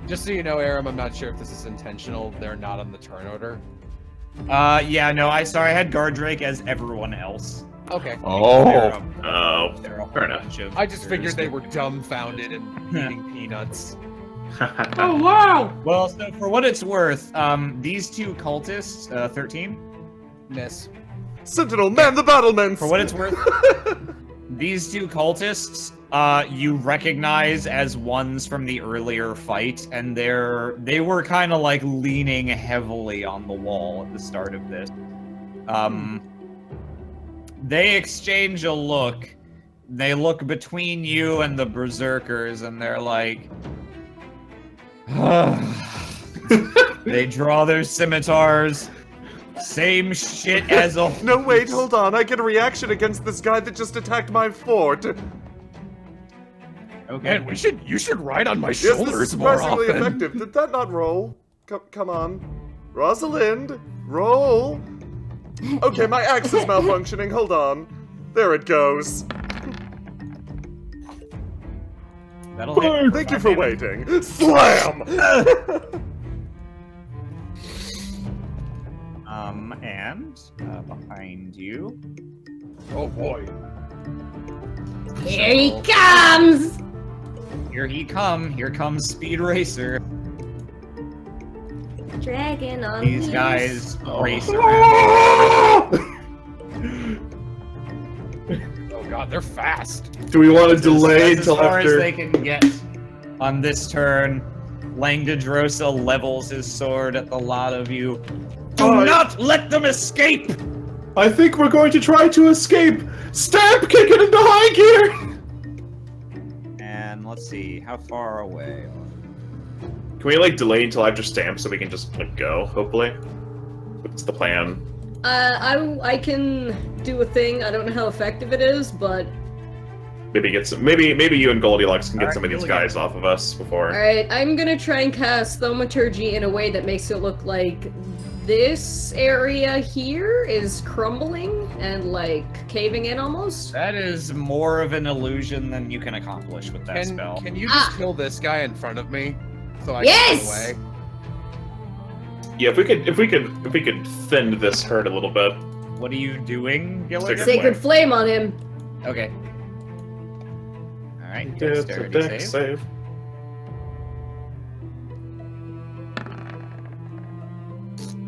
[SPEAKER 5] Just so you know, Aram, I'm not sure if this is intentional. They're not on the turn order.
[SPEAKER 1] Yeah, no, I had guard drake as everyone else.
[SPEAKER 5] Okay.
[SPEAKER 6] Oh,
[SPEAKER 2] Oh,
[SPEAKER 1] They're a
[SPEAKER 2] fair enough.
[SPEAKER 1] bunch of
[SPEAKER 5] I just figured they were
[SPEAKER 1] creatures.
[SPEAKER 5] dumbfounded and eating peanuts.
[SPEAKER 7] Oh wow!
[SPEAKER 1] Well, so for what it's worth, these two cultists, 13.
[SPEAKER 5] Miss.
[SPEAKER 4] Sentinel, man the battlements!
[SPEAKER 1] For what it's worth, these two cultists, you recognize as ones from the earlier fight, and they were kind of like leaning heavily on the wall at the start of this. They exchange a look. They look between you and the berserkers, and they're like, they draw their scimitars, Same shit as a.
[SPEAKER 4] No, wait, hold on. I get a reaction against this guy that just attacked my fort.
[SPEAKER 1] Okay.
[SPEAKER 3] Man, you should ride on my
[SPEAKER 4] Yes, this is
[SPEAKER 3] shoulders more
[SPEAKER 4] surprisingly
[SPEAKER 3] often.
[SPEAKER 4] effective. Did that not roll? Come on. Rosalind, roll. Okay, my axe is malfunctioning. Hold on. There it goes.
[SPEAKER 1] That'll hit.
[SPEAKER 4] Thank you for waiting. Slam!
[SPEAKER 1] And behind you.
[SPEAKER 3] Oh boy.
[SPEAKER 7] Here he comes!
[SPEAKER 1] Here he come. Here comes Speed Racer.
[SPEAKER 7] Dragon on
[SPEAKER 1] These
[SPEAKER 7] wheels.
[SPEAKER 1] guys race around.
[SPEAKER 3] Oh god, they're fast.
[SPEAKER 2] Do we want to delay
[SPEAKER 1] That's as
[SPEAKER 2] until
[SPEAKER 1] far as
[SPEAKER 2] after?
[SPEAKER 1] they can get on this turn. Langdedrosa levels his sword at the lot of you. Do not let them escape!
[SPEAKER 2] I think we're going to try to escape. Stamp, kick it into high gear.
[SPEAKER 1] And let's see, how far away?
[SPEAKER 2] Can we like delay until after Stamp so we can just like go? Hopefully, what's the plan?
[SPEAKER 7] I can do a thing. I don't know how effective it is, but
[SPEAKER 2] Maybe get some. Maybe you and Goldilocks can get
[SPEAKER 1] Alright,
[SPEAKER 2] some of these
[SPEAKER 1] Gilligan.
[SPEAKER 2] guys off of us before.
[SPEAKER 7] alright, I'm gonna try and cast Thaumaturgy in a way that makes it look like this area here is crumbling and like caving in almost.
[SPEAKER 1] That is more of an illusion than you can accomplish with that spell.
[SPEAKER 5] Can you just
[SPEAKER 7] Ah.
[SPEAKER 5] kill this guy in front of me so I
[SPEAKER 7] Yes!
[SPEAKER 5] can get away?
[SPEAKER 2] Yeah, if we could thin this herd a little bit.
[SPEAKER 1] What are you doing, Gilligan?
[SPEAKER 7] Sacred Flame on him.
[SPEAKER 1] Okay. Alright,
[SPEAKER 2] It's a
[SPEAKER 1] dexterity
[SPEAKER 2] dex
[SPEAKER 1] save.
[SPEAKER 2] save.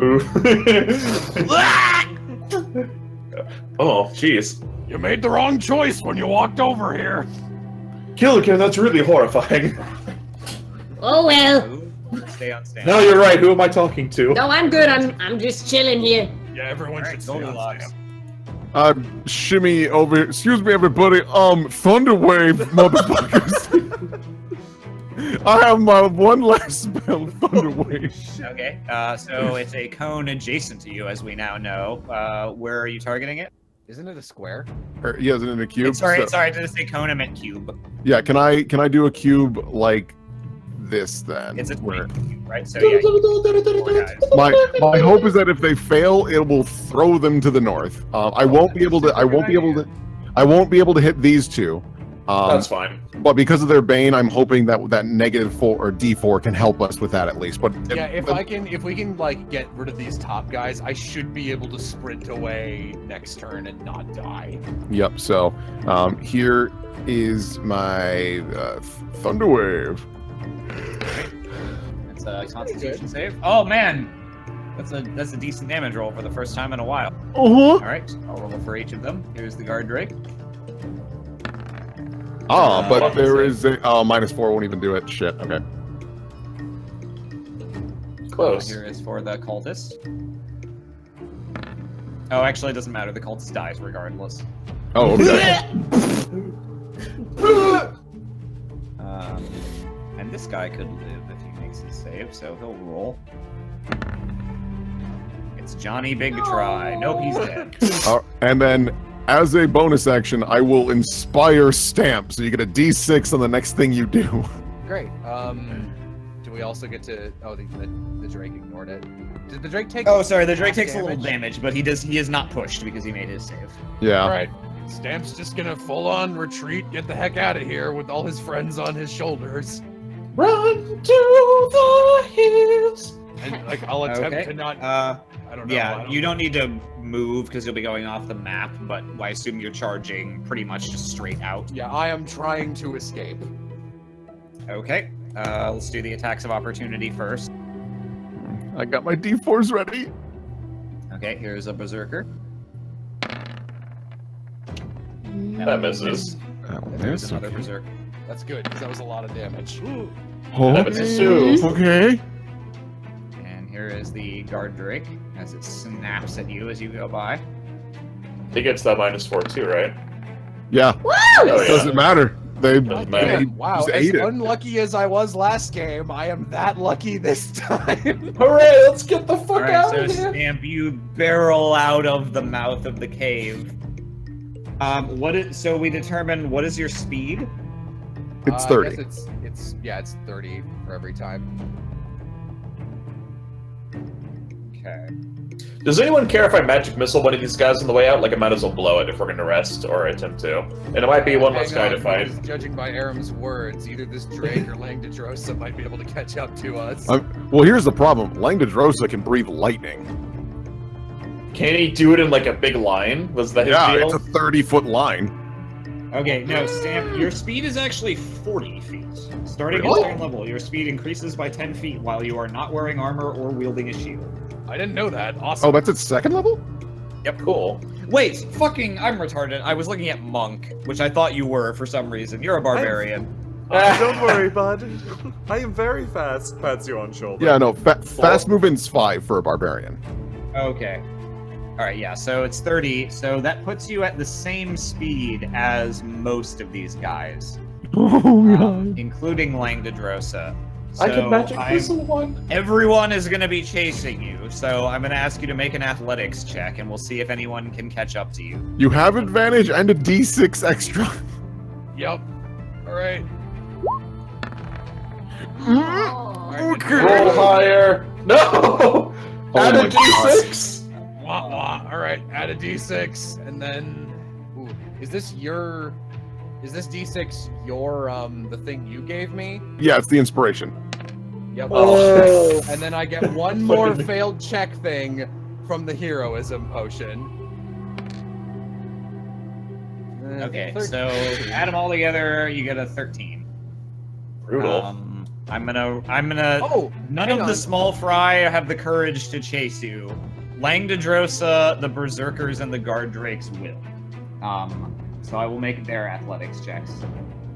[SPEAKER 2] Ooh. Oh, jeez.
[SPEAKER 3] You made the wrong choice when you walked over here.
[SPEAKER 2] Gilligan, that's really horrifying.
[SPEAKER 7] Oh well.
[SPEAKER 1] Ooh, stay on stand.
[SPEAKER 2] No, you're right. Who am I talking to?
[SPEAKER 7] No, I'm good. I'm just chilling here.
[SPEAKER 3] Yeah, everyone
[SPEAKER 1] Alright,
[SPEAKER 3] should stay on
[SPEAKER 1] Goldilocks.
[SPEAKER 3] stamp.
[SPEAKER 6] Shimmy over. Excuse me, everybody. Thunderwave, motherfuckers. I have my one last spell, Thunderwave.
[SPEAKER 1] Okay, so it's a cone adjacent to you, as we now know. Where are you targeting it?
[SPEAKER 5] Isn't it a square?
[SPEAKER 6] Yeah, is it in a cube?
[SPEAKER 1] Sorry,
[SPEAKER 6] So-
[SPEAKER 1] sorry, did I say cone? I meant cube.
[SPEAKER 6] Yeah, can I do a cube like this then?
[SPEAKER 1] It's a
[SPEAKER 6] Where-
[SPEAKER 1] cube, right? So yeah, four guys.
[SPEAKER 6] my hope is that if they fail, it will throw them to the north. I won't be able to. I won't be able to hit these two.
[SPEAKER 2] That's fine.
[SPEAKER 6] But because of their bane, I'm hoping that that -4 or D4 can help us with that at least. But
[SPEAKER 5] Yeah, if we can like get rid of these top guys, I should be able to sprint away next turn and not die.
[SPEAKER 6] Yep. So here is my Thunderwave.
[SPEAKER 1] It's a Constitution save. Oh man, that's a decent damage roll for the first time in a while. All right, I'll roll for each of them. Here's the guard drake.
[SPEAKER 6] But there is a -4 won't even do it. Shit. Okay.
[SPEAKER 2] Close.
[SPEAKER 1] Here is for the cultist. Oh, actually, it doesn't matter. The cultist dies regardless.
[SPEAKER 6] Oh, okay.
[SPEAKER 1] And this guy could live if he makes his save, so he'll roll. It's Johnny Big Try. Nope, he's dead.
[SPEAKER 6] And then, as a bonus action, I will inspire Stamp, so you get a D6 on the next thing you do.
[SPEAKER 5] Great. Do we also get to? Oh, the Drake ignored it. Did the Drake take?
[SPEAKER 1] Oh, sorry, the Drake
[SPEAKER 5] half
[SPEAKER 1] takes a little damage, but he is not pushed because he made his save.
[SPEAKER 6] Yeah.
[SPEAKER 3] All right, Stamp's just gonna full-on retreat, get the heck out of here with all his friends on his shoulders,
[SPEAKER 2] Run to the hills.
[SPEAKER 3] and like I'll attempt
[SPEAKER 1] Okay.
[SPEAKER 3] to not. I don't know. I
[SPEAKER 1] Yeah,
[SPEAKER 3] don't-
[SPEAKER 1] you don't need to move because you'll be going off the map, but I assume you're charging pretty much just straight out.
[SPEAKER 5] Yeah, I am trying to escape.
[SPEAKER 1] Okay, let's do the attacks of opportunity first.
[SPEAKER 6] I got my D4s ready.
[SPEAKER 1] Okay, here's a berserker.
[SPEAKER 2] That misses.
[SPEAKER 6] That one
[SPEAKER 1] There's
[SPEAKER 6] is,
[SPEAKER 1] another
[SPEAKER 6] okay.
[SPEAKER 1] berserker.
[SPEAKER 5] That's good because that was a lot of damage.
[SPEAKER 6] Oh,
[SPEAKER 2] That misses too.
[SPEAKER 6] okay.
[SPEAKER 1] And here is the guard drake as it snaps at you as you go by.
[SPEAKER 2] He gets that -4 too, right?
[SPEAKER 6] Yeah.
[SPEAKER 7] Woo!
[SPEAKER 2] Oh, yeah.
[SPEAKER 6] Doesn't matter. They,
[SPEAKER 2] Doesn't
[SPEAKER 6] they
[SPEAKER 2] matter.
[SPEAKER 5] Wow,
[SPEAKER 6] just
[SPEAKER 5] as
[SPEAKER 6] ate it.
[SPEAKER 5] unlucky as I was last game, I am that lucky this time.
[SPEAKER 2] Hooray! Let's get the fuck
[SPEAKER 1] Alright,
[SPEAKER 2] out
[SPEAKER 1] so
[SPEAKER 2] of here.
[SPEAKER 1] Stamp, you barrel out of the mouth of the cave. So we determine what is your speed?
[SPEAKER 6] It's
[SPEAKER 5] I
[SPEAKER 6] 30.
[SPEAKER 5] guess it's 30 for every time.
[SPEAKER 1] Okay.
[SPEAKER 2] Does anyone care if I magic missile one of these guys on the way out? Like, I might as well blow it if we're gonna rest or attempt to. And it might be one less guy
[SPEAKER 5] Hang
[SPEAKER 2] to
[SPEAKER 5] on,
[SPEAKER 2] fight.
[SPEAKER 5] because judging by Aram's words, either this Drake or Langdedrosa might be able to catch up to us.
[SPEAKER 6] Well, here's the problem. Langdedrosa can breathe lightning.
[SPEAKER 2] Can he do it in like a big line? Was that his
[SPEAKER 6] Yeah,
[SPEAKER 2] deal?
[SPEAKER 6] it's a 30-foot line.
[SPEAKER 1] Okay, no, Stamp, your speed is actually 40 feet. Starting
[SPEAKER 2] Really?
[SPEAKER 1] at second level, your speed increases by 10 feet while you are not wearing armor or wielding a shield.
[SPEAKER 5] I didn't know that. Awesome.
[SPEAKER 6] Oh, that's at second level?
[SPEAKER 1] Yep.
[SPEAKER 2] Cool.
[SPEAKER 1] Wait, fucking, I'm retarded. I was looking at Monk, which I thought you were for some reason. You're a barbarian.
[SPEAKER 4] Don't worry, bud. I am very fast. Pats you on shoulder.
[SPEAKER 6] Yeah, no, fast movement's 5 for a barbarian.
[SPEAKER 1] Okay. Alright, yeah, so it's 30, so that puts you at the same speed as most of these guys. Including Langdedrosa. So
[SPEAKER 2] I can magic missile one.
[SPEAKER 1] everyone is going to be chasing you, so I'm going to ask you to make an athletics check, and we'll see if anyone can catch up to you.
[SPEAKER 6] You have advantage and a d6 extra.
[SPEAKER 5] Yep. All right.
[SPEAKER 7] Oh.
[SPEAKER 2] Roll higher. No! Add
[SPEAKER 6] my
[SPEAKER 2] a d6!
[SPEAKER 5] Wah, wah. All right. Add a d6, and then. Ooh, is this d6 your the thing you gave me?
[SPEAKER 6] Yeah, it's the inspiration.
[SPEAKER 5] Yep.
[SPEAKER 2] Oh.
[SPEAKER 5] And then I get one more failed check thing from the heroism potion.
[SPEAKER 1] Okay,
[SPEAKER 5] 13.
[SPEAKER 1] so add them all together, you get a 13.
[SPEAKER 2] Brutal.
[SPEAKER 1] I'm gonna.
[SPEAKER 5] Oh,
[SPEAKER 1] None
[SPEAKER 5] hang
[SPEAKER 1] of the
[SPEAKER 5] on.
[SPEAKER 1] small fry have the courage to chase you. Langdedrosa, the Berserkers, and the Guard Drakes will. So I will make their athletics checks.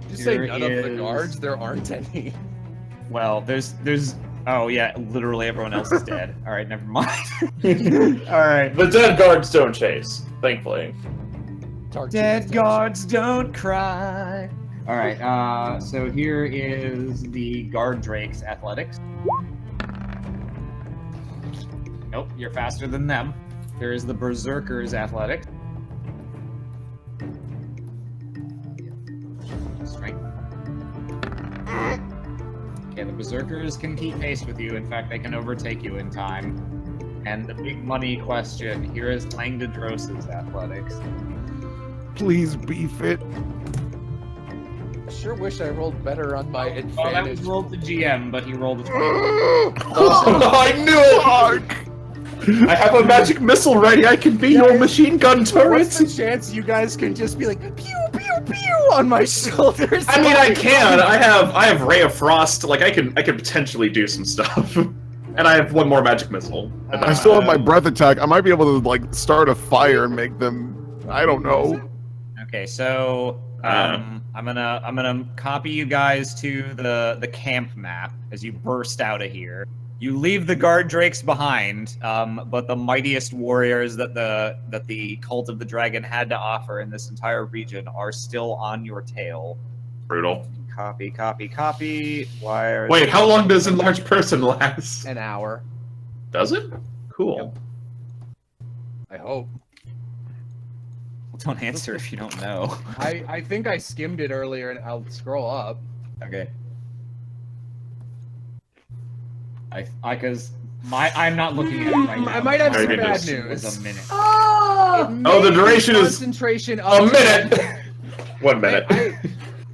[SPEAKER 5] Did you say
[SPEAKER 1] Here
[SPEAKER 5] none of the
[SPEAKER 1] is-
[SPEAKER 5] guards? There aren't any.
[SPEAKER 1] Well, there's. Oh yeah, literally everyone else is dead. All right, never mind. All right.
[SPEAKER 2] The dead guards don't chase, thankfully.
[SPEAKER 1] Dead guards don't cry. All right. So here is the Guard Drakes athletics. Nope, you're faster than them. Here is the Berserkers athletics. Strength. Okay, the Berserkers can keep pace with you. In fact, they can overtake you in time. And the big money question, here is Langdedrosa's athletics.
[SPEAKER 6] Please be fit.
[SPEAKER 5] I sure wish I rolled better on my
[SPEAKER 1] Oh, that was
[SPEAKER 5] advantage.
[SPEAKER 1] rolled the GM, but he rolled a 20.
[SPEAKER 2] I knew it! I have a magic missile ready. I can be your machine gun
[SPEAKER 5] What's
[SPEAKER 2] turrets.
[SPEAKER 5] the chance you guys can just be like pew pew pew on my shoulders?
[SPEAKER 2] I mean, I can. I have Ray of Frost. Like, I can potentially do some stuff. And I have one more magic missile. And
[SPEAKER 6] I still have my breath attack. I might be able to like start a fire and make them. I don't know.
[SPEAKER 1] Okay, so I'm gonna copy you guys to the camp map as you burst out of here. You leave the guard drakes behind, but the mightiest warriors that the cult of the dragon had to offer in this entire region are still on your tail.
[SPEAKER 2] Brutal.
[SPEAKER 1] Copy, copy, copy. Wires.
[SPEAKER 2] Wait, how long does enlarged person last?
[SPEAKER 5] An hour.
[SPEAKER 2] Does it? Cool.
[SPEAKER 5] I hope.
[SPEAKER 1] Don't answer if you don't know.
[SPEAKER 5] I think I skimmed it earlier, and I'll scroll up.
[SPEAKER 1] Okay. I'm not looking at it right now.
[SPEAKER 5] I might have
[SPEAKER 2] some
[SPEAKER 1] My
[SPEAKER 2] bad
[SPEAKER 1] prediction was
[SPEAKER 5] news.
[SPEAKER 1] a minute.
[SPEAKER 7] Oh!
[SPEAKER 2] the duration is
[SPEAKER 5] concentration
[SPEAKER 2] A
[SPEAKER 5] of
[SPEAKER 2] minute. 1 minute.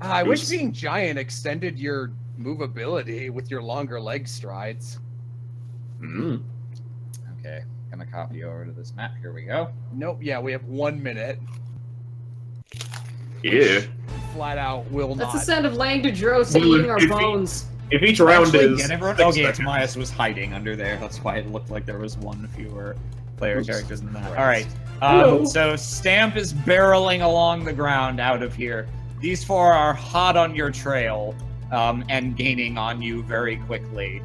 [SPEAKER 5] I wish
[SPEAKER 2] Oops.
[SPEAKER 5] being giant extended your movability with your longer leg strides.
[SPEAKER 2] Mm.
[SPEAKER 1] Okay, gonna copy over to this map. Here we go.
[SPEAKER 5] Nope. Yeah, we have 1 minute.
[SPEAKER 2] Yeah.
[SPEAKER 5] Flat out will
[SPEAKER 7] That's
[SPEAKER 5] not.
[SPEAKER 7] the sound of Langdedrosa
[SPEAKER 2] Well,
[SPEAKER 7] eating our
[SPEAKER 2] if he-
[SPEAKER 7] bones.
[SPEAKER 2] If each round
[SPEAKER 1] Actually,
[SPEAKER 2] is
[SPEAKER 1] get everyone.
[SPEAKER 2] 6
[SPEAKER 1] Okay,
[SPEAKER 2] seconds.
[SPEAKER 1] Tobias was hiding under there. That's why it looked like there was one fewer player
[SPEAKER 2] Oops.
[SPEAKER 1] characters than that.
[SPEAKER 5] Right.
[SPEAKER 1] All right.
[SPEAKER 2] Hello.
[SPEAKER 1] So Stamp is barreling along the ground out of here. These four are hot on your trail and gaining on you very quickly.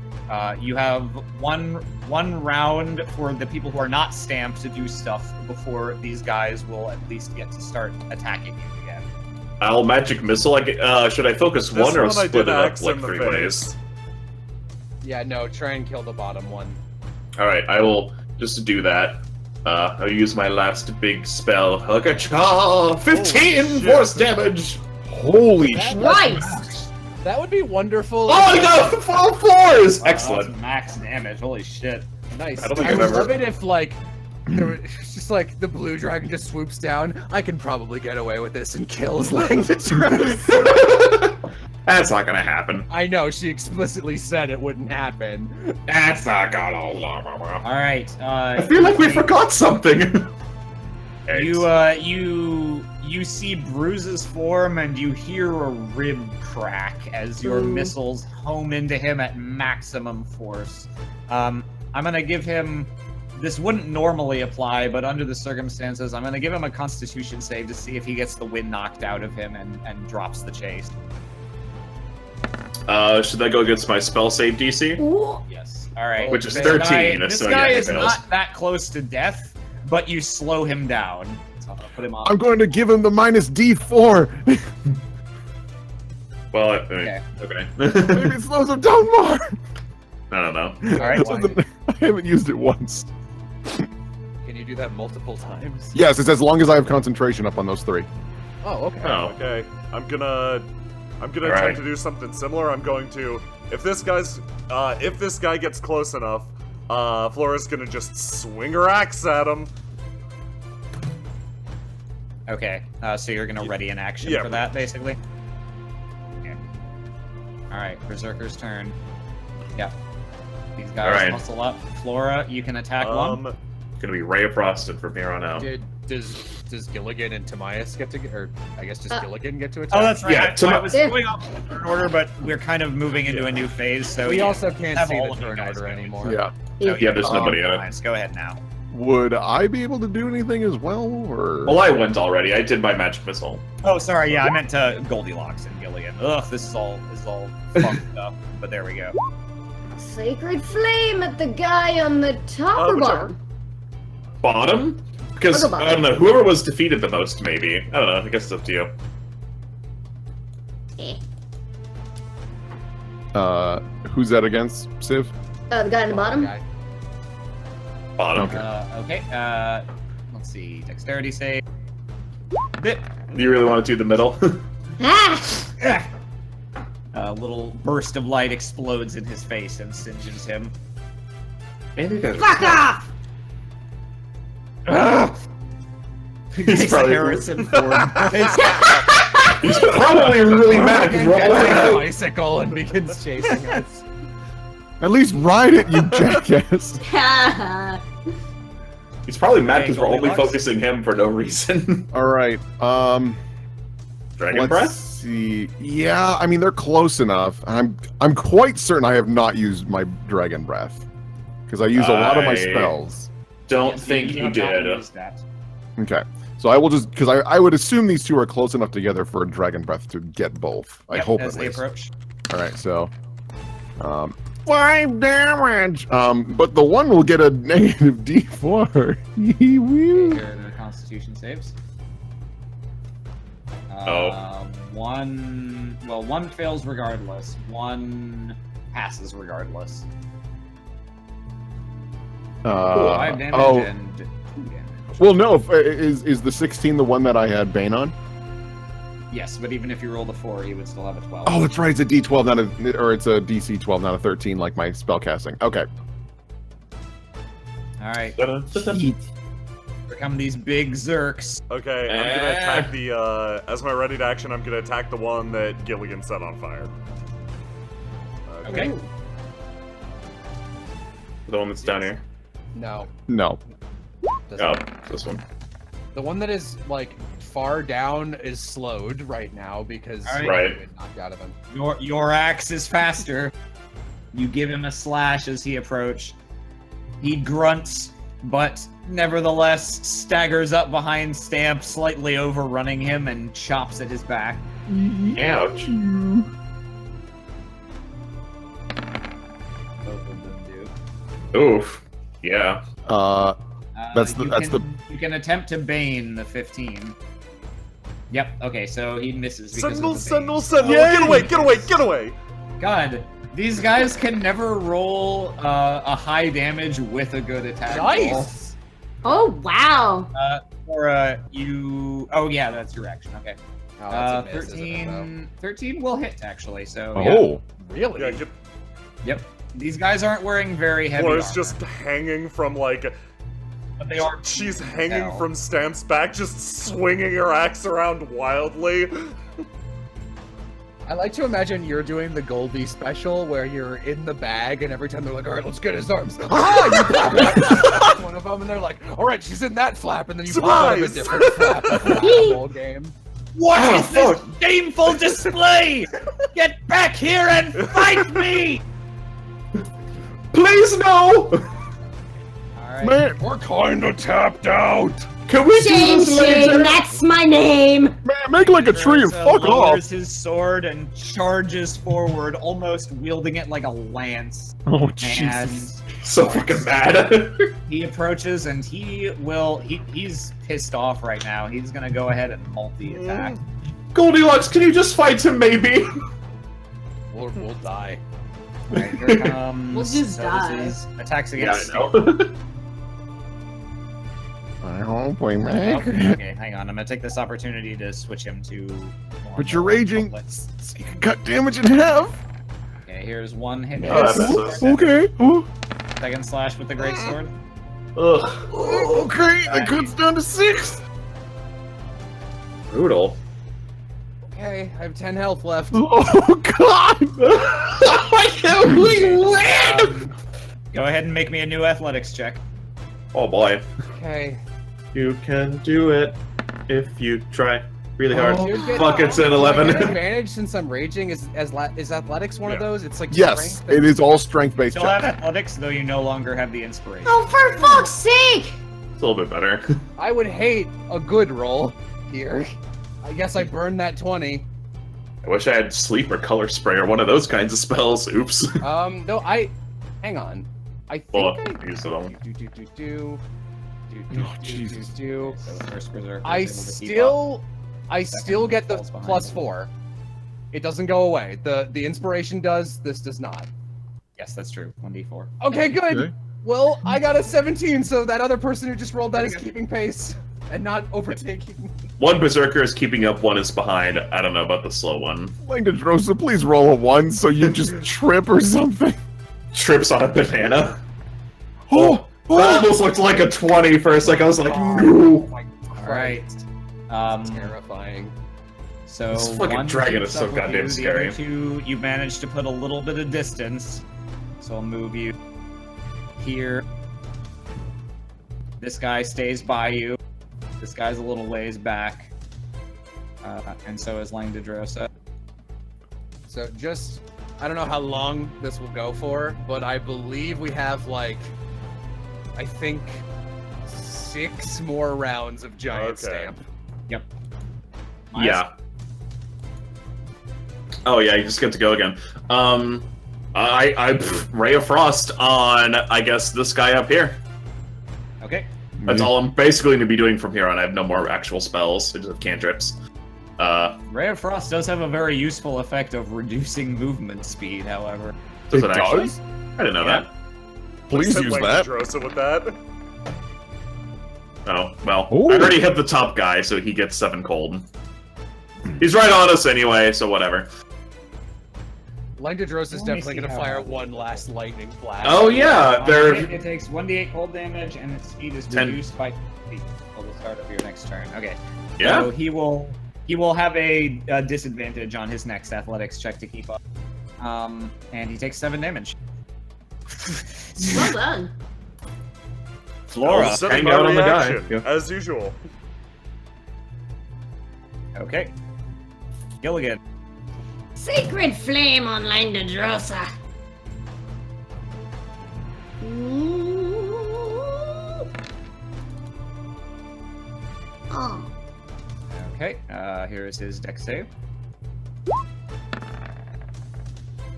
[SPEAKER 1] You have one round for the people who are not Stamped to do stuff before these guys will at least get to start attacking you again.
[SPEAKER 2] I'll magic missile. Like, should I focus
[SPEAKER 4] This
[SPEAKER 2] one or
[SPEAKER 4] I
[SPEAKER 2] split
[SPEAKER 4] did
[SPEAKER 2] it up
[SPEAKER 4] axe
[SPEAKER 2] like
[SPEAKER 4] in the
[SPEAKER 2] 3
[SPEAKER 4] face.
[SPEAKER 2] ways?
[SPEAKER 5] Yeah, no, try and kill the bottom one.
[SPEAKER 2] All right, I will just do that. I'll use my last big spell. Like a cha! 15
[SPEAKER 4] shit.
[SPEAKER 2] force damage.
[SPEAKER 6] Holy shit!
[SPEAKER 7] Christ!
[SPEAKER 5] That would be wonderful.
[SPEAKER 2] Oh, I got 4 floors. Excellent.
[SPEAKER 1] That's max damage. Holy shit.
[SPEAKER 5] Nice.
[SPEAKER 2] I don't think
[SPEAKER 5] I
[SPEAKER 2] I've
[SPEAKER 5] would
[SPEAKER 2] ever-
[SPEAKER 5] love it if like it's just like the blue dragon just swoops down. I can probably get away with this and kills Langdetros.
[SPEAKER 2] That's not gonna happen.
[SPEAKER 5] I know she explicitly said it wouldn't happen.
[SPEAKER 2] That's not gonna.
[SPEAKER 1] All right.
[SPEAKER 2] I feel like we forgot something.
[SPEAKER 1] You see bruises form and you hear a rib crack as your missiles home into him at maximum force. I'm gonna give him. This wouldn't normally apply, but under the circumstances, I'm gonna give him a Constitution save to see if he gets the wind knocked out of him and drops the chase.
[SPEAKER 2] Should that go against my spell save DC?
[SPEAKER 7] Ooh.
[SPEAKER 1] Yes. All right.
[SPEAKER 2] Which is
[SPEAKER 1] This
[SPEAKER 2] 13,
[SPEAKER 1] This
[SPEAKER 2] so
[SPEAKER 1] guy
[SPEAKER 2] yeah, he
[SPEAKER 1] is
[SPEAKER 2] fails.
[SPEAKER 1] not that close to death, but you slow him down. So I'm gonna put him on.
[SPEAKER 6] I'm going to give him the minus D4.
[SPEAKER 2] Well,
[SPEAKER 1] Okay.
[SPEAKER 2] okay.
[SPEAKER 6] Maybe it slows him down more.
[SPEAKER 2] I don't know.
[SPEAKER 1] All right.
[SPEAKER 6] I haven't used it once.
[SPEAKER 5] Can you do that multiple times?
[SPEAKER 6] Yes, it's as long as I have concentration up on those 3.
[SPEAKER 5] Oh, okay.
[SPEAKER 2] Oh.
[SPEAKER 4] Okay, I'm gonna
[SPEAKER 2] Alright.
[SPEAKER 4] attempt to do something similar. I'm going to, if this guy gets close enough, Flora's gonna just swing her axe at him.
[SPEAKER 1] Okay. So you're gonna ready an action
[SPEAKER 4] Yeah.
[SPEAKER 1] for that, basically. Okay. All right. Berserker's turn. Yeah. These guys
[SPEAKER 2] All right.
[SPEAKER 1] muscle up. Flora, you can attack one.
[SPEAKER 2] Gonna be Ray of Frosted from here on out.
[SPEAKER 5] Does Gilligan and Timaeus get to or I guess just Gilligan get to attack?
[SPEAKER 1] Oh, that's right.
[SPEAKER 2] Yeah,
[SPEAKER 1] I was
[SPEAKER 7] Yeah.
[SPEAKER 1] going off in turn order, but we're kind of moving into a new phase, so
[SPEAKER 5] we
[SPEAKER 1] yeah,
[SPEAKER 5] also can't
[SPEAKER 1] have
[SPEAKER 5] see
[SPEAKER 1] all
[SPEAKER 5] the
[SPEAKER 1] of you
[SPEAKER 5] turn
[SPEAKER 1] guys
[SPEAKER 5] order
[SPEAKER 1] go.
[SPEAKER 5] anymore.
[SPEAKER 6] Yeah.
[SPEAKER 2] Yeah, there's nobody in it.
[SPEAKER 1] Fine, so go ahead now.
[SPEAKER 6] Would I be able to do anything as well, or?
[SPEAKER 2] Well, I went already. I did my magic missile.
[SPEAKER 1] Oh, sorry. Yeah, I meant to Goldilocks and Gilligan. Ugh, this is all funked up. But there we go.
[SPEAKER 7] Sacred flame at the guy on the top or
[SPEAKER 4] whichever.
[SPEAKER 7] bottom?
[SPEAKER 2] Bottom? Because,
[SPEAKER 7] I'll go
[SPEAKER 2] I don't know, whoever was defeated the most, maybe. I don't know, I guess it's up to you.
[SPEAKER 6] Who's that against, Civ?
[SPEAKER 7] The guy on the bottom?
[SPEAKER 5] Guy.
[SPEAKER 2] Bottom.
[SPEAKER 6] Okay.
[SPEAKER 1] Okay. Let's see. Dexterity save. Bit.
[SPEAKER 2] Do you really want to do the middle?
[SPEAKER 7] Ah!
[SPEAKER 1] A little burst of light explodes in his face and singes him.
[SPEAKER 7] Fuck off!
[SPEAKER 2] He's
[SPEAKER 1] Takes a
[SPEAKER 2] probably,
[SPEAKER 1] Harrison Ford.
[SPEAKER 2] he's probably really mad because we're
[SPEAKER 5] Gets on a
[SPEAKER 2] all
[SPEAKER 5] bicycle and begins chasing us.
[SPEAKER 6] At least ride it, you jackass.
[SPEAKER 2] He's probably mad
[SPEAKER 1] Okay,
[SPEAKER 2] because we're only
[SPEAKER 1] Goldilocks.
[SPEAKER 2] focusing him for no reason.
[SPEAKER 6] All right.
[SPEAKER 2] Dragon
[SPEAKER 6] Let's
[SPEAKER 2] Breath?
[SPEAKER 6] see. Yeah, I mean they're close enough. I'm quite certain I have not used my Dragon Breath because I use a lot of my
[SPEAKER 2] I-
[SPEAKER 6] spells.
[SPEAKER 2] Don't think you
[SPEAKER 1] have not
[SPEAKER 2] did.
[SPEAKER 1] used that.
[SPEAKER 6] Okay, so I will just because I would assume these two are close enough together for a Dragon Breath to get both. I
[SPEAKER 1] Yep,
[SPEAKER 6] hope
[SPEAKER 1] as
[SPEAKER 6] at
[SPEAKER 1] they
[SPEAKER 6] least.
[SPEAKER 1] approach.
[SPEAKER 6] All right, so 5 damage. But the one will get a negative D4. Woo.
[SPEAKER 1] Here are the Constitution saves.
[SPEAKER 2] Oh.
[SPEAKER 1] One fails regardless. One passes regardless. 5 damage
[SPEAKER 6] oh,
[SPEAKER 1] and 2 damage.
[SPEAKER 6] well, no. Is the 16 the one that I had Bane on?
[SPEAKER 1] Yes, but even if you rolled a 4, you would still have a 12.
[SPEAKER 6] Oh, that's right. It's a D12, not a, or it's a DC 12, not a 13, like my spell casting. Okay.
[SPEAKER 1] All right.
[SPEAKER 2] Da-da-da-da.
[SPEAKER 1] Here come these big Zerks.
[SPEAKER 4] Okay, I'm gonna attack the, as my ready to action, I'm gonna attack the one that Gilligan set on fire.
[SPEAKER 1] Okay.
[SPEAKER 2] The one that's down here.
[SPEAKER 5] No.
[SPEAKER 6] No.
[SPEAKER 5] doesn't-
[SPEAKER 2] Oh, this one.
[SPEAKER 5] The one that is like far down is slowed right now because
[SPEAKER 1] All right.
[SPEAKER 2] Right.
[SPEAKER 5] it knocked out of him.
[SPEAKER 1] Your axe is faster. You give him a slash as he approach. He grunts, but nevertheless staggers up behind Stamp, slightly overrunning him, and chops at his back.
[SPEAKER 2] Ouch.
[SPEAKER 1] Both of them do.
[SPEAKER 2] Oof. Yeah.
[SPEAKER 6] That's the-
[SPEAKER 1] you
[SPEAKER 6] that's
[SPEAKER 1] can, You can attempt to Bane the 15. Yep. Okay, so he misses. Because of
[SPEAKER 4] Sentinel,
[SPEAKER 1] the
[SPEAKER 4] Sentinel,
[SPEAKER 1] bane.
[SPEAKER 4] Sentinel! Get away, get away, get away!
[SPEAKER 1] God, these guys can never roll a high damage with a good attack roll.
[SPEAKER 5] Nice.
[SPEAKER 7] Oh wow.
[SPEAKER 1] Or you. Oh yeah, that's your action. Okay.
[SPEAKER 5] Oh, that's a miss, isn't it,
[SPEAKER 1] 13. 13 will hit actually. So.
[SPEAKER 6] Oh.
[SPEAKER 1] Yeah.
[SPEAKER 5] Really?
[SPEAKER 4] Yeah, get
[SPEAKER 1] Yep. These guys aren't wearing very heavy
[SPEAKER 4] Flora's
[SPEAKER 1] armor,
[SPEAKER 4] just hanging from, like...
[SPEAKER 1] but they are.
[SPEAKER 4] She's hanging
[SPEAKER 1] Hell.
[SPEAKER 4] from Stamp's back, just swinging her axe around wildly.
[SPEAKER 5] I like to imagine you're doing the Goldie special where you're in the bag and every time they're like, all right, let's get his arms. Ah, you pop one of them and they're like, all right, she's in that flap. And then you pop out of a
[SPEAKER 4] Surprise!
[SPEAKER 5] different flap of the whole game.
[SPEAKER 1] What is this shameful display? Get back here and fight me!
[SPEAKER 2] Please no!
[SPEAKER 1] Alright.
[SPEAKER 6] Man,
[SPEAKER 3] We're kinda tapped out.
[SPEAKER 2] Can we do
[SPEAKER 7] Shane,
[SPEAKER 2] this
[SPEAKER 7] Shane,
[SPEAKER 2] later?
[SPEAKER 7] that's my name.
[SPEAKER 6] man, make like a tree and fuck
[SPEAKER 1] lowers
[SPEAKER 6] off.
[SPEAKER 1] his sword and charges forward, almost wielding it like a lance.
[SPEAKER 6] Oh
[SPEAKER 1] And
[SPEAKER 6] Jesus.
[SPEAKER 2] So fucking mad.
[SPEAKER 1] he approaches and he's pissed off right now. He's gonna go ahead and multi-attack.
[SPEAKER 2] Goldilocks, can you just fight him, maybe?
[SPEAKER 5] We'll die.
[SPEAKER 1] Alright, here comes.
[SPEAKER 7] We'll just die.
[SPEAKER 1] This is attacks
[SPEAKER 2] Yeah, I
[SPEAKER 1] against
[SPEAKER 2] know.
[SPEAKER 6] I hope we
[SPEAKER 1] Oh,
[SPEAKER 6] make it.
[SPEAKER 1] okay, hang on. I'm gonna take this opportunity to switch him to.
[SPEAKER 6] But you're raging.
[SPEAKER 1] Let's.
[SPEAKER 6] So you can cut damage in half.
[SPEAKER 1] Okay, here's one hit.
[SPEAKER 2] Yes. That's
[SPEAKER 6] Okay. Oh,
[SPEAKER 1] Second slash with the great sword.
[SPEAKER 2] Ugh.
[SPEAKER 6] okay. That cuts down to 6.
[SPEAKER 2] Brutal.
[SPEAKER 5] Okay, I have 10 health left.
[SPEAKER 6] Oh God.
[SPEAKER 2] I can't believe
[SPEAKER 1] Go ahead and make me a new athletics check.
[SPEAKER 2] Oh boy.
[SPEAKER 5] Okay.
[SPEAKER 2] You can do it if you try really hard.
[SPEAKER 6] Oh.
[SPEAKER 5] Should get-
[SPEAKER 2] Fuck, it's an
[SPEAKER 5] Do I get
[SPEAKER 2] 11.
[SPEAKER 5] advantage since I'm raging. Is athletics one of
[SPEAKER 4] Yeah.
[SPEAKER 5] those? It's like
[SPEAKER 6] Yes,
[SPEAKER 5] strength
[SPEAKER 6] it is all strength based.
[SPEAKER 1] Still have athletics, though you no longer have the inspiration.
[SPEAKER 7] Oh, for fuck's sake!
[SPEAKER 2] It's a little bit better.
[SPEAKER 5] I would hate a good roll here. I guess I burned that 20.
[SPEAKER 2] I wish I had sleep or color spray or one of those kinds of spells. Oops.
[SPEAKER 5] No, hang on. I think
[SPEAKER 2] Well,
[SPEAKER 5] I
[SPEAKER 2] use it all.
[SPEAKER 6] Oh, Jesus.
[SPEAKER 1] So first berserker
[SPEAKER 5] I
[SPEAKER 1] is able to keep up.
[SPEAKER 5] still get the
[SPEAKER 1] falls behind
[SPEAKER 5] plus
[SPEAKER 1] him.
[SPEAKER 5] 4. It doesn't go away. The inspiration does. This does not.
[SPEAKER 1] Yes, that's true. 1d4.
[SPEAKER 5] Okay, good.
[SPEAKER 6] Okay.
[SPEAKER 5] Well, I got a 17, so that other person who just rolled that is keeping pace and not overtaking.
[SPEAKER 2] One berserker is keeping up, one is behind. I don't know about the slow one.
[SPEAKER 6] Langdodrosa, please roll a 1 so you just trip or something.
[SPEAKER 2] Trips on a banana.
[SPEAKER 6] Oh,
[SPEAKER 2] That almost looked like a 20 for a second. I was like, no.
[SPEAKER 1] All right.
[SPEAKER 5] Terrifying.
[SPEAKER 1] So
[SPEAKER 2] This fucking
[SPEAKER 1] one
[SPEAKER 2] dragon
[SPEAKER 1] keeps
[SPEAKER 2] is so
[SPEAKER 1] up with
[SPEAKER 2] goddamn
[SPEAKER 1] you,
[SPEAKER 2] scary.
[SPEAKER 1] The other two, you managed to put a little bit of distance. So I'll move you here. This guy stays by you. This guy's a little ways back. And so is Langdodrosa.
[SPEAKER 5] So just, I don't know how long this will go for, but I believe we have like, I think 6 more rounds of giant
[SPEAKER 4] Okay.
[SPEAKER 5] stamp.
[SPEAKER 2] Yeah. Oh yeah, you just get to go again. Ray of Frost on, I guess, this guy up here.
[SPEAKER 1] Okay.
[SPEAKER 2] That's all I'm basically going to be doing from here on. I have no more actual spells. I just have cantrips.
[SPEAKER 1] Ray of Frost does have a very useful effect of reducing movement speed, however.
[SPEAKER 2] Does
[SPEAKER 6] It
[SPEAKER 2] it actually?
[SPEAKER 6] does?
[SPEAKER 2] I didn't know
[SPEAKER 1] Yeah.
[SPEAKER 2] that.
[SPEAKER 6] Please
[SPEAKER 4] Hit
[SPEAKER 6] use that.
[SPEAKER 4] Langdodrosa with that.
[SPEAKER 2] Oh, well.
[SPEAKER 6] Ooh.
[SPEAKER 2] I already hit the top guy, so he gets 7 cold. He's right on us anyway, so whatever.
[SPEAKER 5] Langdodrosa is
[SPEAKER 1] Let me
[SPEAKER 5] definitely
[SPEAKER 1] see
[SPEAKER 5] going to
[SPEAKER 1] how
[SPEAKER 5] fire
[SPEAKER 1] that
[SPEAKER 5] one last lightning blast.
[SPEAKER 2] Oh yeah, they're...
[SPEAKER 1] It takes 1d8 cold damage, and its speed is
[SPEAKER 2] 10.
[SPEAKER 1] reduced by 50 until the start of your next turn. Okay.
[SPEAKER 2] Yeah?
[SPEAKER 1] So he will have a disadvantage on his next athletics check to keep up. And he takes 7 damage.
[SPEAKER 7] Well done.
[SPEAKER 1] Flora.
[SPEAKER 4] Setting
[SPEAKER 2] hang out
[SPEAKER 4] my
[SPEAKER 2] on the guy.
[SPEAKER 4] reaction,
[SPEAKER 2] Yeah.
[SPEAKER 4] as usual.
[SPEAKER 1] Okay. Gilligan.
[SPEAKER 7] Sacred flame on Langdodrosa. Oh.
[SPEAKER 1] Okay. Here is his dex save.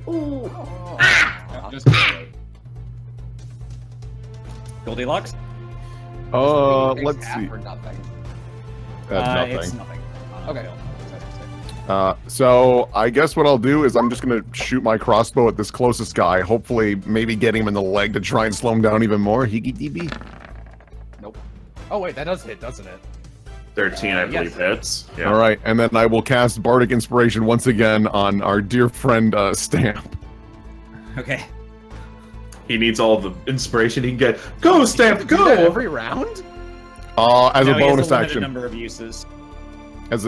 [SPEAKER 7] Ooh.
[SPEAKER 1] No, just wait. Goldilocks.
[SPEAKER 5] Takes
[SPEAKER 6] Let's
[SPEAKER 5] half
[SPEAKER 6] see.
[SPEAKER 5] or nothing.
[SPEAKER 6] That's
[SPEAKER 1] It's
[SPEAKER 6] nothing.
[SPEAKER 1] nothing.
[SPEAKER 5] Okay.
[SPEAKER 6] So I guess what I'll do is I'm just gonna shoot my crossbow at this closest guy. Hopefully, maybe getting him in the leg to try and slow him down even more. Higgy DB.
[SPEAKER 5] Nope. Oh wait, that does hit, doesn't it?
[SPEAKER 2] 13, I believe, hits. Yeah.
[SPEAKER 6] All right, and then I will cast Bardic Inspiration once again on our dear friend Stamp.
[SPEAKER 1] Okay.
[SPEAKER 2] He needs all the inspiration he can get. Go, Stamp,
[SPEAKER 5] Do that
[SPEAKER 2] go!
[SPEAKER 5] every round?
[SPEAKER 6] As
[SPEAKER 1] No,
[SPEAKER 6] a
[SPEAKER 1] he has
[SPEAKER 6] bonus
[SPEAKER 1] limited
[SPEAKER 6] action.
[SPEAKER 1] number of uses.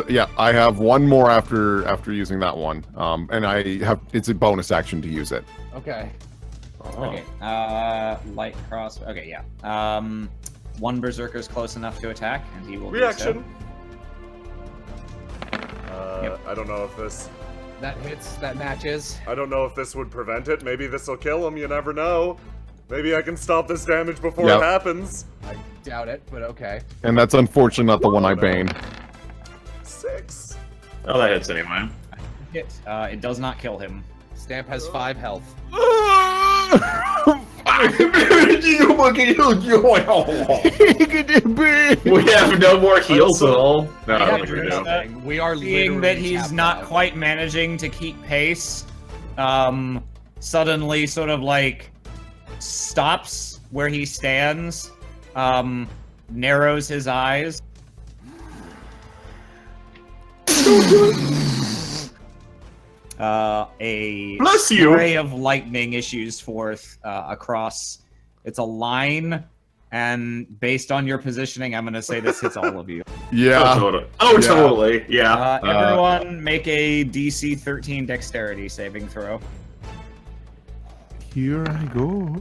[SPEAKER 6] Yeah, I have one more after using that one. And it's a bonus action to use it.
[SPEAKER 5] Okay.
[SPEAKER 2] Oh.
[SPEAKER 1] Okay. Light cross. Okay, yeah. One berserker's close enough to attack, and he will
[SPEAKER 4] Reaction.
[SPEAKER 1] Do so.
[SPEAKER 4] I don't know if this.
[SPEAKER 5] That hits, that matches.
[SPEAKER 4] I don't know if this would prevent it. Maybe this will kill him. You never know. Maybe I can stop this damage before
[SPEAKER 6] Yep.
[SPEAKER 4] it happens.
[SPEAKER 5] I doubt it, but okay.
[SPEAKER 6] And that's unfortunately not the one I
[SPEAKER 4] no.
[SPEAKER 6] bane.
[SPEAKER 4] 6.
[SPEAKER 2] Oh, that hits anyway.
[SPEAKER 1] Hit. It does not kill him.
[SPEAKER 5] Stamp has 5 health.
[SPEAKER 2] We have no more heals at all. No, I
[SPEAKER 5] Yeah,
[SPEAKER 2] don't think we
[SPEAKER 5] there's
[SPEAKER 2] do.
[SPEAKER 5] nothing. We are
[SPEAKER 1] Seeing that
[SPEAKER 5] literally
[SPEAKER 1] he's
[SPEAKER 5] tapped
[SPEAKER 1] not
[SPEAKER 5] out.
[SPEAKER 1] quite managing to keep pace, suddenly sort of like stops where he stands, narrows his eyes. A
[SPEAKER 2] Bless you!
[SPEAKER 1] ray of lightning issues forth across. It's a line, and based on your positioning, I'm going to say this hits all of you.
[SPEAKER 6] Yeah.
[SPEAKER 2] Oh, totally. Oh,
[SPEAKER 6] Yeah.
[SPEAKER 2] totally. Yeah.
[SPEAKER 1] Everyone make a DC 13 dexterity saving throw.
[SPEAKER 6] Here I go.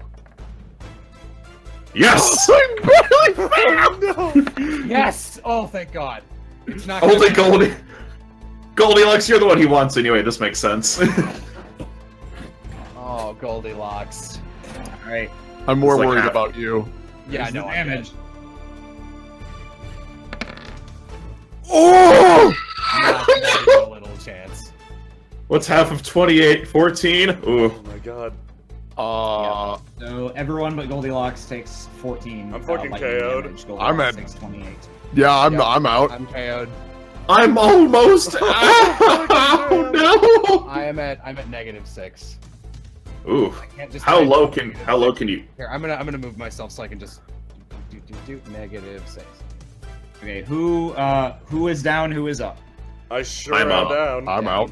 [SPEAKER 2] Yes!
[SPEAKER 5] Yes! Oh, thank God. It's not
[SPEAKER 2] Only
[SPEAKER 5] gonna-
[SPEAKER 2] Goldilocks, you're the one he wants anyway. This makes sense.
[SPEAKER 5] Oh, Goldilocks.
[SPEAKER 1] All right.
[SPEAKER 6] I'm more
[SPEAKER 2] It's like
[SPEAKER 6] worried
[SPEAKER 2] half.
[SPEAKER 6] about you.
[SPEAKER 5] Yeah,
[SPEAKER 1] Here's the
[SPEAKER 5] no, I'm
[SPEAKER 1] damage.
[SPEAKER 6] Oh!
[SPEAKER 5] not a little chance.
[SPEAKER 2] What's half of 28? 14? Ooh.
[SPEAKER 4] Oh my god.
[SPEAKER 1] So everyone but Goldilocks takes 14.
[SPEAKER 4] I'm fucking
[SPEAKER 1] lightning
[SPEAKER 4] KO'd.
[SPEAKER 1] damage.
[SPEAKER 6] I'm
[SPEAKER 1] Goldilocks
[SPEAKER 6] at-
[SPEAKER 1] takes 28.
[SPEAKER 6] Yeah, I'm
[SPEAKER 5] Yep.
[SPEAKER 6] I'm out.
[SPEAKER 5] I'm KO'd.
[SPEAKER 2] I'm almost. Oh no!
[SPEAKER 5] I'm at -6.
[SPEAKER 2] Ooh.
[SPEAKER 5] I can't just
[SPEAKER 2] How
[SPEAKER 5] type
[SPEAKER 2] low can you?
[SPEAKER 5] Here, I'm gonna move myself so I can just do -6.
[SPEAKER 1] Okay, who is down? Who is up?
[SPEAKER 4] I sure
[SPEAKER 2] I'm
[SPEAKER 4] am
[SPEAKER 2] out.
[SPEAKER 4] down.
[SPEAKER 6] I'm out.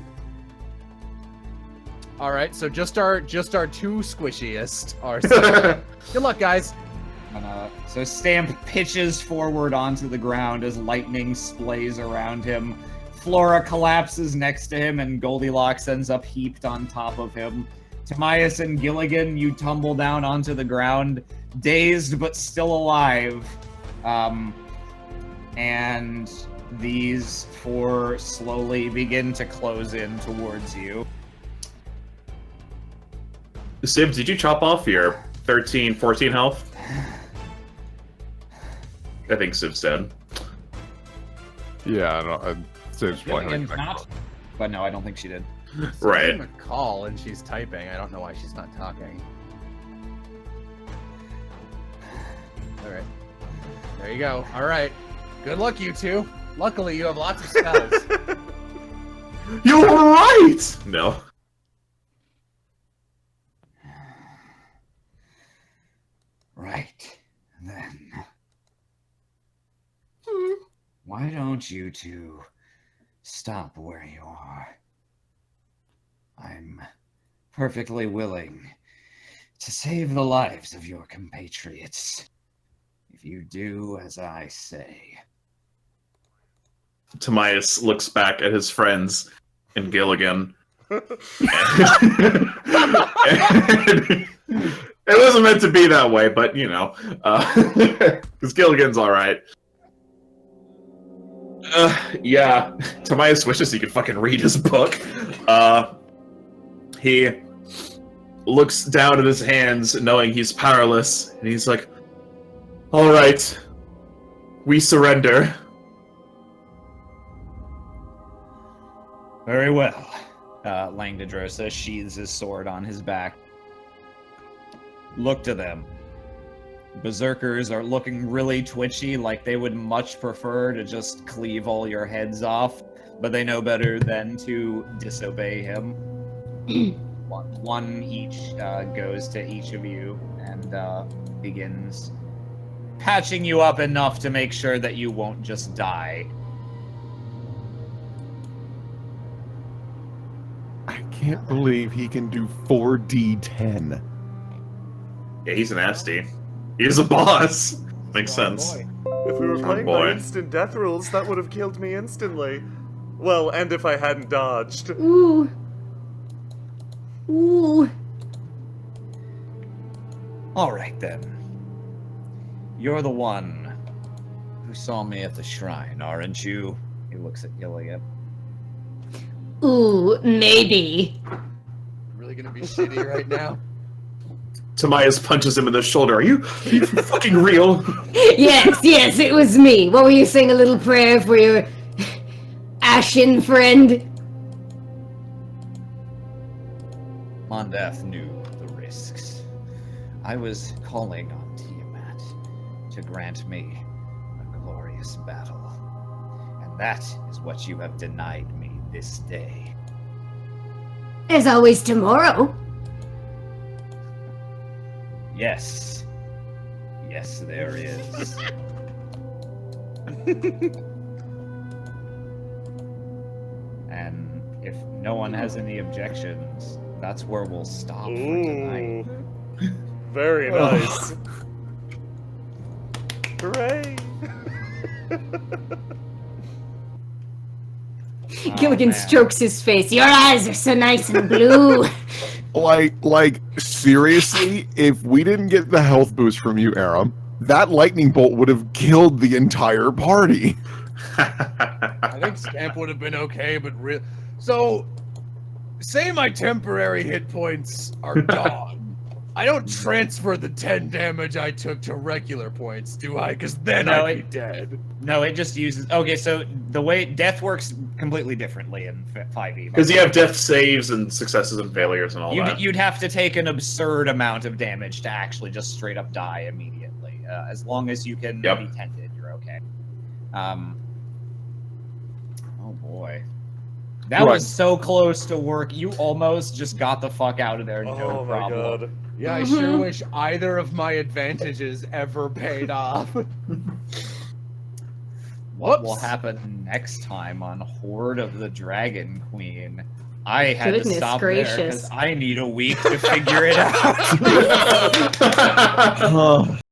[SPEAKER 5] All right, so just our two squishiest are. Good luck, guys.
[SPEAKER 1] So Stamp pitches forward onto the ground as lightning splays around him. Flora collapses next to him, and Goldilocks ends up heaped on top of him. Timaeus and Gilligan, you tumble down onto the ground, dazed but still alive. And these four slowly begin to close in towards you.
[SPEAKER 2] Sib, did you chop off your 13, 14 health? I think Sib's dead.
[SPEAKER 6] Yeah, I don't. I'd say it's probably
[SPEAKER 1] Gilligan's
[SPEAKER 6] like-
[SPEAKER 1] not, but no, I don't think she did.
[SPEAKER 2] Right.
[SPEAKER 5] I'm a call and she's typing. I don't know why she's not talking. All right. There you go. All right. Good luck, you two. Luckily, you have lots of spells.
[SPEAKER 2] You're right! No.
[SPEAKER 1] Right, then. Why don't you two stop where you are? I'm perfectly willing to save the lives of your compatriots if you do as I say.
[SPEAKER 2] Timaeus looks back at his friends and Gilligan. It wasn't meant to be that way, but you know, because Gilligan's all right. Yeah, Timaeus wishes he could fucking read his book. He looks down at his hands, knowing he's powerless, and he's like, "All right, we surrender."
[SPEAKER 1] Very well. Langdedrosa sheathes his sword on his back. Look to them. Berserkers are looking really twitchy, like they would much prefer to just cleave all your heads off, but they know better than to disobey him. One each goes to each of you and begins patching you up enough to make sure that you won't just die.
[SPEAKER 6] I can't believe he can do 4d10.
[SPEAKER 2] Yeah, he's nasty. He's a boss. Makes sense.
[SPEAKER 5] Boy.
[SPEAKER 4] If we were
[SPEAKER 2] Oh,
[SPEAKER 4] playing
[SPEAKER 2] boy.
[SPEAKER 4] by instant death rules, that would have killed me instantly. Well, and if I hadn't dodged.
[SPEAKER 7] Ooh. Ooh.
[SPEAKER 1] All right, then. You're the one who saw me at the shrine, aren't you? He looks at Gilead.
[SPEAKER 7] Ooh, maybe.
[SPEAKER 5] Really gonna be shitty right now?
[SPEAKER 2] Tobias punches him in the shoulder. Are you fucking real?
[SPEAKER 7] Yes, yes, it was me. What were you saying? A little prayer for your ashen friend?
[SPEAKER 1] Mondath knew the risks. I was calling on Tiamat to grant me a glorious battle. And that is what you have denied me this day.
[SPEAKER 7] There's always tomorrow.
[SPEAKER 1] Yes. Yes, there is. And if no one has any objections, that's where we'll stop for tonight.
[SPEAKER 4] Ooh. Very nice. Hooray!
[SPEAKER 7] Gilligan
[SPEAKER 1] man.
[SPEAKER 7] strokes his face. Your eyes are so nice and blue.
[SPEAKER 6] Like, seriously, if we didn't get the health boost from you, Aram, that lightning bolt would have killed the entire party.
[SPEAKER 5] I think Scamp would have been okay, but so say my temporary hit points are gone. I don't transfer the 10 damage I took to regular points, do I? Because then
[SPEAKER 1] No,
[SPEAKER 5] I'd be dead.
[SPEAKER 1] No, it just uses... Okay, so the way death works completely differently in 5e.
[SPEAKER 2] Because you have death saves and successes and failures and all that.
[SPEAKER 1] You'd have to take an absurd amount of damage to actually just straight up die immediately. As long as you can
[SPEAKER 2] Yep.
[SPEAKER 1] be tended, you're okay. Oh boy. That
[SPEAKER 6] Right.
[SPEAKER 1] was so close to work. You almost just got the fuck out of there, no
[SPEAKER 4] Oh my
[SPEAKER 1] problem.
[SPEAKER 4] god.
[SPEAKER 5] Yeah, I sure wish either of my advantages ever paid off.
[SPEAKER 1] What will
[SPEAKER 5] Whoops.
[SPEAKER 1] happen next time on Hoard of the Dragon Queen? I had to
[SPEAKER 7] Goodness
[SPEAKER 1] stop there
[SPEAKER 7] gracious.
[SPEAKER 1] because I need a week to figure it out.